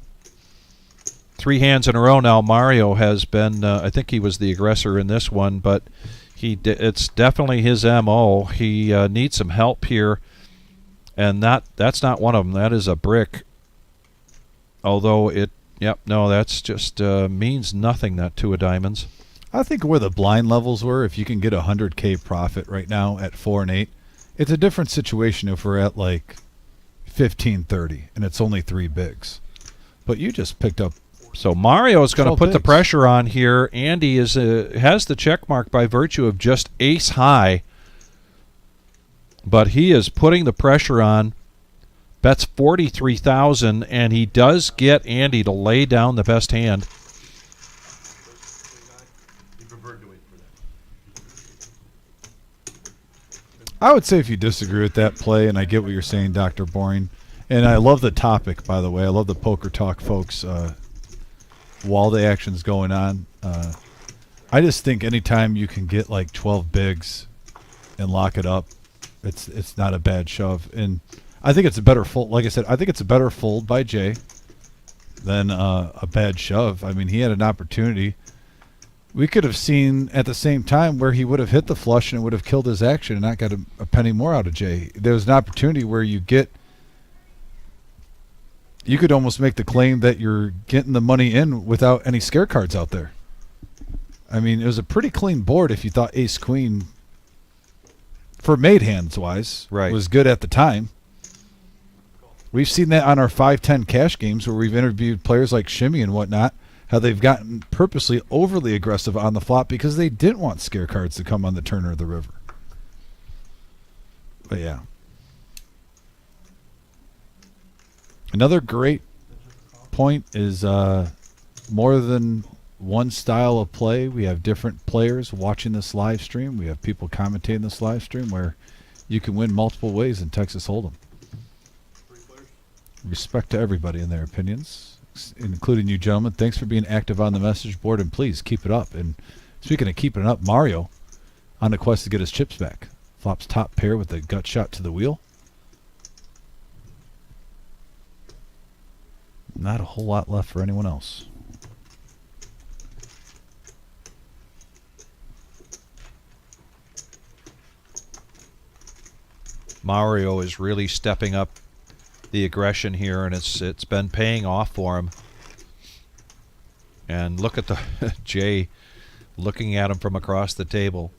3 hands in a row now. Mario has been. I think he was the aggressor in this one, but it's definitely his MO. He needs some help here, and that's not one of them. That is a brick. Although that's just means nothing. That 2 of diamonds. I think where the blind levels were, if you can get $100K profit right now at 4 and 8, it's a different situation if we're at like 15-30 and it's only 3 bigs. But you just picked up. So Mario is going to 12 put the bigs. pressure on here. Andy has the check mark by virtue of just ace high, but he is putting the pressure on. Bets 43,000, and he does get Andy to lay down the best hand. You preferred to wait for that. I would say if you disagree with that play, and I get what you're saying, Dr. Boring, and I love the topic, by the way. I love the Poker Talk folks while the action's going on. I just think anytime you can get like 12 bigs and lock it up, it's not a bad shove. And I think it's a better fold. Like I said, I think it's a better fold by Jay than a bad shove. I mean, he had an opportunity. We could have seen at the same time where he would have hit the flush and it would have killed his action and not got a penny more out of Jay. There was an opportunity where you could almost make the claim that you're getting the money in without any scare cards out there. I mean, it was a pretty clean board if you thought ace queen, for made hands wise, Right. was good at the time. We've seen that on our 5-10 cash games where we've interviewed players like Shimmy and whatnot, how they've gotten purposely overly aggressive on the flop because they didn't want scare cards to come on the turn or the river. But yeah. Another great point is more than one style of play. We have different players watching this live stream. We have people commentating this live stream where you can win multiple ways in Texas Hold'em. Respect to everybody and their opinions, including you gentlemen. Thanks for being active on the message board, and please keep it up. And speaking of keeping it up, Mario on the quest to get his chips back. Flops top pair with a gut shot to the wheel. Not a whole lot left for anyone else. Mario is really stepping up the aggression here, and it's been paying off for him. And look at the Jay looking at him from across the table,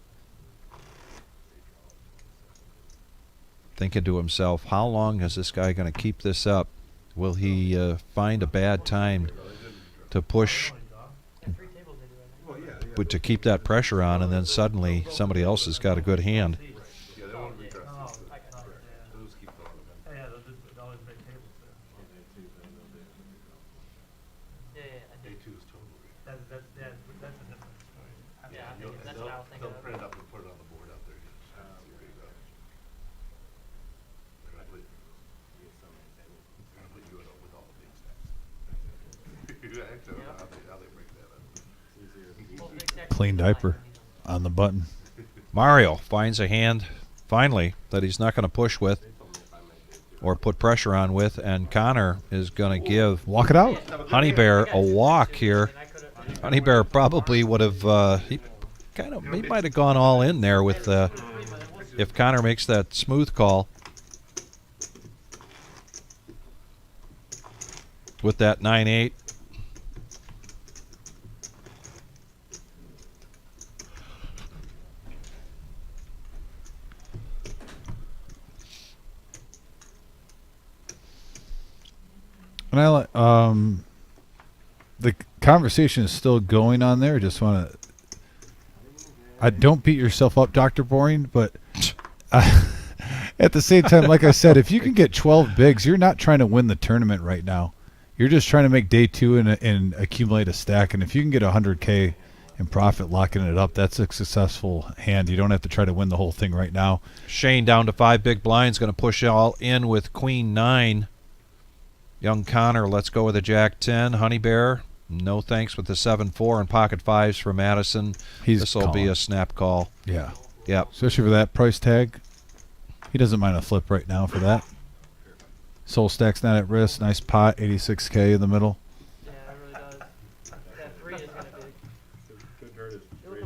thinking to himself, how long is this guy going to keep this up? Will he find a bad time to push, to keep that pressure on, and then suddenly somebody else has got a good hand? They'll print it up and put it on the board out there. Put you with all the big stacks. Actually, how they break that up. Clean diaper on the button. Mario finds a hand, finally, that he's not going to push with or put pressure on with, and Connor is going to give Walk it out. Honey Bear a walk here. Honey Bear probably would have kind of, he might have gone all in there with if Connor makes that smooth call with that 9-8. And I like the conversation is still going on there. Just want to. I don't beat yourself up, Dr. Boring, but at the same time, like I said, if you can get 12 bigs, you're not trying to win the tournament right now. You're just trying to make day two and accumulate a stack. And if you can get 100K in profit locking it up, that's a successful hand. You don't have to try to win the whole thing right now. Shane down to 5 big blinds, going to push all in with Queen 9. Young Connor, let's go with a Jack 10. Honey Bear, no thanks with the 7-4 and pocket 5s for Madison. This will be a snap call. Yeah. Yep. Especially for that price tag. He doesn't mind a flip right now for that. Soul stack's not at risk. Nice pot, 86K in the middle. Yeah, it really does. That 3 is kind of big. Good turn is It was 3-3-8.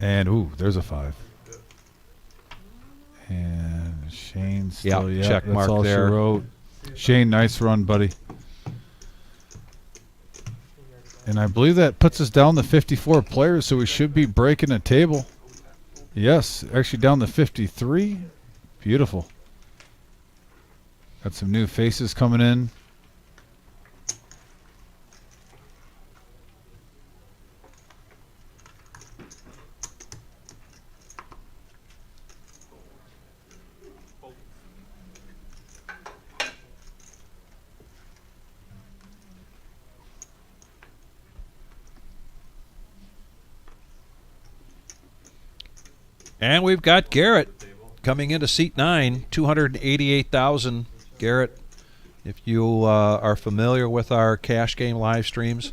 And, ooh, there's a 5. And Shane still, check that's mark all there. she wrote. Shane, nice run, buddy. And I believe that puts us down to 54 players, so we should be breaking a table. Yes, actually down to 53. Beautiful. Got some new faces coming in. And we've got Garrett coming into seat 9, 288,000. Garrett, if you are familiar with our cash game live streams,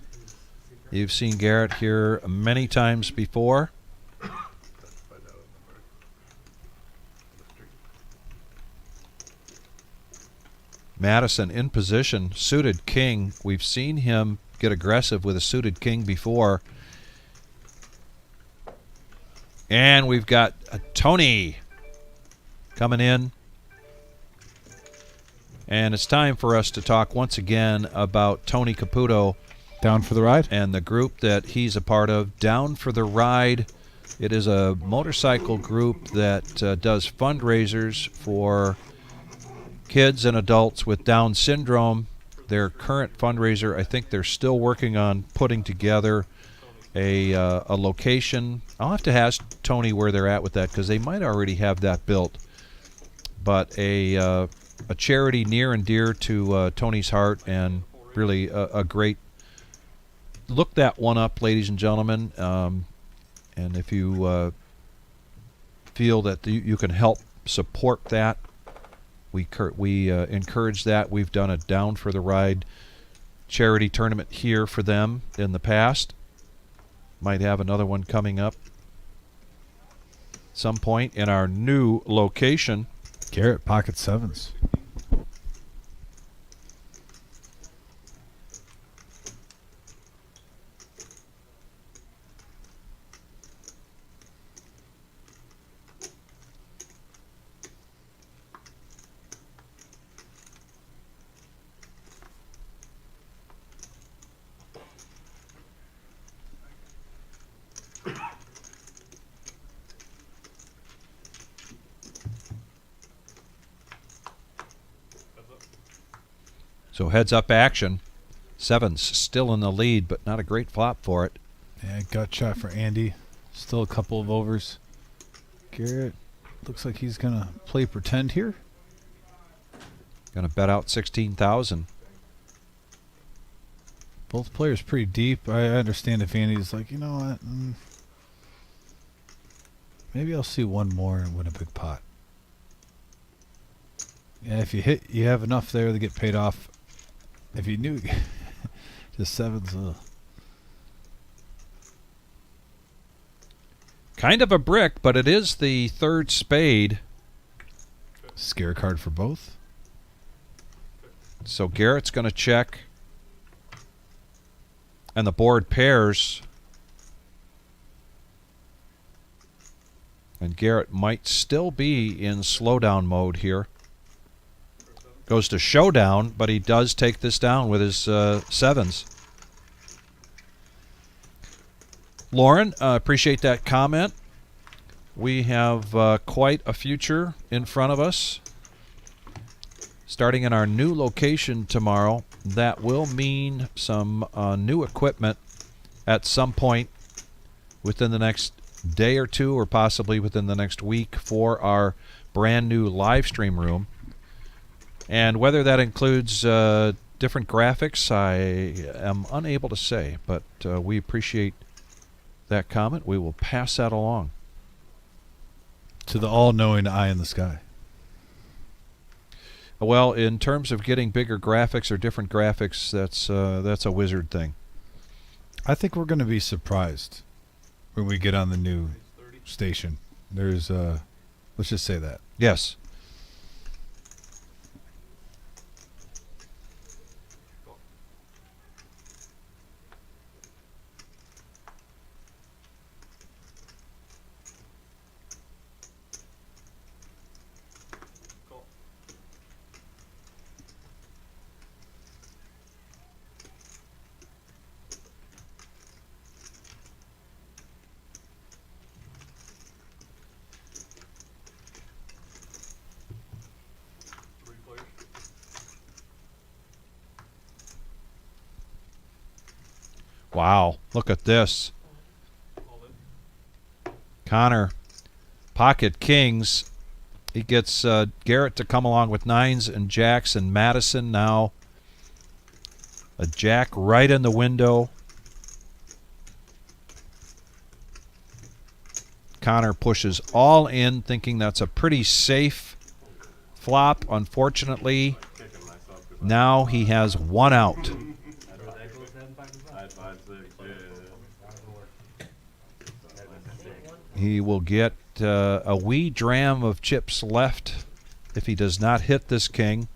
you've seen Garrett here many times before. Madison in position, suited king. We've seen him get aggressive with a suited king before. And we've got Tony coming in. And it's time for us to talk once again about Tony Caputo. Down for the ride? And the group that he's a part of, Down for the Ride. It is a motorcycle group that does fundraisers for kids and adults with Down syndrome. Their current fundraiser, I think they're still working on putting together a location. I'll have to ask Tony where they're at with that because they might already have that built. But a charity near and dear to Tony's heart, and really a great. Look that one up, ladies and gentlemen. And if you feel that you can help support that, we encourage that. We've done a Down for the Ride charity tournament here for them in the past. Might have another one coming up some point in our new location. Garrett, pocket 7s. So heads up action. 7s still in the lead, but not a great flop for it. Yeah, gut shot for Andy. Still a couple of overs. Garrett looks like he's going to play pretend here. Going to bet out 16,000. Both players pretty deep. I understand if Andy's like, you know what? Maybe I'll see one more and win a big pot. Yeah, if you hit, you have enough there to get paid off. If you knew, just 7s. Kind of a brick, but it is the third spade. Scare card for both. So Garrett's going to check. and the board pairs. And Garrett might still be in slowdown mode here. Goes to showdown, but he does take this down with his sevens. Lauren, appreciate that comment. We have quite a future in front of us. Starting in our new location tomorrow, that will mean some new equipment at some point within the next day or two, or possibly within the next week, for our brand new live stream room. And whether that includes different graphics, I am unable to say, but we appreciate that comment. We will pass that along to the all-knowing eye in the sky. Well, in terms of getting bigger graphics or different graphics, that's a wizard thing. I think we're going to be surprised when we get on the new station. There's let's just say that. Yes. Wow, look at this. Connor, pocket kings. He gets Garrett to come along with nines and jacks, and Madison now a jack right in the window. Connor pushes all in, thinking that's a pretty safe flop. Unfortunately, now he has one out. He will get a wee dram of chips left if he does not hit this king.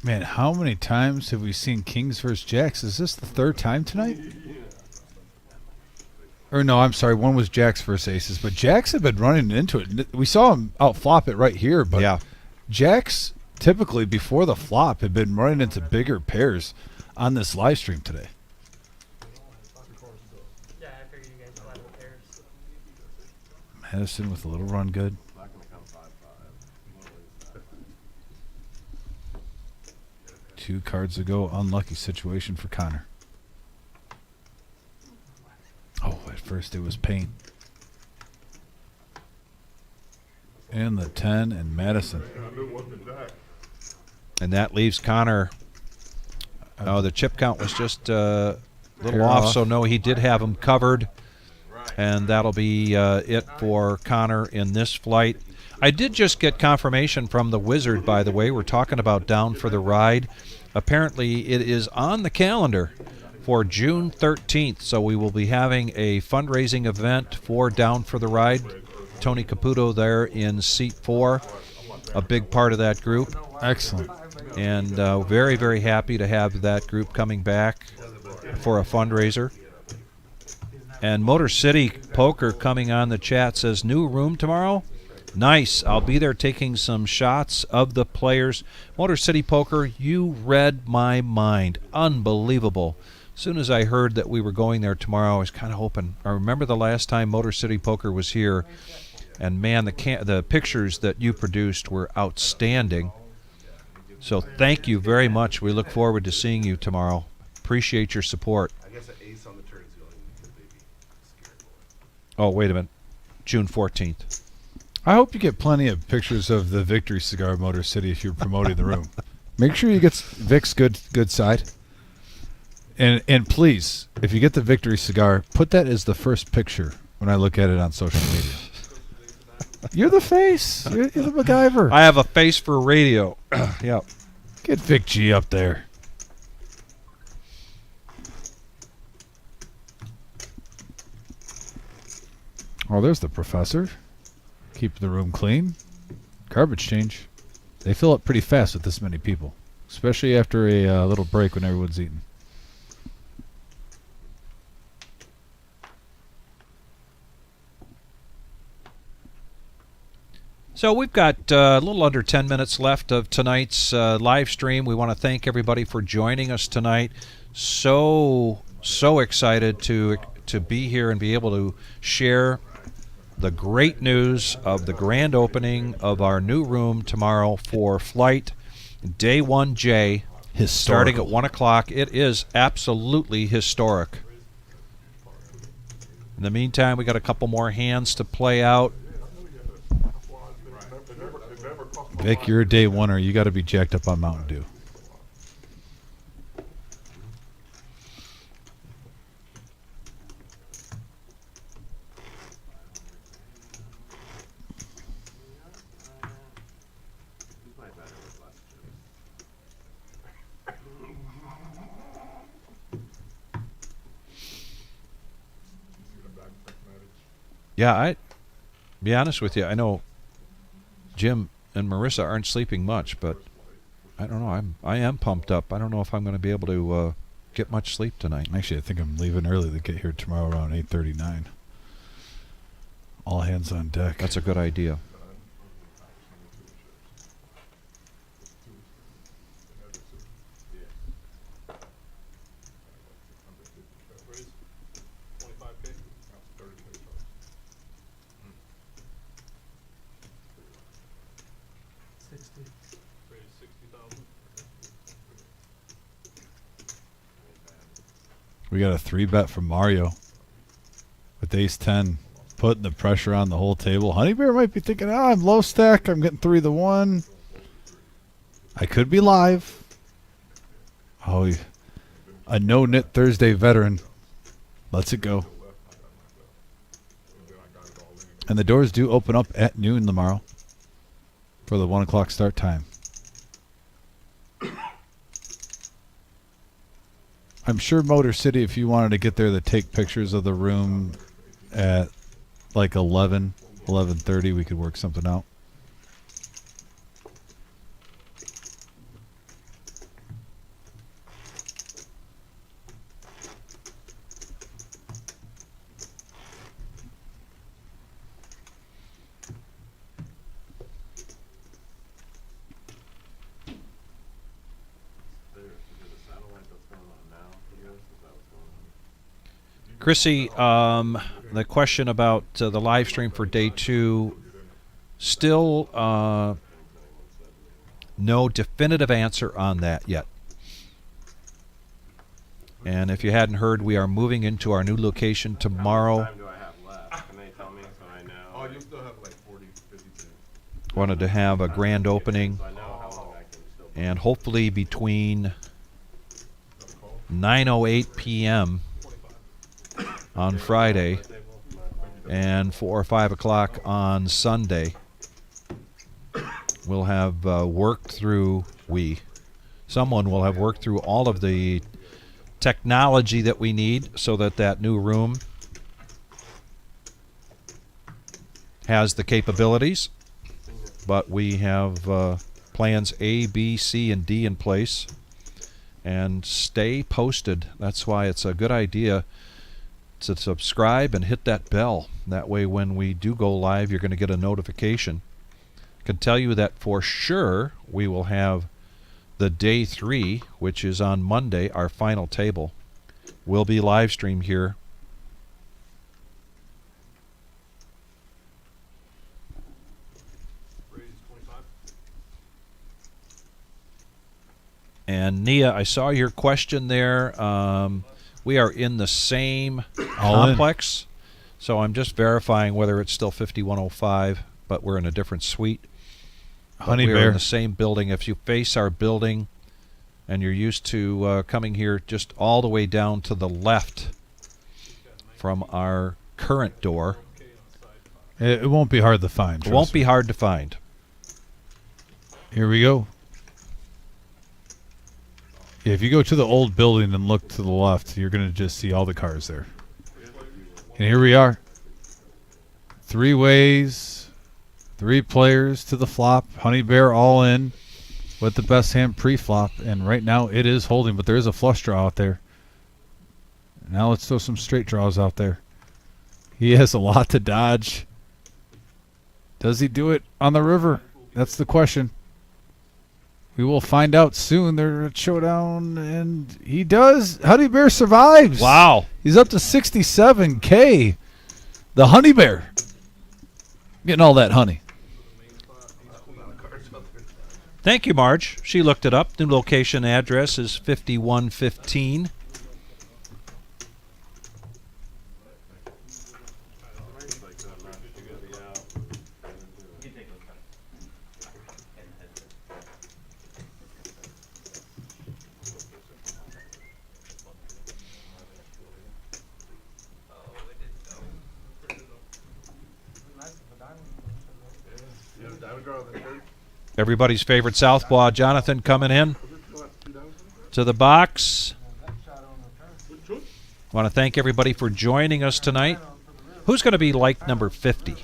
Man, how many times have we seen kings versus jacks? Is this the third time tonight? Or no, I'm sorry, one was jacks versus aces, but jacks have been running into it. We saw him outflop it right here, but yeah. Jacks typically before the flop have been running into bigger pairs on this live stream today. Madison with a little run good. Two cards ago, unlucky situation for Connor. Oh, at first it was pain. And the 10 and Madison. And that leaves Connor. Oh, the chip count was just a little off, so no, he did have him covered. And that'll be it for Connor in this flight. I did just get confirmation from the Wizard, by the way. We're talking about Down for the Ride. Apparently, it is on the calendar for June 13th. So we will be having a fundraising event for Down for the Ride. Tony Caputo there in seat 4, a big part of that group. Excellent. And very, very happy to have that group coming back for a fundraiser. And Motor City Poker coming on the chat says, new room tomorrow? Nice. I'll be there taking some shots of the players. Motor City Poker, you read my mind. Unbelievable. As soon as I heard that we were going there tomorrow, I was kind of hoping. I remember the last time Motor City Poker was here, and man, the pictures that you produced were outstanding. So thank you very much. We look forward to seeing you tomorrow. Appreciate your support. I guess an ace on the turn is the only because they'd be scared. Oh, wait a minute. June 14th. I hope you get plenty of pictures of the Victory Cigar Motor City if you're promoting the room. Make sure you get Vic's good side. And please, if you get the Victory Cigar, put that as the first picture when I look at it on social media. You're the face. You're the MacGyver. I have a face for radio. Yep. Get Vic G up there. Oh, there's the professor. Keep the room clean. Garbage change. They fill up pretty fast with this many people. especially after a little break when everyone's eating. So we've got a little under 10 minutes left of tonight's live stream. We want to thank everybody for joining us tonight. So excited to be here and be able to share the great news of the grand opening of our new room tomorrow for Flight Day 1J, starting at 1 o'clock. It is absolutely historic. In the meantime, we got a couple more hands to play out. Vic, you're a day oneer. You got to be jacked up on Mountain Dew. Yeah, I be honest with you. I know Jim and Marissa aren't sleeping much, but I don't know. I am pumped up. I don't know if I'm going to be able to get much sleep tonight. Actually, I think I'm leaving early to get here tomorrow around 8:39. All hands on deck. That's a good idea. We got a 3-bet from Mario with ace 10, putting the pressure on the whole table. Honey Bear might be thinking, oh, I'm low stack. I'm getting 3-1. I could be live. Oh, a no-knit Thursday veteran. Lets it go. And the doors do open up at noon tomorrow for the 1 o'clock start time. I'm sure Motor City, if you wanted to get there to take pictures of the room at like 11:30, we could work something out. Chrissy, the question about the live stream for day 2, still no definitive answer on that yet. And if you hadn't heard, we are moving into our new location tomorrow. How much time do I have left? Can they tell me so I know? Oh, you still have like 40, 52. Wanted to have a grand opening, So I know how long I can still be. and hopefully between 9:08 p.m. on Friday and 4 or 5 o'clock on Sunday, we'll have worked through, someone will have worked through all of the technology that we need so that that new room has the capabilities. But we have plans A, B, C, and D in place. And stay posted. That's why it's a good idea to subscribe and hit that bell. That way when we do go live, you're going to get a notification. I can tell you that for sure we will have the day 3, which is on Monday, our final table, will be live streamed here. And Nia, I saw your question there. We are in the same complex, so I'm just verifying whether it's still 5105, but we're in a different suite. Honey We're Bear. in the same building. If you face our building and you're used to coming here just all the way down to the left from our current door, It won't be hard to find. it won't be hard to find. Here we go. Yeah, if you go to the old building and look to the left, you're going to just see all the cars there. And here we are. 3 ways, 3 players to the flop. Honey Bear all in. with the best hand pre-flop, and right now it is holding, but there is a flush draw out there. Now let's throw some straight draws out there. He has a lot to dodge. Does he do it on the river? That's the question. We will find out soon. They're at showdown, and he does. Honey Bear survives. Wow. He's up to 67K. The Honey Bear. Getting all that honey. Thank you, Marge. She looked it up. New location address is 5115. Everybody's favorite southpaw, Jonathan, coming in to the box. Want to thank everybody for joining us tonight. Who's going to be like number 50?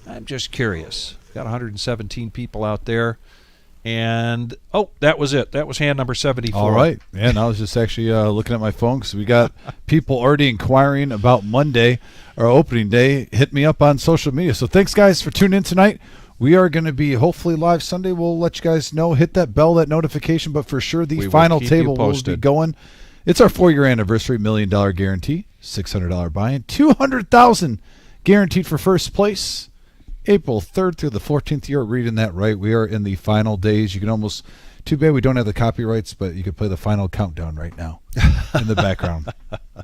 I'm just curious. Got 117 people out there. And, oh, that was it. That was hand number 74. All right. And I was just actually looking at my phone because we got people already inquiring about Monday, our opening day. Hit me up on social media. So thanks, guys, for tuning in tonight. We are going to be hopefully live Sunday. We'll let you guys know. Hit that bell, that notification. But for sure, the final table will be going. It's our 4-year anniversary, $1 million guarantee, $600 buy-in, $200,000 guaranteed for first place. April 3rd through the 14th. You're reading that right. We are in the final days. You can almost, too bad we don't have the copyrights, but you could play the final countdown right now in the background.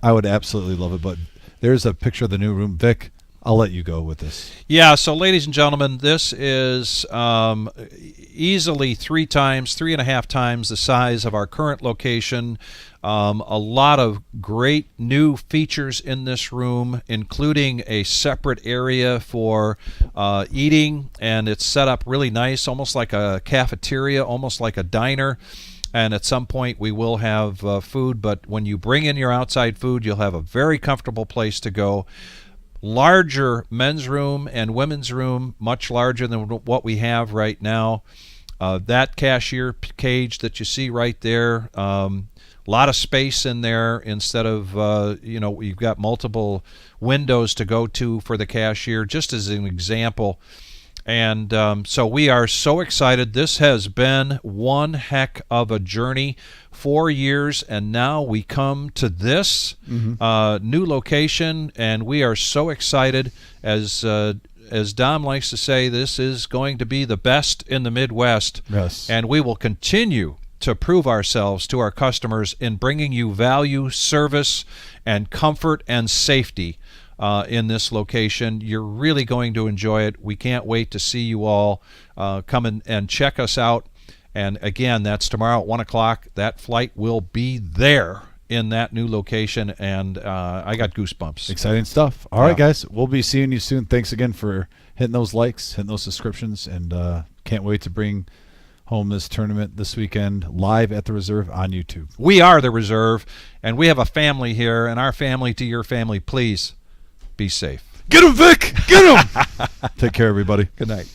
I would absolutely love it. But there's a picture of the new room. Vic, I'll let you go with this. Yeah, so ladies and gentlemen, this is easily 3.5 times the size of our current location. A lot of great new features in this room, including a separate area for eating, and it's set up really nice, almost like a cafeteria, almost like a diner. And at some point we will have food, but when you bring in your outside food, you'll have a very comfortable place to go. Larger men's room and women's room, much larger than what we have right now. That cashier cage that you see right there, a lot of space in there instead of, you've got multiple windows to go to for the cashier, just as an example. And so we are so excited. This has been one heck of a journey, 4 years, and now we come to this new location, and we are so excited. As Dom likes to say, this is going to be the best in the Midwest. Yes. And we will continue to prove ourselves to our customers in bringing you value, service, and comfort and safety in this location. You're really going to enjoy it. We can't wait to see you all come in and check us out. And again, that's tomorrow at 1 o'clock. That flight will be there in that new location, and I got goosebumps. Exciting stuff. All right, guys. We'll be seeing you soon. Thanks again for hitting those likes, hitting those subscriptions, and can't wait to bring home this tournament this weekend live at the Reserve on YouTube. We are the Reserve, and we have a family here, and our family to your family. Please be safe. Get him, Vic! Get him! Take care, everybody. Good night.